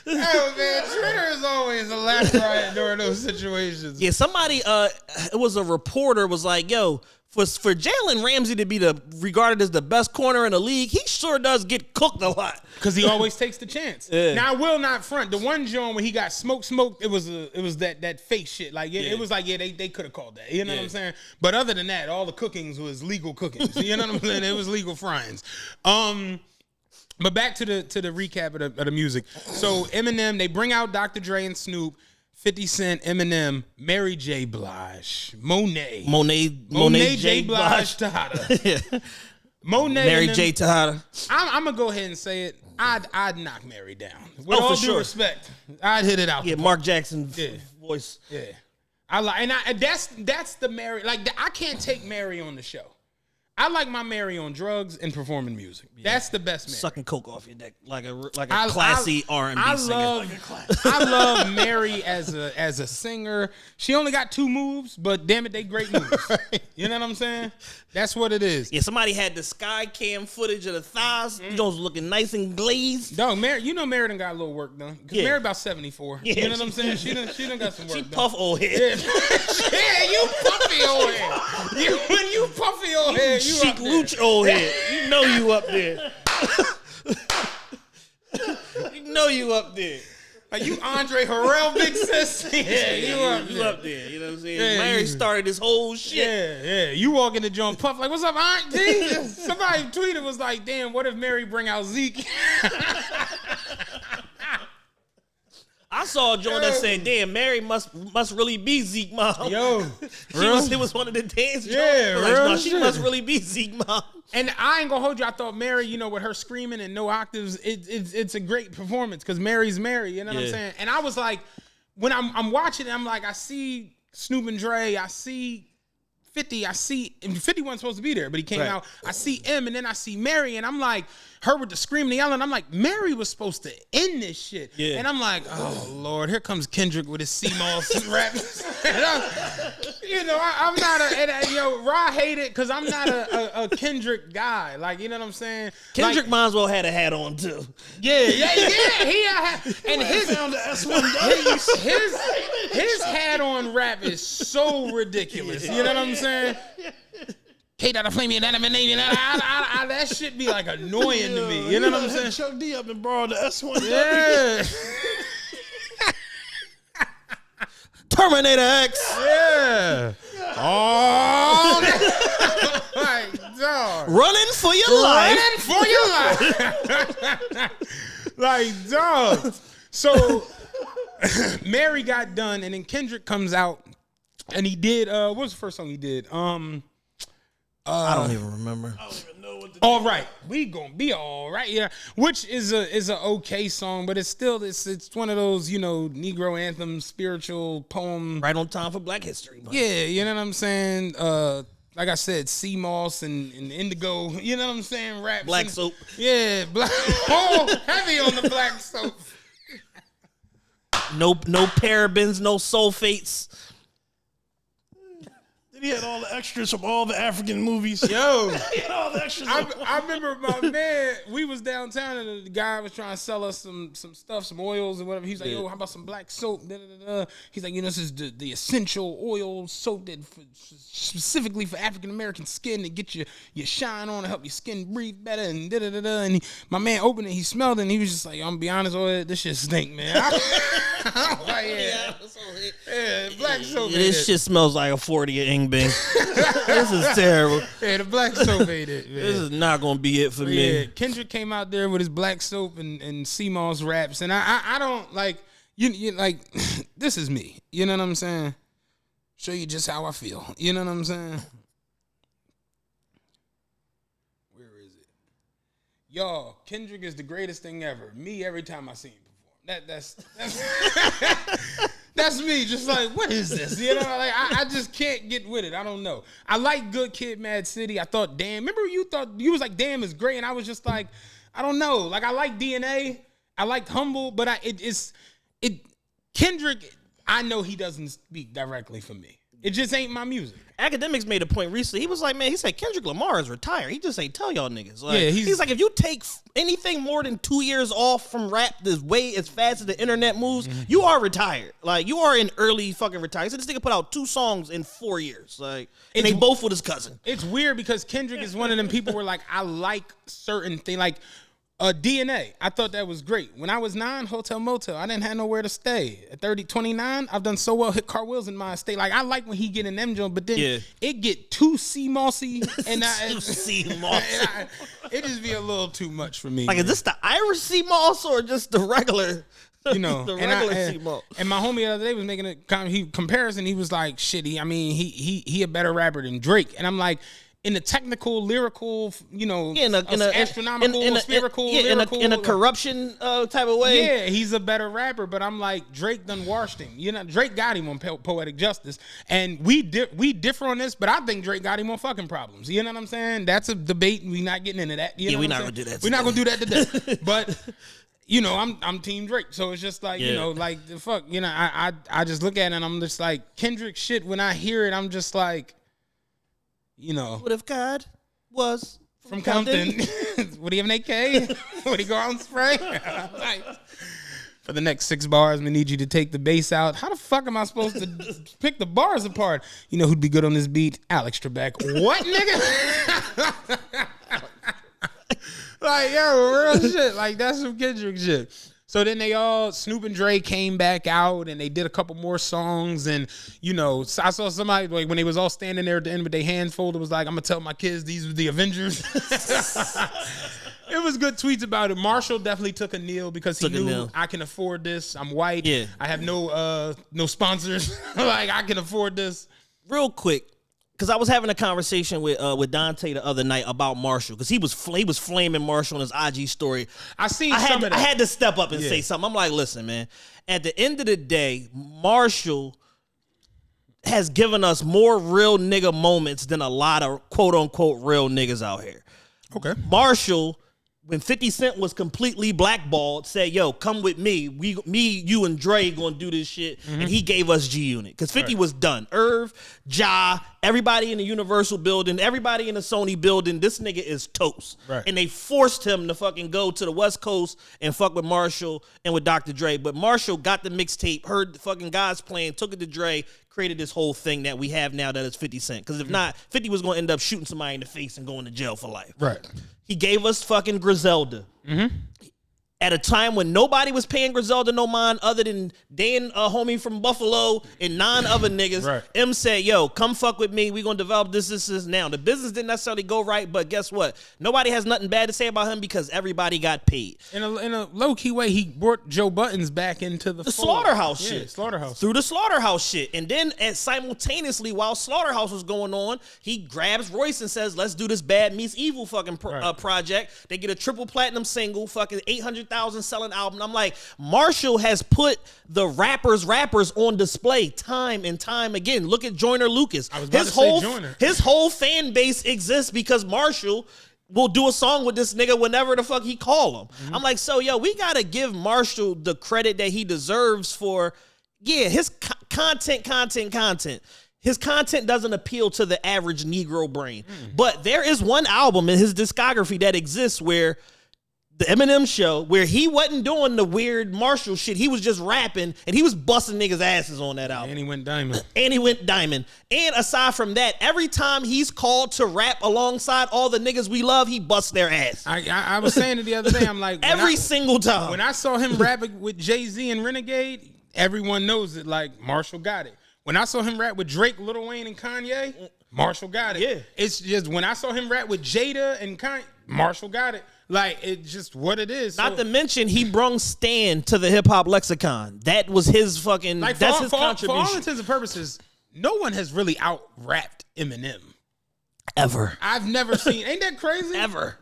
Oh man, Twitter is always a laugh riot during those situations. Yeah, somebody it was a reporter was like, yo, for Jalen Ramsey to be regarded as the best corner in the league, he sure does get cooked a lot. Because he always takes the chance. Yeah. Now I will not front. The one John when he got smoked, it was that fake shit. Like it was like, they could have called that. You know what I'm saying? But other than that, all the cookings was legal cookings. You know what I'm saying? It was legal fryings. But back to the recap of the music. So Eminem, they bring out Dr. Dre and Snoop, 50 Cent, Eminem, Mary J. Blige, Monet J. Blige Tejada. Monet, Mary J. Tejada. I'm gonna go ahead and say it. I'd knock Mary down. With all due respect, I'd hit it out. Yeah, Mark Jackson voice. Yeah, that's the Mary. Like I can't take Mary on the show. I like my Mary on drugs and performing music. Yeah. That's the best Mary. Sucking coke off your dick like a classy R&B singer. I love Mary as a singer. She only got 2 moves, but damn it, they great moves. You know what I'm saying? That's what it is. Yeah, somebody had the sky cam footage of the thighs. Those looking nice and glazed. Dog, Mary, Mary done got a little work done. Because Mary about 74. Yeah, you know what I'm saying? She done got some work done. She puff old head. Yeah, you puffy old head. When you puffy old head, you Chic Luch old head. You know you up there. You know you up there. Like you Andre Harrell big sis. Yeah, you up there. You know what I'm saying? Yeah, Mary started this whole shit. Yeah. You walk in the joint puff like, what's up, Aunt G? Somebody tweeted was like, damn, what if Mary bring out Zeke? I saw a joint that said, damn, Mary must really be Zeke mom. Yo. It was one of the dance joints. Yeah, like, no, she must really be Zeke mom. And I ain't gonna hold you. I thought Mary, with her screaming and no octaves, it's a great performance because Mary's Mary. You know what I'm saying? And I was like, when I'm watching it, I'm like, I see Snoop and Dre, I see 50, and 50 wasn't supposed to be there, but he came out. I see M, and then I see Mary, and I'm like, her with the screaming and yelling. I'm like, Mary was supposed to end this shit. Yeah. And I'm like, oh Lord, here comes Kendrick with his CMOS rap. I'm not Ra hate it because I'm not a Kendrick guy. Like, you know what I'm saying? Kendrick might as well had a hat on too. Yeah. He had, and his hat on rap is so ridiculous. You know what I'm saying? That shit be like annoying to me. You know what I'm saying? Chuck D up and borrowed the S1. Yeah. Terminator X. Yeah. Oh. My dog. Running for your life. Like, dog. So Mary got done, and then Kendrick comes out, and he did. What was the first song he did? I don't even remember. I don't even know what the All right, we gonna be all right, yeah. Which is a okay song, but it's still it's one of those Negro anthem, spiritual poem. Right on time for Black History Month. Yeah, you know what I'm saying. Like I said, sea moss and indigo. You know what I'm saying. Raps. Black soap. Yeah, black. Oh, heavy on the black soap. No parabens, no sulfates. He had all the extras from all the African movies. Yo, He had all the extras. I remember my man. We was downtown and the guy was trying to sell us some stuff, some oils and whatever. He's like, "Yo, how about some black soap?" Da, da, da, da. He's like, "This is the essential oil soap that specifically for African American skin to get your shine on and help your skin breathe better." And da da da da. And my man opened it, he smelled it, and he was just like, "I'm gonna be honest, this shit stink, man." I was like, yeah, black soap. This shit smells like a 40 of Ing Bing. This is terrible. Yeah, the black soap ain't it, man. This is not gonna be it for me. Yeah, Kendrick came out there with his black soap and sea moss raps, and I don't like you like this is me. You know what I'm saying? Show you just how I feel. You know what I'm saying? Where is it? Y'all, Kendrick is the greatest thing ever. Me every time I see him perform. That's me. Just like, what is this? You know, like I just can't get with it. I don't know. I like Good Kid, Mad City. I thought, damn. Remember you thought you was like, damn is great, and I was just like, I don't know. Like I like DNA. I liked Humble, but Kendrick. I know he doesn't speak directly for me. It just ain't my music. Academics made a point recently. He was like, man, he said Kendrick Lamar is retired. He just ain't tell y'all niggas. Like, Yeah, he's like, if you take anything more than 2 years off from rap this way as fast as the internet moves, you are retired. Like, you are in early fucking retirement. So this nigga put out 2 songs in 4 years. Like, and they both with his cousin. It's weird because Kendrick is one of them people where like I like certain things. Like DNA, I thought that was great. When I was 9, Hotel Motel, I didn't have nowhere to stay. At 29, I've done so well, hit cartwheels in my estate. Like, I like when he get in them joints, but then it get too sea mossy. And sea mossy. It just be a little too much for me. Like, is this the Irish sea moss or just the regular? You know, the regular sea moss. And my homie the other day was making a comparison. He was like, shit, he a better rapper than Drake. And I'm like, in the technical, lyrical, astronomical, spherical, lyrical, in a corruption type of way. Yeah, he's a better rapper, but I'm like, Drake done washed him. You know, Drake got him on Poetic Justice, and we differ on this, but I think Drake got him on fucking problems. You know what I'm saying? That's a debate. We not getting into that. We're not gonna do that. We're not gonna do that today. But I'm Team Drake, so it's just like like the fuck. I just look at it and I'm just like Kendrick shit. When I hear it, I'm just like. What if God was from Compton? Would he have an AK? Would he go out and spray? Like, for the next 6 bars, we need you to take the bass out. How the fuck am I supposed to pick the bars apart? You know who'd be good on this beat? Alex Trebek. What, nigga? Like, yo, real shit. Like, that's some Kendrick shit. So then Snoop and Dre came back out and they did a couple more songs. And, I saw somebody, like, when they was all standing there at the end with their hands folded, was like, I'm going to tell my kids these were the Avengers. It was good tweets about it. Marshall definitely took a kneel because he knew I can afford this. I'm white. Yeah. I have no sponsors. Like, I can afford this. Real quick. Because I was having a conversation with Dante the other night about Marshall, because he was flaming Marshall in his IG story. I had to step up and say something. I'm like, listen, man. At the end of the day, Marshall has given us more real nigga moments than a lot of quote unquote real niggas out here. Okay, Marshall. When 50 Cent was completely blackballed, said, yo, come with me. You, and Dre gonna do this shit. Mm-hmm. And he gave us G-Unit. Because 50 was done. Irv, Ja, everybody in the Universal building, everybody in the Sony building, this nigga is toast. Right. And they forced him to fucking go to the West Coast and fuck with Marshall and with Dr. Dre. But Marshall got the mixtape, heard the fucking guys playing, took it to Dre, created this whole thing that we have now that is 50 Cent. Because if not, 50 was gonna end up shooting somebody in the face and going to jail for life. Right. He gave us fucking Griselda. Mm-hmm. at a time when nobody was paying Griselda no mind other than Dan, a homie from Buffalo, and 9 other niggas. Right. M said, yo, come fuck with me. We gonna develop this now. The business didn't necessarily go right, but guess what? Nobody has nothing bad to say about him because everybody got paid. In a low-key way, he brought Joe Buttons back into the fold. Slaughterhouse shit. Slaughterhouse. Through the Slaughterhouse shit. And then simultaneously, while Slaughterhouse was going on, he grabs Royce and says, let's do this Bad Meets Evil fucking project. They get a triple platinum single, fucking 800,000 selling album. I'm like, Marshall has put the rappers on display time and time again. Look at Joyner Lucas. I was about to say Joyner. His whole fan base exists because Marshall will do a song with this nigga whenever the fuck he call him. I'm like, so yo, we gotta give Marshall the credit that he deserves for, his content. His content doesn't appeal to the average Negro brain. But there is one album in his discography that exists where the Eminem show, where he wasn't doing the weird Marshall shit. He was just rapping and he was busting niggas' asses on that album. And he went diamond. And aside from that, every time he's called to rap alongside all the niggas we love, he busts their ass. I was saying it the other day. I'm like, every single time. When I saw him rapping with Jay-Z and Renegade, everyone knows it. Like, Marshall got it. When I saw him rap with Drake, Lil Wayne, and Kanye, Marshall got it. Yeah. It's just when I saw him rap with Jada and Kanye, Marshall got it. Like, it's just what it is. Not to mention, he brung Stan to the hip hop lexicon. That was his fucking. Like, that's his contribution. For all intents and purposes, no one has really out-rapped Eminem. Ever. I've never seen. Ain't that crazy? Ever.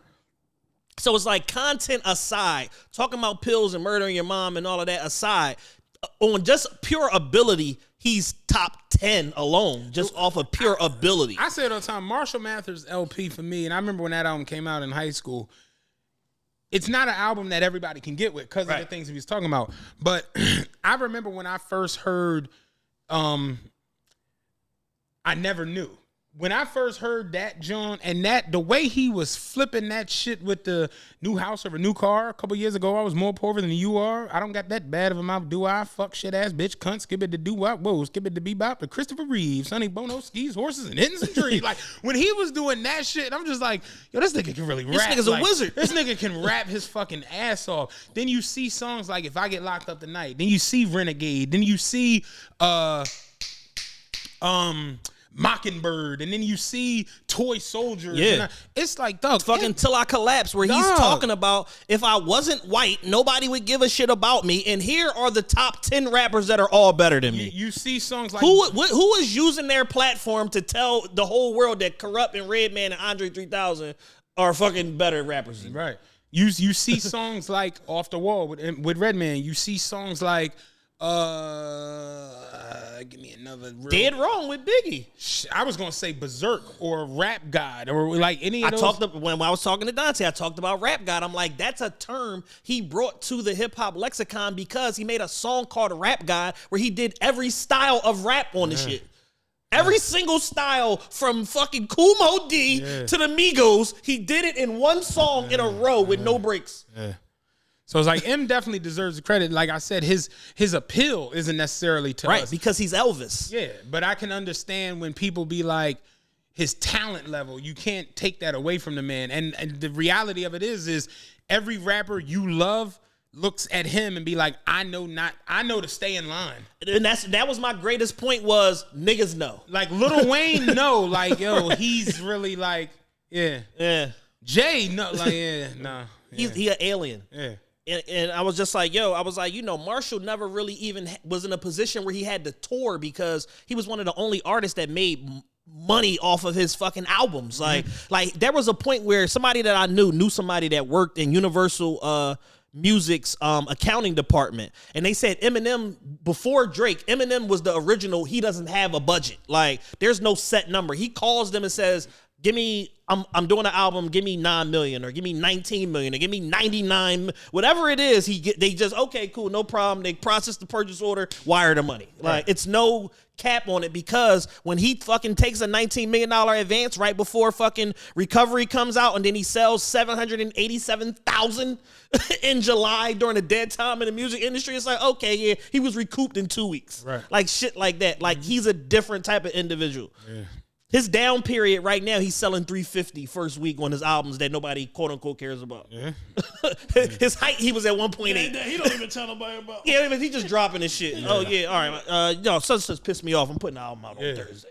So it's like, content aside, talking about pills and murdering your mom and all of that aside, on just pure ability, he's top 10 alone, just off of pure ability. I say it all the time, Marshall Mathers LP for me, and I remember when that album came out in high school, it's not an album that everybody can get with because of the things he was talking about. But I remember when I first heard I Never Knew. When I first heard that, John, and that the way he was flipping that shit with the new house or a new car a couple years ago, I was more poor than you are. I don't got that bad of a mouth, do I? Fuck shit ass bitch, cunt, skip it to do what? Whoa, skip it to bebop. The Christopher Reeve, Sonny Bono skis horses and hitting some trees. Like, when he was doing that shit, I'm just like, yo, this nigga can really rap. This nigga's a wizard. This nigga can rap his fucking ass off. Then you see songs like If I Get Locked Up Tonight. Then you see Renegade. Then you see Mockingbird, and then you see Toy Soldiers. Yeah. It's like, dog, fucking Till I Collapse, where he's talking about, if I wasn't white, nobody would give a shit about me. And here are the top 10 rappers that are all better than me. You see songs like who is using their platform to tell the whole world that Corrupt and Redman and Andre 3000 are fucking better rappers than me? Right. You see songs like Off the Wall with Redman. You see songs like give me another real, Dead Wrong with Biggie. I was gonna say Berserk or Rap God or like any of those. When I was talking to Dante, I talked about Rap God. I'm like, that's a term he brought to the hip hop lexicon because he made a song called Rap God where he did every style of rap on the shit. Every single style from fucking Kool Moe D to the Migos, he did it in one song in a row with no breaks. Yeah. So it's like M definitely deserves the credit. Like I said, his appeal isn't necessarily to us. Because he's Elvis. Yeah, but I can understand when people be like, his talent level, you can't take that away from the man. And the reality of it is every rapper you love looks at him and be like, I know to stay in line. And that was my greatest point was niggas know. Like Lil Wayne know, like, yo, he's really like, yeah. Jay no, like, nah. He an alien. Yeah. And I was just like, Marshall never really even was in a position where he had to tour because he was one of the only artists that made money off of his fucking albums. Like there was a point where somebody that I knew somebody that worked in Universal Music's accounting department, and they said Eminem before Drake, Eminem was the original. He doesn't have a budget. Like there's no set number. He calls them and says, give me, I'm doing an album, give me 9 million or give me 19 million or give me 99, whatever it is, they just, okay, cool, no problem. They process the purchase order, wire the money. Like it's no cap on it because when he fucking takes a $19 million advance right before fucking Recovery comes out and then he sells 787,000 in July during a dead time in the music industry, it's like, okay, yeah, he was recouped in 2 weeks. Right. Like shit like that. Like he's a different type of individual. Yeah. His down period right now, he's selling 350 first week on his albums that nobody quote unquote cares about. Yeah. His height, he was at 1.8. He don't even tell nobody about. Yeah, he just dropping his shit. Oh yeah, all right. Such just pissed me off. I'm putting the album out on Thursday.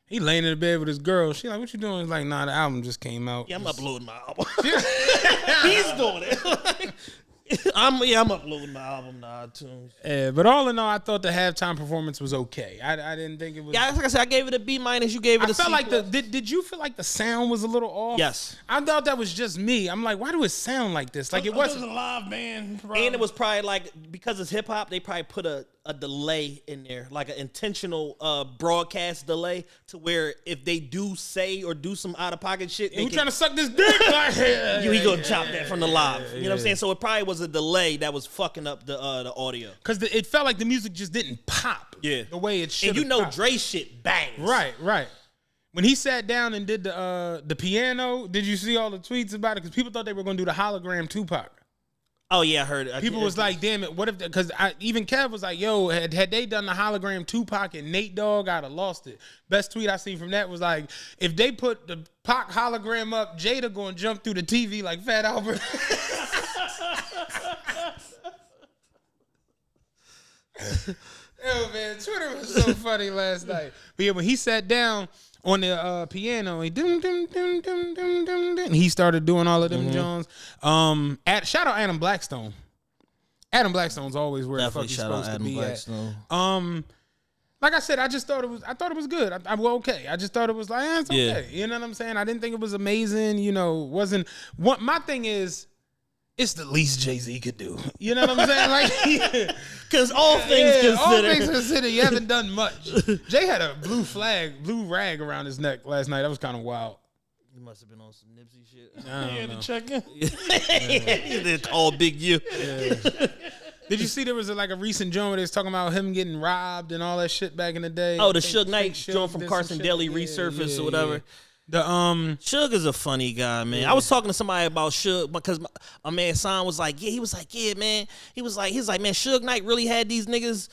He laying in the bed with his girl. She like, what you doing? He's like, nah, the album just came out. Yeah, I'm uploading my album. He's doing it. I'm uploading my album to iTunes. Yeah, but all in all, I thought the halftime performance was okay. I didn't think it was. Yeah, like I said, I gave it a B-. You gave it a C+. I felt like did you feel like the sound was a little off? Yes. I thought that was just me. I'm like, why do it sound like this? Like it was wasn't a live band. And it was probably like, because it's hip hop, they probably put a delay in there, like an intentional broadcast delay, to where if they do say or do some out of pocket shit, you trying to suck this dick? He gonna chop that from the live. You know what I'm saying? So it probably was a delay that was fucking up the audio. Because it felt like the music just didn't pop. Yeah, the way it should. And you know, popped. Dre shit bangs. Right. When he sat down and did the piano, did you see all the tweets about it? Because people thought they were gonna do the hologram Tupac. Oh yeah, I heard it. People was like, "Damn it! What if?" Because even Kev was like, "Yo, had they done the hologram Tupac and Nate Dogg, I'd have lost it." Best tweet I seen from that was like, "If they put the Pac hologram up, Jada gonna jump through the TV like Fat Albert." Yo, man, Twitter was so funny last night. But yeah, when he sat down on the piano, he he started doing all of them Jones. Shout out Adam Blackstone. Adam Blackstone's always where Definitely the fuck he's shout out supposed to Adam be Blackstone. at. Like I said, I thought it was good. Okay. I just thought it was like, it's okay. You know what I'm saying? I didn't think it was amazing. You know, wasn't what my thing is. It's the least Jay-Z could do. You know what I'm saying? Like, because all things considered, you haven't done much. Jay had a blue rag around his neck last night. That was kind of wild. He must have been on some Nipsey shit. He had to check in. He did call Big U. Yeah. Did you see there was a recent joint where they was talking about him getting robbed and all that shit back in the day? Oh, the Suge Knight joint from Carson Daly resurfaced or whatever. Yeah. The Suge is a funny guy, man. Yeah. I was talking to somebody about Suge because my man Son was like, man. He was like, man, Suge Knight really had these niggas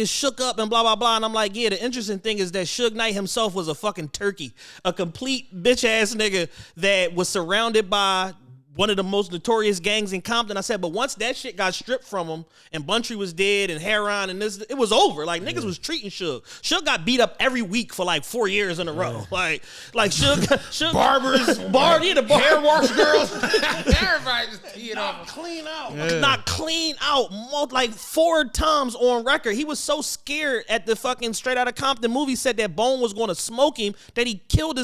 shook up and blah blah blah. And I'm like, yeah. The interesting thing is that Suge Knight himself was a fucking turkey, a complete bitch ass nigga that was surrounded by one of the most notorious gangs in Compton. I said, but once that shit got stripped from him and Buntry was dead and Heron and this, it was over. Like, niggas was treating Suge. Suge got beat up every week for like 4 years in a row. Like Suge barbers, hair wash girls. Everybody just teed off. Clean out. Yeah. Not clean out. Like 4 times on record. He was so scared at the fucking Straight Outta Compton movie, said that Bone was going to smoke him, that he killed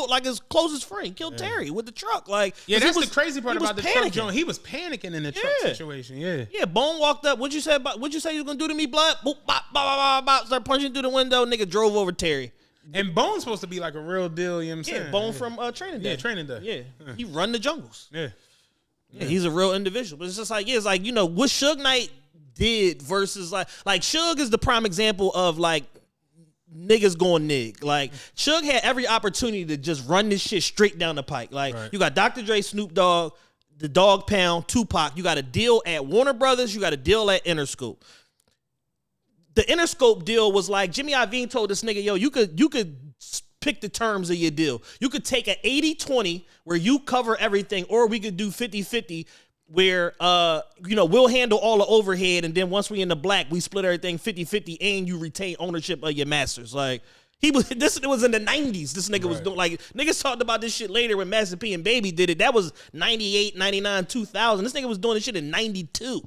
like his closest friend. He killed Terry with the truck. Like, yeah, that's the crazy part about the truck joint. He was panicking in the truck situation. Yeah, Bone walked up. What'd you say you was gonna do to me, blood? Boop, bop, bop, bop, bop. Start punching through the window. Nigga drove over Terry. And Bone's supposed to be like a real deal. You know what I'm saying? Yeah, Bone from Training Day. Yeah, Training Day. Yeah, he run the jungles. Yeah, he's a real individual. But it's just like, it's like, what Suge Knight did versus like Suge is the prime example of like niggas going nig. Like, Suge had every opportunity to just run this shit straight down the pike. Like, you got Dr. Dre, Snoop Dogg, the Dog Pound, Tupac. You got a deal at Warner Brothers. You got a deal at Interscope. The Interscope deal was like, Jimmy Iovine told this nigga, yo, you could pick the terms of your deal. You could take an 80-20 where you cover everything, or we could do 50-50 where we'll handle all the overhead, and then once we in the black, we split everything 50-50 and you retain ownership of your masters. Like, it was in the 90s. This nigga was doing, like, niggas talked about this shit later when Master P and Baby did it. That was 98, 99, 2000. This nigga was doing this shit in 92.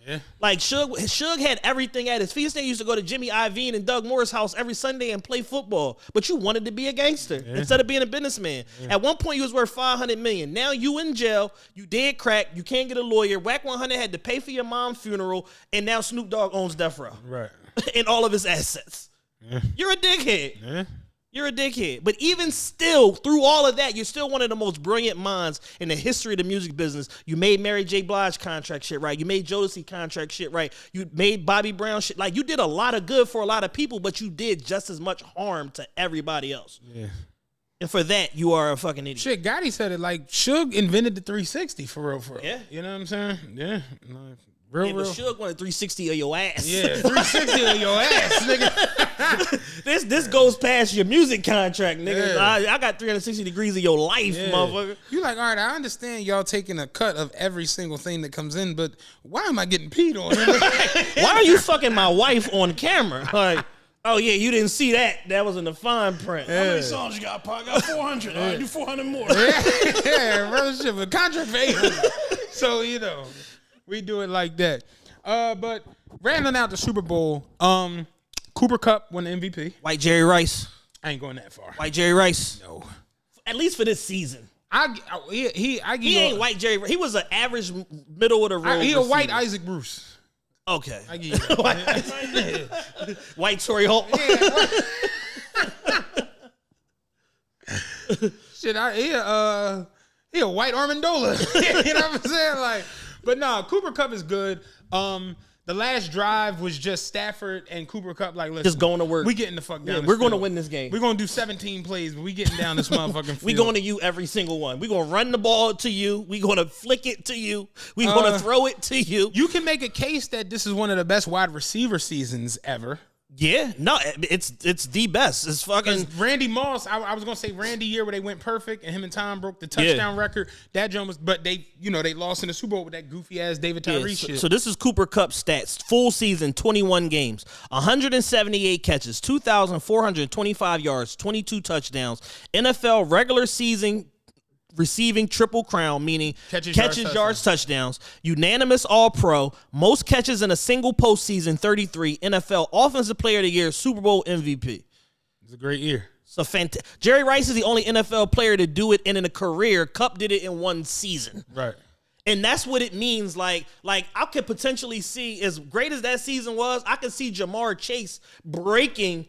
Yeah. Like, Suge had everything at his feet. This nigga used to go to Jimmy Iovine and Doug Moore's house every Sunday and play football. But you wanted to be a gangster instead of being a businessman. Yeah. At one point, you was worth $500 million. Now you in jail. You did crack. You can't get a lawyer. Whack 100 had to pay for your mom's funeral. And now Snoop Dogg owns Death Row. Right. And all of his assets. Yeah. You're a dickhead. Yeah. You're a dickhead. But even still, through all of that, you're still one of the most brilliant minds in the history of the music business. You made Mary J. Blige contract shit right. You made Jodeci contract shit right. You made Bobby Brown shit. Like, you did a lot of good for a lot of people, but you did just as much harm to everybody else. Yeah. And for that, you are a fucking idiot. Shit, Gotti said it like Suge invented the 360 for real. Yeah. You know what I'm saying? Yeah. Real. But Suge wanted 360 of your ass. Yeah, 360 of your ass, nigga. This goes past your music contract, nigga. Yeah. I got 360 degrees of your life, motherfucker. You like, all right, I understand y'all taking a cut of every single thing that comes in, but why am I getting peed on? Why are you fucking my wife on camera? Like, oh yeah, you didn't see that. That was in the fine print. How many songs you got, Pac? I got 400. All right, do 400 more. Yeah, brother, shit, but contract for 800. So, we do it like that. But rounding out the Super Bowl, Cooper Kupp won the MVP. White Jerry Rice. I ain't going that far. White Jerry Rice. No. At least for this season. He ain't white Jerry. He was an average middle of the road. He a white Isaac Bruce. Okay. I give you that. White Torrey Holt. Shit, he a white Armandola. You know what I'm saying? Like, but no, Cooper Kupp is good. The last drive was just Stafford and Cooper Kupp. Like, listen, Just going to work. We getting the fuck down. Yeah, this we're going to field. win this game. We're going to do 17 plays, but we getting down this motherfucking field. We going to you every single one. We going to run the ball to you. We going to flick it to you. We going to throw it to you. You can make a case that this is one of the best wide receiver seasons ever. Yeah, no, it's the best. It's fucking Randy Moss. I was gonna say Randy year where they went perfect and him and Tom broke the touchdown record. That joint was, but they lost in the Super Bowl with that goofy ass David Tyree shit. So this is Cooper Kupp stats. Full season, 21 games, 178 catches, 2,425 yards, 22 touchdowns. NFL regular season receiving triple crown, meaning catches, yards, touchdowns. Unanimous All-Pro, most catches in a single postseason, 33. NFL Offensive Player of the Year, Super Bowl MVP. It's a great year. So Jerry Rice is the only NFL player to do it in a career. Kupp did it in one season. Right. And that's what it means. Like I could potentially see, as great as that season was, I could see Jamar Chase breaking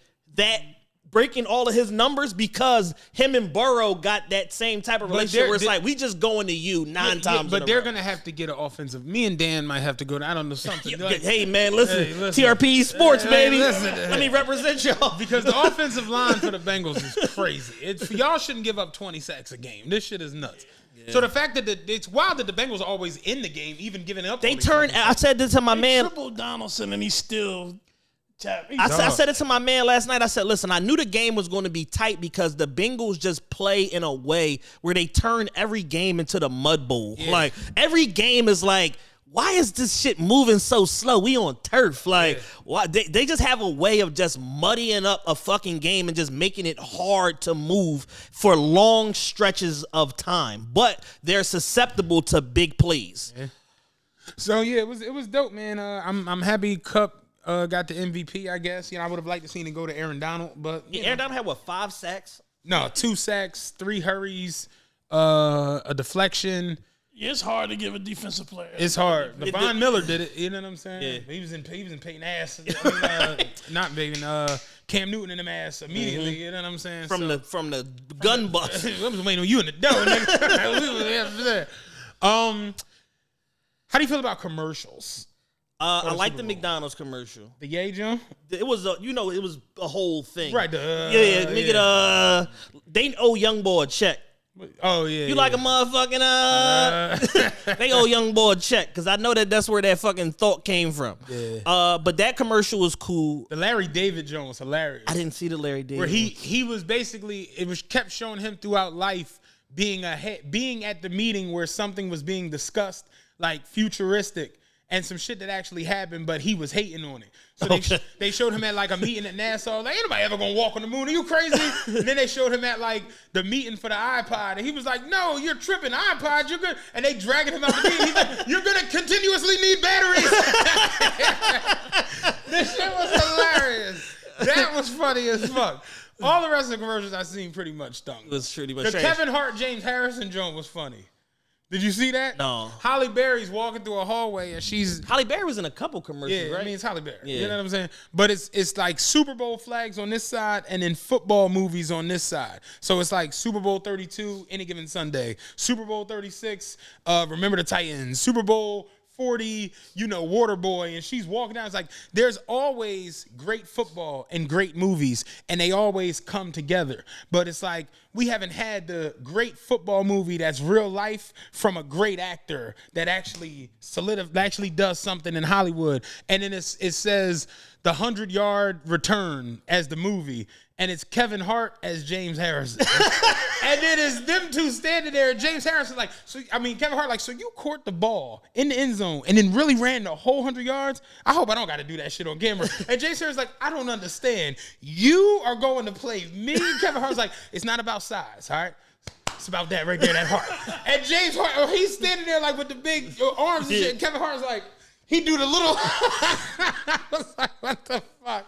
all of his numbers because him and Burrow got that same type of relationship where it's like, we just going to you nine times. But they're going to have to get an offensive. Me and Dan might have to go to, I don't know, something. Like, hey, man, listen. TRPE Sports, baby. Listen. Let me represent y'all. Because the offensive line for the Bengals is crazy. Y'all shouldn't give up 20 sacks a game. This shit is nuts. Yeah. So the fact that it's wild that the Bengals are always in the game, even giving up. They turn. I said this to my man. Triple Donaldson, and he's still. I said it to my man last night. I said, listen, I knew the game was going to be tight because the Bengals just play in a way where they turn every game into the mud bowl. Yeah. Like, every game is like, why is this shit moving so slow? We on turf. Like, why? They just have a way of just muddying up a fucking game and just making it hard to move for long stretches of time. But they're susceptible to big plays. Yeah. So, yeah, it was dope, man. I'm happy Kupp got the MVP, I guess. I would have liked to see him go to Aaron Donald, but Aaron Donald had 5 sacks? No, 2 sacks, 3 hurries, a deflection. Yeah, it's hard to give a defensive player. It's hard. Von Miller did it. You know what I'm saying? Yeah. He was in Peyton ass. Not Peyton. Cam Newton in them ass immediately. Mm-hmm. You know what I'm saying? From the gun bus. I was waiting on you in the door, nigga. How do you feel about commercials? I like the McDonald's commercial. The Yay Jump? It was it was a whole thing. Right. Nigga, they owe Young Boy a check. Oh, yeah. You like a motherfucking, they owe Young Boy a check, because I know that's where that fucking thought came from. Yeah. But that commercial was cool. The Larry David joint was hilarious. I didn't see the Larry David. Where he was basically, it was kept showing him throughout life being at the meeting where something was being discussed, like futuristic, and some shit that actually happened, but he was hating on it. So they showed him at like a meeting at NASA. Like, ain't nobody ever gonna walk on the moon. Are you crazy? And then they showed him at like the meeting for the iPod, and he was like, "No, you're tripping. iPod, you're good." And they dragging him out the meeting. He's like, "You're gonna continuously need batteries." This shit was hilarious. That was funny as fuck. All the rest of the commercials I seen pretty much stunk. It was pretty much the trash. Kevin Hart, James Harrison joint was funny. Did you see that? No. Halle Berry's walking through a hallway and she's... Halle Berry was in a couple commercials, right? I mean, it's Halle Berry. Yeah. You know what I'm saying? But it's like Super Bowl flags on this side and then football movies on this side. So it's like Super Bowl 32, Any Given Sunday. Super Bowl 36, Remember the Titans. Super Bowl 40, water boy, and she's walking down. It's like there's always great football and great movies, and they always come together. But it's like we haven't had the great football movie that's real life from a great actor that actually does something in Hollywood. And then it says the 100-yard return as the movie, and it's Kevin Hart as James Harrison. And then it's them two standing there, and James Harrison Kevin Hart so you caught the ball in the end zone and then really ran the whole 100 yards? I hope I don't got to do that shit on camera. And James Harrison's like, I don't understand. You are going to play me? Kevin Hart's like, it's not about size, all right? It's about that right there, that heart. And James Hart, he's standing there like with the big arms and shit. And Kevin Hart's like, he do the little. I was like, what the fuck?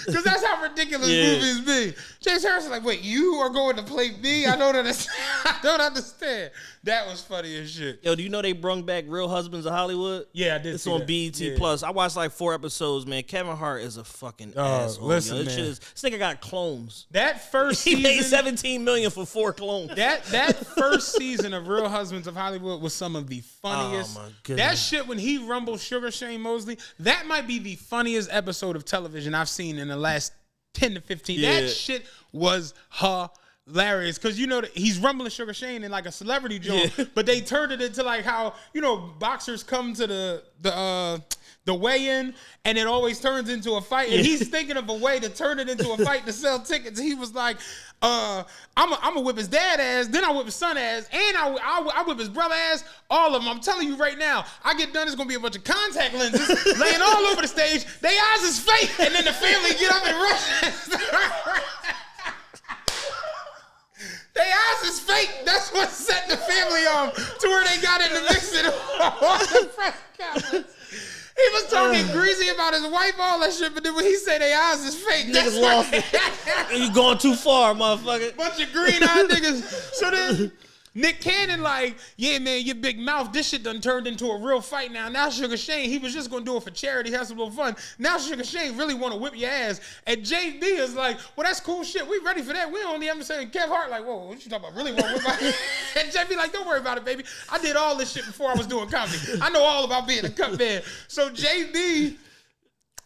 Because that's how ridiculous movies be. James Harrison like, wait, you are going to play me? I don't understand. I don't understand. That was funny as shit. Yo, do you know they brung back Real Husbands of Hollywood? Yeah, I did. It's on BET Plus. I watched like 4 episodes, man. Kevin Hart is a fucking asshole. Listen, yo. man. This nigga got clones. That first He season, paid $17 million for 4 clones. That first season of Real Husbands of Hollywood was some of the funniest. Oh my goodness. That shit when he rumbled Sugar Shane Mosley, that might be the funniest episode of television I've seen in the last 10 to 15. Yeah. That shit was hilarious because he's rumbling Sugar Shane in like a celebrity joint, but they turned it into like how boxers come to the weigh-in and it always turns into a fight, and he's thinking of a way to turn it into a fight to sell tickets. He was like, I'm gonna whip his dad ass, then I whip his son ass, and I whip his brother ass, all of them. I'm telling you right now, I get done, it's gonna be a bunch of contact lenses laying all over the stage. They eyes is fake, and then the family get up and rush. They eyes is fake. That's what set the family on to where they got in the mix of all the press conference. He was talking greasy about his wife, all that shit, but then when he said they eyes is fake, Niggas lost it. You going too far, motherfucker. Bunch of green-eyed niggas. So then Nick Cannon like, yeah, man, your big mouth, this shit done turned into a real fight now. Now Sugar Shane, he was just going to do it for charity, have some little fun. Now Sugar Shane really want to whip your ass. And JB is like, well, that's cool shit. We ready for that. We only ever saying Kev Hart like, whoa, what you talking about? Really want to whip my ass? And JB like, don't worry about it, baby. I did all this shit before I was doing comedy. I know all about being a cut man. So JB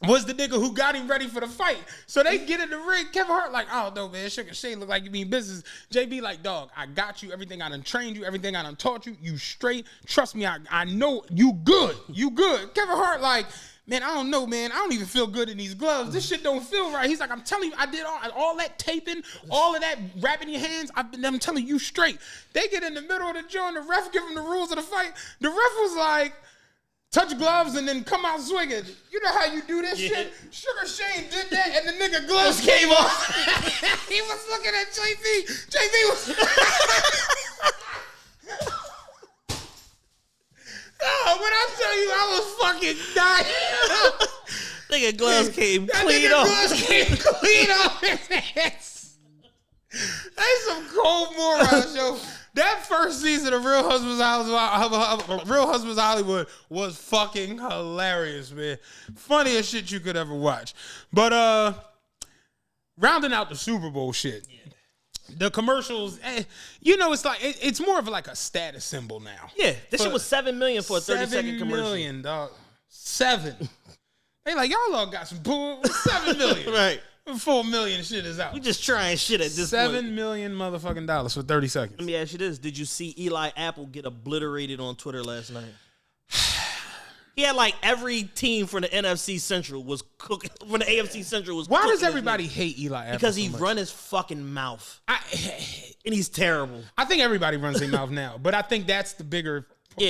was the nigga who got him ready for the fight. So they get in the ring. Kevin Hart like, oh no, man, Sugar Shane look like you mean business. JB like, dog, I got you. Everything I done trained you. Everything I done taught you. You straight. Trust me, I know you good. You good. Kevin Hart like, man, I don't know, man. I don't even feel good in these gloves. This shit don't feel right. He's like, I'm telling you, I did all that taping, all of that wrapping your hands. I'm telling you straight. They get in the middle of the joint. The ref give him the rules of the fight. The ref was like, touch gloves and then come out swinging. You know how you do this shit? Sugar Shane did that and the nigga gloves came off. He was looking at JB. JB was... No, when I tell you I was fucking dying. Nigga gloves came That clean nigga off. gloves came clean off his hands. That's some cold morons, yo. That first season of Real Husbands of Hollywood was fucking hilarious, man. Funniest shit you could ever watch. But rounding out the Super Bowl shit, the commercials, it's like it's more of like a status symbol now. Yeah, this shit was $7 million for a 30-second commercial. $7 million, dog. 7. They like, y'all all got some bull. $7 million. Right. 4 million shit is out. We just trying shit at this point. $7 million motherfucking dollars for 30 seconds. Let me ask you this. Did you see Eli Apple get obliterated on Twitter last night? He had like every team from the NFC Central was cooking. From the AFC Central was Why cooking does everybody hate Eli Apple? Because so he much? run his fucking mouth. And he's terrible. I think everybody runs their mouth now, but I think that's the bigger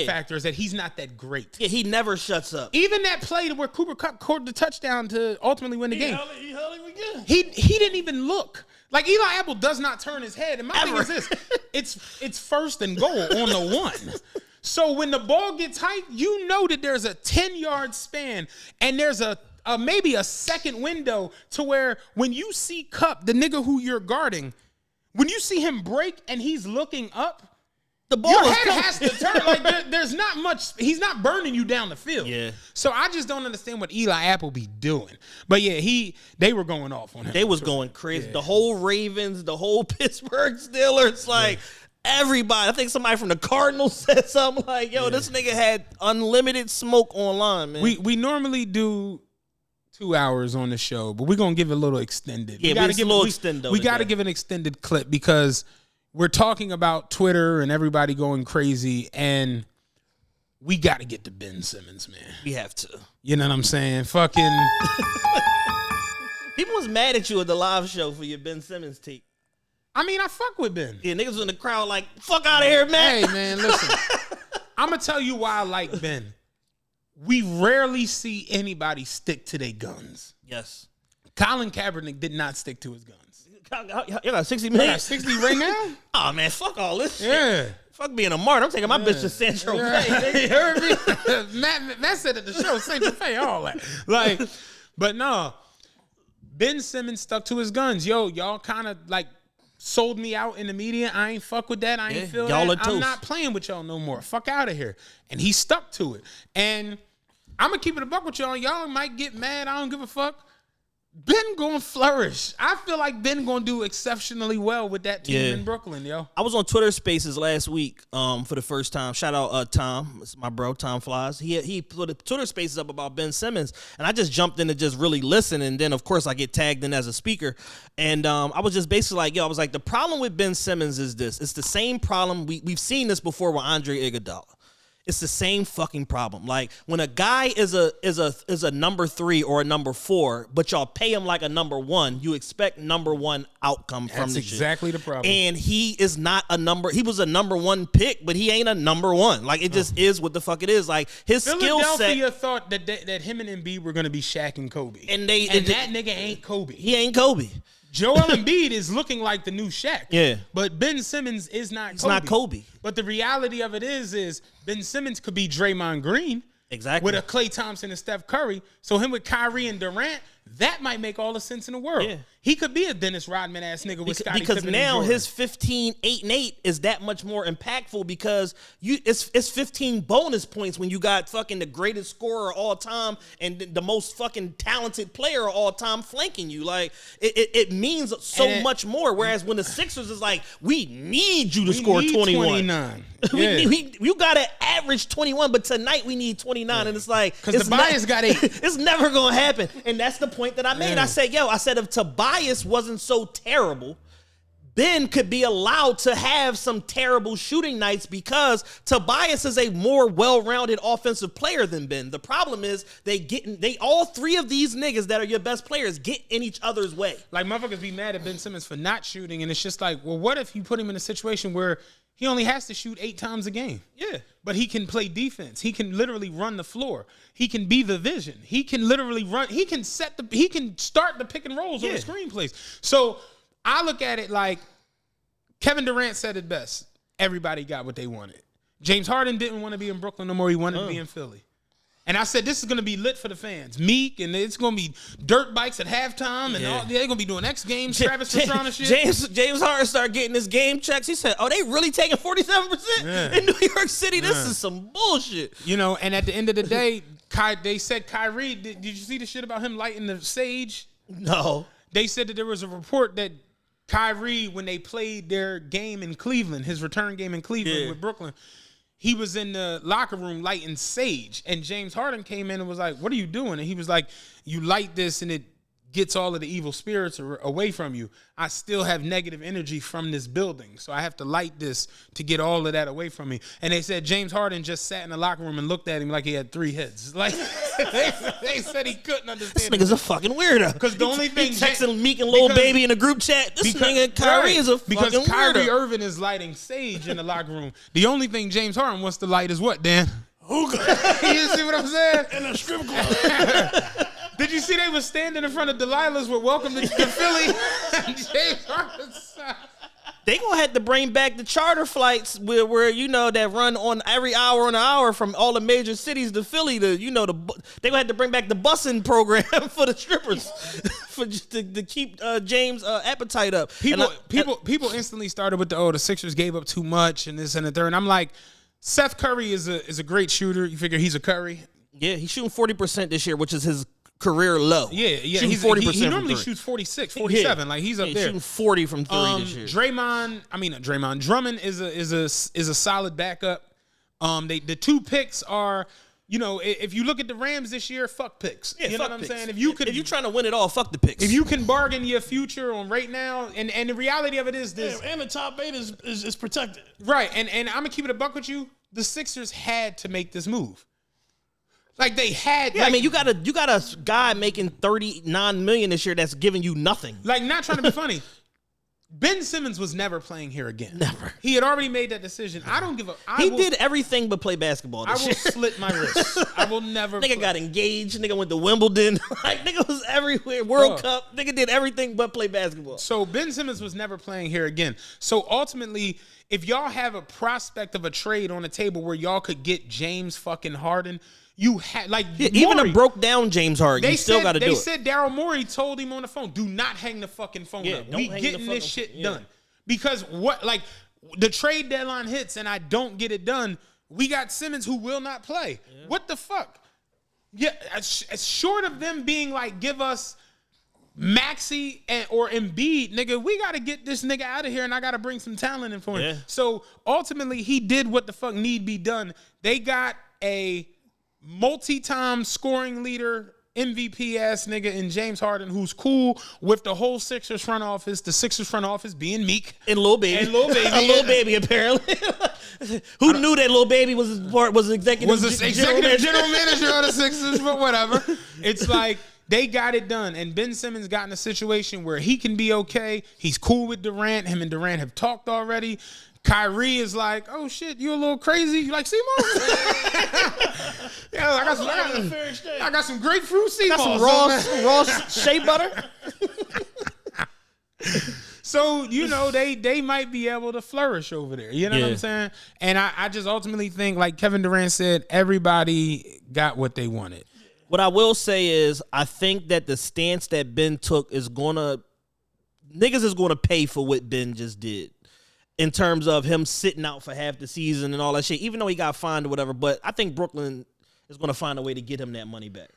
factor is that he's not that great. Yeah, he never shuts up. Even that play where Cooper Kupp caught the touchdown to ultimately win the game. He held him again. He didn't even look. Like Eli Apple does not turn his head. And my thing is this: it's first and goal on the 1. So when the ball gets hiked, you know that there's a 10-yard span and there's a maybe a second window to where when you see Kupp, the nigga who you're guarding, when you see him break and he's looking up, the ball your head has to turn. Like there's not much. He's not burning you down the field. Yeah. So I just don't understand what Eli Apple be doing. But yeah, they were going off on him. They was going crazy. Yeah. The whole Ravens, the whole Pittsburgh Steelers, like everybody. I think somebody from the Cardinals said something like, yo, this nigga had unlimited smoke online, man. We normally do 2 hours on the show, but we're gonna give it a little extended. Yeah, we gotta give a little extendo. We gotta give an extended clip because we're talking about Twitter and everybody going crazy, and we gotta get to Ben Simmons, man. We have to. You know what I'm saying? Fucking People was mad at you at the live show for your Ben Simmons take. I mean, I fuck with Ben. Yeah, niggas in the crowd like, fuck out of here, man. Hey, man, listen. I'm gonna tell you why I like Ben. We rarely see anybody stick to their guns. Yes. Colin Kaepernick did not stick to his guns. You got 60 You million. got 60 right now? Oh, man, fuck all this shit. Yeah. Fuck being a martyr. I'm taking my bitch to Central Pay. You heard me? Matt said at the show, Central Pay, all that. Like, but no. Ben Simmons stuck to his guns. Yo, y'all kind of like sold me out in the media. I ain't fuck with that. I ain't feel y'all that. are I'm toast. not playing with y'all no more. Fuck out of here. And he stuck to it. And I'm going to keep it a buck with y'all. Y'all might get mad. I don't give a fuck. Ben gonna flourish. I feel like Ben gonna do exceptionally well with that team in Brooklyn, yo. I was on Twitter Spaces last week for the first time. Shout out Tom. It's my bro, Tom Flies. He put a Twitter Spaces up about Ben Simmons, and I just jumped in to just really listen, and then, of course, I get tagged in as a speaker. And I was just basically like, yo, I was like, the problem with Ben Simmons is this. It's the same problem. We've seen this before with Andre Iguodala. It's the same fucking problem. Like when a guy is a number 3 or a number 4, but y'all pay him like a number 1, you expect number 1 outcome from the shit. That's exactly the problem. And he is not a number. He was a number 1 pick, but he ain't a number 1. Like it just is what the fuck it is. Like his skill set. Philadelphia thought that him and Embiid were gonna be Shaq and Kobe, and that nigga ain't Kobe. He ain't Kobe. Joel Embiid is looking like the new Shaq. Yeah. But Ben Simmons is not Kobe. It's not Kobe. But the reality of it is Ben Simmons could be Draymond Green. Exactly. With a Klay Thompson and Steph Curry. So him with Kyrie and Durant, that might make all the sense in the world. Yeah. He could be a Dennis Rodman ass nigga with Scottie because Pippen now and Jordan. his 15, 8, and 8 is that much more impactful because it's 15 bonus points when you got fucking the greatest scorer of all time and the most fucking talented player of all time flanking you. Like it means so much more. Whereas when the Sixers is like, we need you to score 21. 29. Yeah. You got to average 21, but tonight we need 29, and it's like because Tobias got 8. It's never gonna happen, and that's the point that I made. I said, if Tobias wasn't so terrible, Ben could be allowed to have some terrible shooting nights because Tobias is a more well-rounded offensive player than Ben. The problem is they all 3 of these niggas that are your best players get in each other's way. Like motherfuckers be mad at Ben Simmons for not shooting, and it's just like, well, what if you put him in a situation where he only has to shoot 8 times a game? Yeah. But he can play defense. He can literally run the floor. He can be the vision. He can literally run. He can start the pick and rolls on the screenplays. So I look at it like Kevin Durant said it best. Everybody got what they wanted. James Harden didn't want to be in Brooklyn no more. He wanted to be in Philly. And I said, this is going to be lit for the fans. Meek, and it's going to be dirt bikes at halftime, and they're going to be doing X Games, Travis Pastrana shit. James Harden started getting his game checks. He said, oh, they really taking 47% in New York City? This is some bullshit. You know, and at the end of the day, they said Kyrie, did you see the shit about him lighting the sage? No. They said that there was a report that Kyrie, when they played their game in Cleveland, his return game in Cleveland with Brooklyn, he was in the locker room lighting sage. And James Harden came in and was like, what are you doing? And he was like, you light this and it gets all of the evil spirits away from you. I still have negative energy from this building, so I have to light this to get all of that away from me. And they said James Harden just sat in the locker room and looked at him like he had 3 heads. Like they said he couldn't understand. This nigga's a fucking weirdo. Because the only thing texting Meek and Lil Baby in a group chat. This nigga Kyrie is a fucking weirdo. Because Kyrie Irving is lighting sage in the locker room. The only thing James Harden wants to light is what, Dan? Hookah. You see what I'm saying? In a strip club. Did you see they was standing in front of Delilah's with Welcome to Philly? James Harden's They gonna have to bring back the charter flights where you know that run on every hour on an hour from all the major cities to Philly. They gonna have to bring back the busing program for the strippers for just to keep James' appetite up. People instantly started with the Sixers gave up too much and this and the third. And I'm like, Seth Curry is a great shooter. You figure he's a Curry. Yeah, he's shooting 40% this year, which is his career low. Yeah. Shooting He's 40%. He normally from three. shoots 46, 47. Yeah. Like he's up He's there. shooting 40 from three this year. Drummond is a solid backup. The two picks are, you know, if you look at the Rams this year, fuck picks. Yeah, you know fuck what I'm picks. saying? If you're trying to win it all, fuck the picks. if you can bargain your future on right now, and the reality of it is this, And the top 8 is protected. right? And I'm gonna keep it a buck with you. The Sixers had to make this move. Like they had. Yeah, like, I mean, you got a guy making $39 million this year that's giving you nothing. Like, not trying to be funny. Ben Simmons was never playing here again. Never. He had already made that decision. I don't give a. He did everything but play basketball I this will year. slit my wrist. I will never. Nigga got engaged. Nigga went to Wimbledon. Like, nigga was everywhere. World Cup. Nigga did everything but play basketball. So Ben Simmons was never playing here again. So ultimately, if y'all have a prospect of a trade on the table where y'all could get James fucking Harden, you had like Even Morey, a broke down James Harden, you still got to do it. They said Daryl Morey told him on the phone, "Do not hang the fucking phone Yeah, up. don't We hang getting the this fucking- shit yeah. done." Because what, like, the trade deadline hits and I don't get it done, we got Simmons who will not play. Yeah. What the fuck? Yeah, as short of them being like, give us Maxey or Embiid, nigga, we got to get this nigga out of here and I got to bring some talent in for him. Yeah. So ultimately, he did what the fuck need be done. They got a multi-time scoring leader, MVP ass nigga in James Harden, who's cool with the whole Sixers front office. The Sixers front office being meek And Lil Baby. And Lil Baby. A Lil Baby, apparently. Who knew that Lil Baby was executive was the executive general manager of the Sixers? Sixers, but whatever. It's like they got it done, and Ben Simmons got in a situation where he can be okay. He's cool with Durant. Him and Durant have talked already. Kyrie is like, oh shit, you a little crazy. You like Seymour? Yeah, I got some grapefruit Seymour. Got some raw shea butter. So, you know, they might be able to flourish over there. You know what I'm saying? And I just ultimately think, like Kevin Durant said, everybody got what they wanted. What I will say is, I think that the stance that Ben took is niggas is gonna pay for what Ben just did. In terms of him sitting out for half the season and all that shit, even though he got fined or whatever, but I think Brooklyn is going to find a way to get him that money back.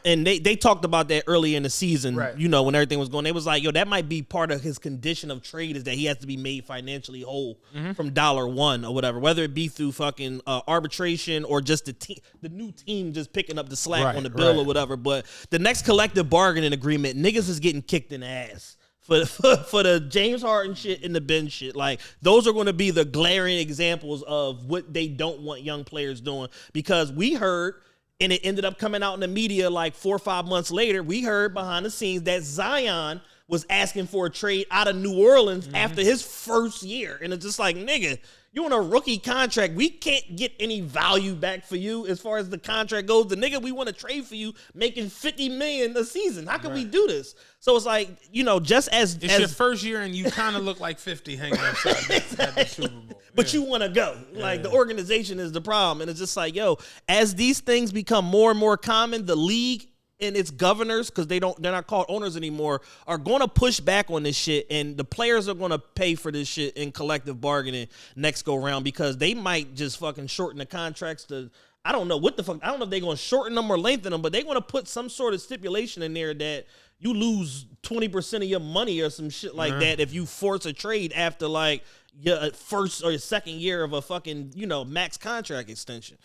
And they talked about that early in the season, right. You know, when everything was going. They was like, yo, that might be part of his condition of trade is that he has to be made financially whole from $1 or whatever, whether it be through fucking arbitration or just the new team just picking up the slack on the bill or whatever. But the next collective bargaining agreement, niggas is getting kicked in the ass. For the James Harden shit and the Ben shit. Like, those are going to be the glaring examples of what they don't want young players doing. Because we heard, and it ended up coming out in the media like 4 or 5 months later, we heard behind the scenes that Zion was asking for a trade out of New Orleans after his first year. And it's just like, nigga, you on a rookie contract. We can't get any value back for you as far as the contract goes. The nigga we want to trade for you making $50 million a season. How can we do this? So it's like, you know, just as your first year and you kind of look like 50 hanging outside at the Super Bowl. But you want to go. Like, the organization is the problem. And it's just like, yo, as these things become more and more common, the league and its governors, because they're not called owners anymore, are going to push back on this shit, and the players are going to pay for this shit in collective bargaining next go round, because they might just fucking shorten the contracts to, I don't know what the fuck, I don't know if they're going to shorten them or lengthen them, but they're going to put some sort of stipulation in there that you lose 20% of your money or some shit like that if you force a trade after like your first or your second year of a fucking, you know, max contract extension.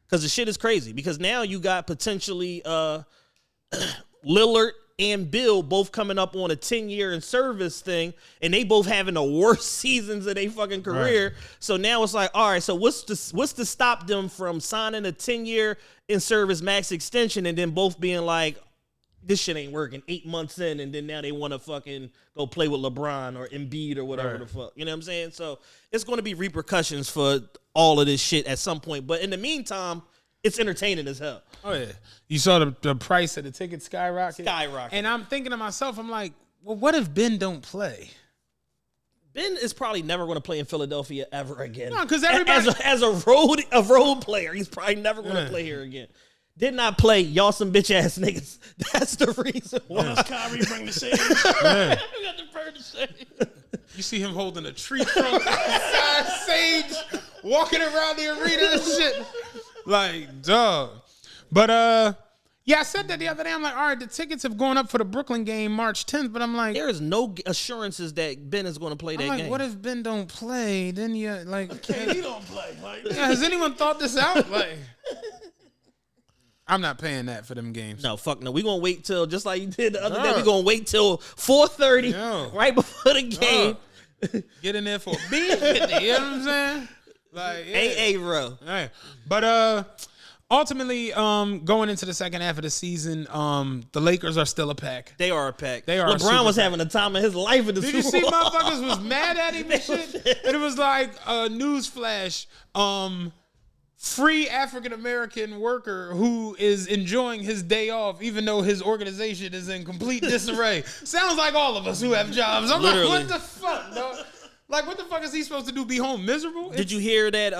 Because the shit is crazy, because now you got potentially Lillard and Bill both coming up on a 10-year in service thing, and they both having the worst seasons of their fucking career. Right. So now it's like, all right, so what's to stop them from signing a 10-year in service max extension and then both being like, this shit ain't working 8 months in, and then now they want to fucking go play with LeBron or Embiid or whatever the fuck. You know what I'm saying? So it's going to be repercussions for all of this shit at some point. But in the meantime, it's entertaining as hell. Oh, yeah. You saw the price of the ticket skyrocket? And I'm thinking to myself, I'm like, well, what if Ben don't play? Ben is probably never going to play in Philadelphia ever again. No, because everybody... As a road player, he's probably never going to play here again. Did not play, y'all some bitch-ass niggas. That's the reason why. Kyrie bring the sage. We got the bird to sage. You see him holding a tree trunk, sage, walking around the arena and shit. Like, dog. But Yeah, I said that the other day. I'm like, all right, the tickets have gone up for the Brooklyn game March 10th, but I'm like, There is no assurances that Ben is going to play that I'm like, game. what if Ben don't play? Then you like, KD don't play. Like, yeah, has anyone thought this out? Like, I'm not paying that for them games. No, fuck no. We're going to wait till, just like you did the other day, Dog. we're going to wait till 4:30 Yo. right before the game. Get in there for a B50. You know what I'm saying? Like, yeah. AA, bro. All right. But ultimately, going into the second half of the season, the Lakers are still a pack. They are a pack. They are a LeBron super was pack. having the time of his life in the Did you Super see Bowl. motherfuckers was mad at him and shit? And it was like a newsflash. Free African American worker who is enjoying his day off, even though his organization is in complete disarray. Sounds like all of us who have jobs. I'm Literally. like, what the fuck, dog? Like, what the fuck is he supposed to do? Be home miserable? Did you hear that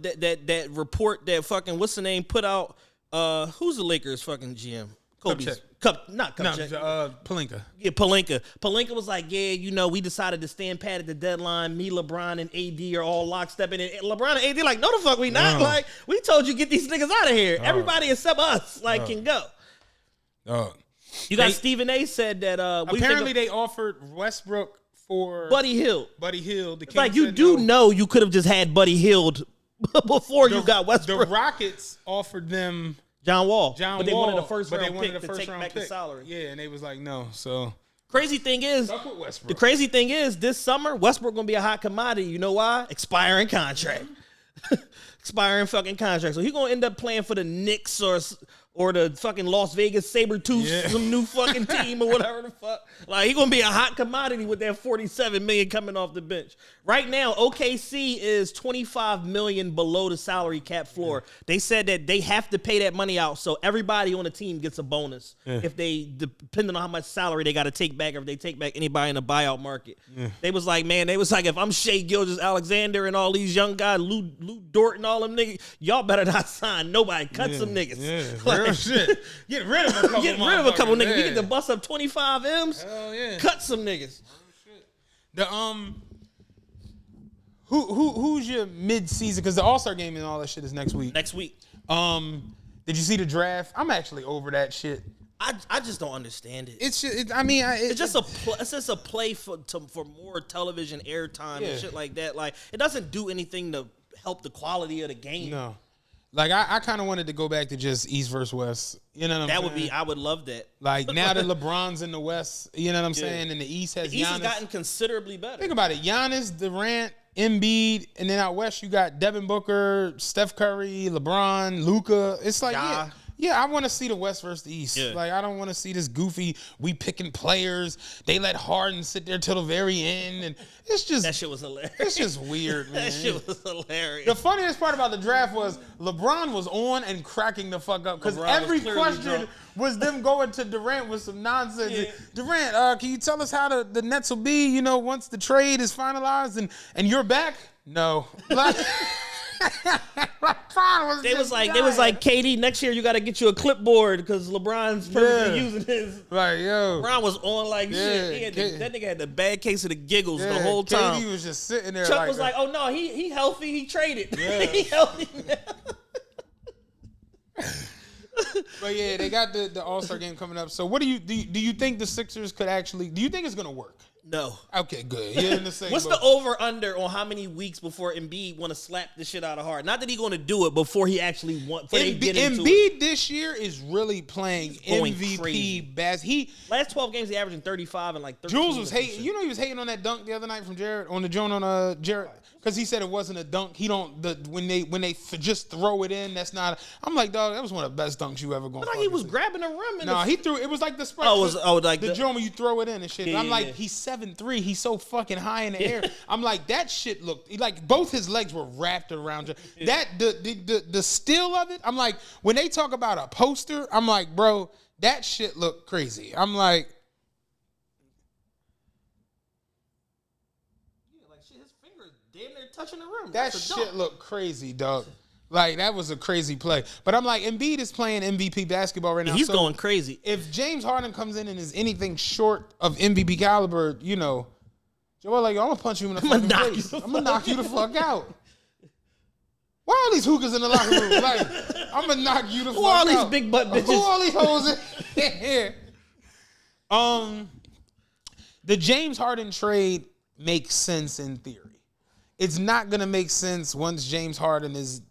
that report that fucking what's the name put out? Who's the Lakers fucking GM? Kobe's not Kupchak. Pelinka. Yeah, Pelinka. Pelinka was like, yeah, you know, we decided to stand pat at the deadline. Me, LeBron, and AD are all lockstep in it. LeBron and AD like, no, the fuck we not. No. Like, we told you get these niggas out of here. Everybody except us, like, can go. You got Stephen A. said that Apparently they offered Westbrook for Buddy Hield. Buddy Hield. It's like you do know you could have just had Buddy Hield before you got Westbrook. The Rockets offered them John Wall. John but they Wall, wanted a first but they round wanted pick a to take first-round back the pick. salary. Yeah, and they was like, no. So Crazy thing is, fuck with Westbrook. the crazy thing is, this summer Westbrook gonna be a hot commodity. You know why? Expiring contract. Expiring fucking contract. So he gonna end up playing for the Knicks or the fucking Las Vegas Sabretooths, some new fucking team or whatever the fuck. Like, he gonna be a hot commodity with that $47 million coming off the bench. Right now, OKC is $25 million below the salary cap floor. They said that they have to pay that money out, so everybody on the team gets a bonus if they, depending on how much salary they got to take back, or if they take back anybody in the buyout market. They was like, if I'm Shea Gilgeous-Alexander and all these young guys, Lou Dort and all them niggas, y'all better not sign nobody. Cut some niggas. Yeah, real shit. Get rid of a couple. Get rid of a couple niggas. Yeah. We get to bust up 25 M's. Hell yeah. Cut some niggas. The who's your mid-season? Because the All-Star game and all that shit is next week. Next week. Did you see the draft? I'm actually over that shit. I just don't understand it. It's just, It's just a play for more television airtime and shit like that. Like, it doesn't do anything to help the quality of the game. no. Like, I kind of wanted to go back to just East versus West. You know what I'm saying? I would love that. Like, now that LeBron's in the West, you know what I'm saying? And the East has The East Giannis. has gotten considerably better. Think about it. Giannis, Durant, Embiid, and then out West you got Devin Booker, Steph Curry, LeBron, Luka. It's like, yeah, I want to see the West versus the East. Yeah. Like, I don't want to see this goofy, we picking players. They let Harden sit there till the very end. And it's just... That shit was hilarious. It's just weird, man. That shit was hilarious. The funniest part about the draft was LeBron was on and cracking the fuck up because LeBron was every clearly question drunk. was them going to Durant with some nonsense. Yeah. Durant, can you tell us how the Nets will be, you know, once the trade is finalized and you're back? No. Like, LeBron They was like, dying. KD, next year you got to get you a clipboard because LeBron's perfectly using his. Like, yo. LeBron was on like shit. That nigga had the bad case of the giggles the whole time. KD was just sitting there Chuck like... was like, oh no, he healthy, he traded. Yeah. He healthy now. But yeah, they got the All-Star game coming up. So what do you think the Sixers could actually... Do you think it's going to work? No. Okay, good. You're in the same What's boat. the over-under on how many weeks before Embiid want to slap the shit out of Harden? Not that he's going to do it before he actually want. Embiid this year is really playing going MVP crazy. bass. Last 12 games, he averaging 35 and like 13. Jules was hating. You know, he was hating on that dunk the other night from Jared on the joint on Jared because he said it wasn't a dunk. He don't when they just throw it in. That's not. I'm like, dog, that was one of the best dunks you ever gonna. Like he was grabbing a rim. No, he threw. It was like the spread. Like the joint where you throw it in and shit. Yeah, I'm like, yeah. he's 7'3". He's so fucking high in the air. I'm like, that shit looked like both his legs were wrapped around you. That the still of it. I'm like, when they talk about a poster, I'm like, bro, that shit looked crazy. I'm like. His fingers damn near touching the rim. That shit looked crazy, dog. Like, that was a crazy play. But I'm like, Embiid is playing MVP basketball right now. He's so going crazy. If James Harden comes in and is anything short of MVP caliber, you know, Joel, like, I'm going to punch you in the fucking face. I'm going to knock you the fuck out. Why all these hookahs in the locker room? Like, I'm gonna knock you the fuck out. Who all these big butt bitches? Who all these hoes in here? The James Harden trade makes sense in theory. It's not gonna make sense once James Harden is,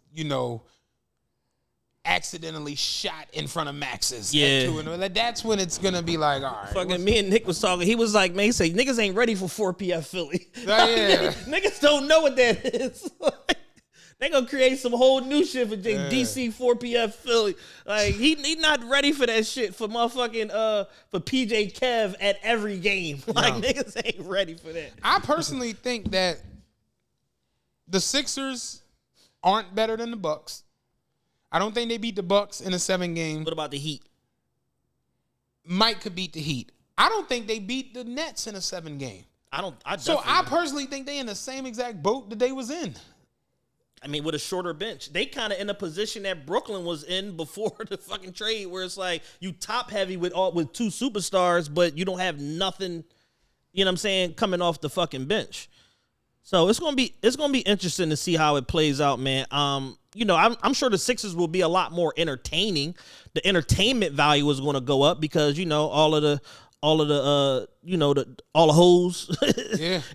accidentally shot in front of Max's. Yeah. That's when it's gonna be like, all right. Fucking me and Nick was talking. He was like, man, he said, niggas ain't ready for 4 PF Philly. Yeah. Niggas don't know what that is. They gonna create some whole new shit for DC 4 PF Philly. Like he not ready for that shit for motherfucking for PJ Kev at every game. Like niggas ain't ready for that. I personally think that the Sixers aren't better than the Bucks. I don't think they beat the Bucks in a 7-game. What about the Heat? Mike could beat the Heat. I don't think they beat the Nets in a 7-game. I personally think they in the same exact boat that they was in. I mean, with a shorter bench. They kind of in a position that Brooklyn was in before the fucking trade, where it's like you top heavy with 2 superstars, but you don't have nothing, you know what I'm saying, coming off the fucking bench. So it's gonna be interesting to see how it plays out, man. I'm sure the Sixers will be a lot more entertaining. The entertainment value is going to go up because all the hoes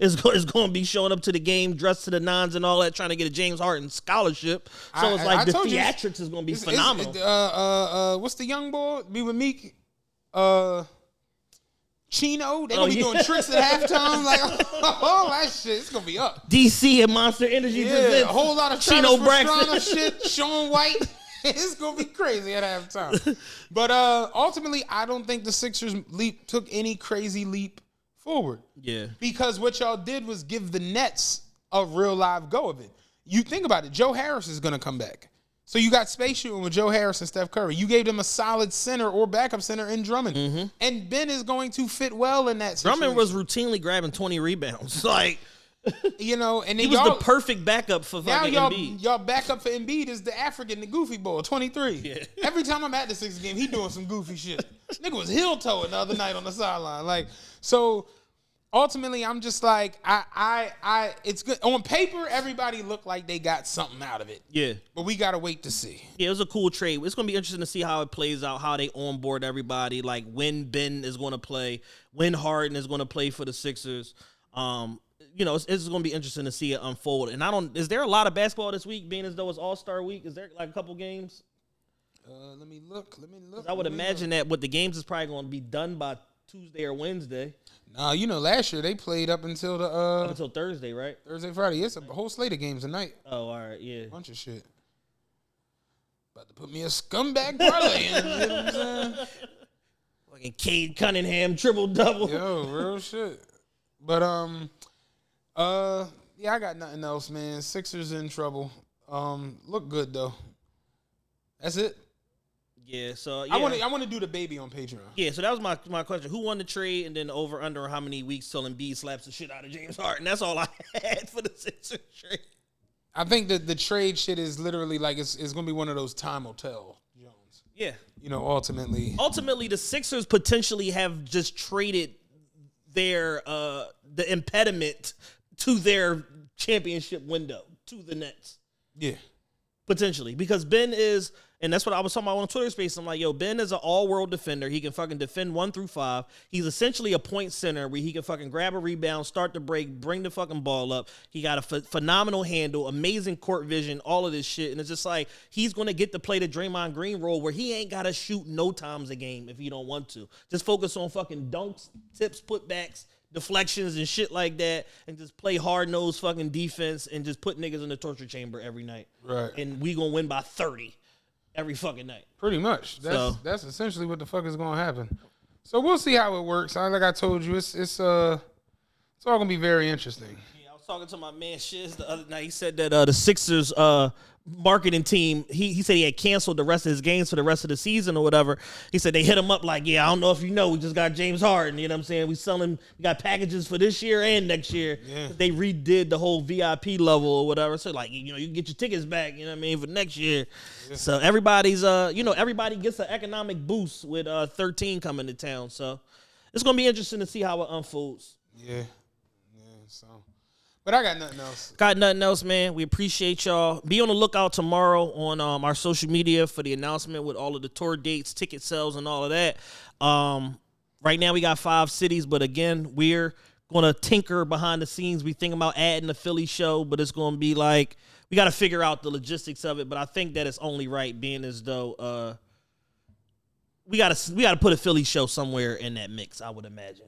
is going to be showing up to the game dressed to the nines and all that, trying to get a James Harden scholarship. So it's like the theatrics is going to be phenomenal. What's the young boy? Be with Meek. Chino, they gonna be doing tricks at halftime, like that shit. It's gonna be up. DC and Monster Energy presents a whole lot of Chino Braxton shit. Sean White, it's gonna be crazy at halftime. But ultimately, I don't think the Sixers took any crazy leap forward. Yeah, because what y'all did was give the Nets a real live go of it. You think about it, Joe Harris is gonna come back. So you got space shooting with Joe Harris and Steph Curry. You gave them a solid center or backup center in Drummond. Mm-hmm. And Ben is going to fit well in that situation. Drummond was routinely grabbing 20 rebounds. Like, and then he was the perfect backup for fucking Embiid. Y'all backup for Embiid is the African, the goofy boy, 23. Yeah. Every time I'm at the Sixers game, he doing some goofy shit. Nigga was heel-toeing the other night on the sideline. Like, so ultimately, I'm just like, it's good. On paper, everybody looked like they got something out of it. Yeah. But we got to wait to see. Yeah, it was a cool trade. It's going to be interesting to see how it plays out, how they onboard everybody, like when Ben is going to play, when Harden is going to play for the Sixers. It's going to be interesting to see it unfold. And is there a lot of basketball this week, being as though it's All-Star week? Is there like a couple games? Let me look. I would imagine that with the games is probably going to be done by Tuesday or Wednesday. No, last year they played up until Thursday, right? Thursday, Friday. It's a whole slate of games tonight. Oh, all right, yeah. Bunch of shit. About to put me a scumbag parlay in. You know what I'm saying? Fucking Cade Cunningham triple-double. Yo, real shit. But I got nothing else, man. Sixers in trouble. Look good though. That's it. Yeah, so yeah. I want to do the baby on Patreon. Yeah, so that was my question. Who won the trade, and then over under how many weeks till Embiid slaps the shit out of James Harden? That's all I had for the Sixers trade. I think that the trade shit is literally like it's going to be one of those time will tell, Jones. Yeah. Ultimately, the Sixers potentially have just traded their the impediment to their championship window to the Nets. Yeah. Potentially, because Ben is, and that's what I was talking about on Twitter space. I'm like, yo, Ben is an all-world defender. He can fucking defend 1 through 5. He's essentially a point center where he can fucking grab a rebound, start the break, bring the fucking ball up. He got a phenomenal handle, amazing court vision, all of this shit. And it's just like, he's going to get to play the Draymond Green role where he ain't got to shoot no times a game if he don't want to. Just focus on fucking dunks, tips, putbacks, deflections and shit like that, and just play hard-nosed fucking defense and just put niggas in the torture chamber every night. Right. And we gonna win by 30 every fucking night. Pretty much. That's essentially what the fuck is gonna happen. So we'll see how it works. Like I told you, it's all gonna be very interesting. Yeah, I was talking to my man Shiz the other night. He said that the Sixers marketing team, he said he had canceled the rest of his games for the rest of the season or whatever. He said they hit him up like, yeah, I don't know if you know, we just got James Harden, you know what I'm saying? We got packages for this year and next year. Yeah. They redid the whole VIP level or whatever. So like, you can get your tickets back, you know what I mean, for next year. Yeah. So everybody's everybody gets an economic boost with 13 coming to town. So it's gonna be interesting to see how it unfolds. Yeah. So But I got nothing else. Got nothing else, man. We appreciate y'all. Be on the lookout tomorrow on our social media for the announcement with all of the tour dates, ticket sales, and all of that. Right now we got 5 cities, but again, we're gonna tinker behind the scenes. We think about adding the Philly show, but it's gonna be like we got to figure out the logistics of it. But I think that it's only right, being as though we gotta put a Philly show somewhere in that mix. I would imagine.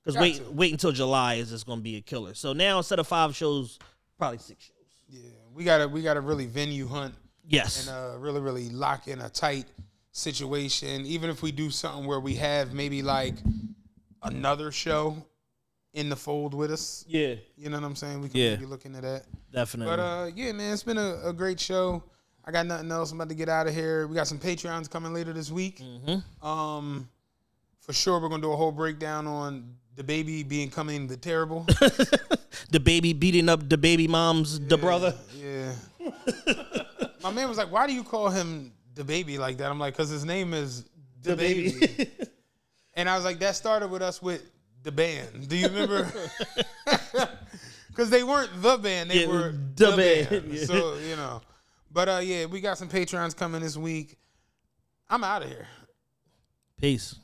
Because wait until July is just going to be a killer. So now instead of 5 shows, probably 6 shows. Yeah, we gotta really venue hunt. Yes. And really lock in a tight situation. Even if we do something where we have maybe like another show in the fold with us. Yeah. You know what I'm saying? We can be looking at that. Definitely. But yeah, man, it's been a great show. I got nothing else. I'm about to get out of here. We got some Patreons coming later this week. Mm-hmm. For sure, we're gonna do a whole breakdown on the baby becoming the terrible. The baby beating up the baby mom's the brother. Yeah. My man was like, "Why do you call him the baby like that?" I'm like, "Cause his name is the baby." And I was like, "That started with us with the band. Do you remember?" Because they weren't the band; they were the band. Yeah. So you know. But yeah, we got some Patreons coming this week. I'm out of here. Peace.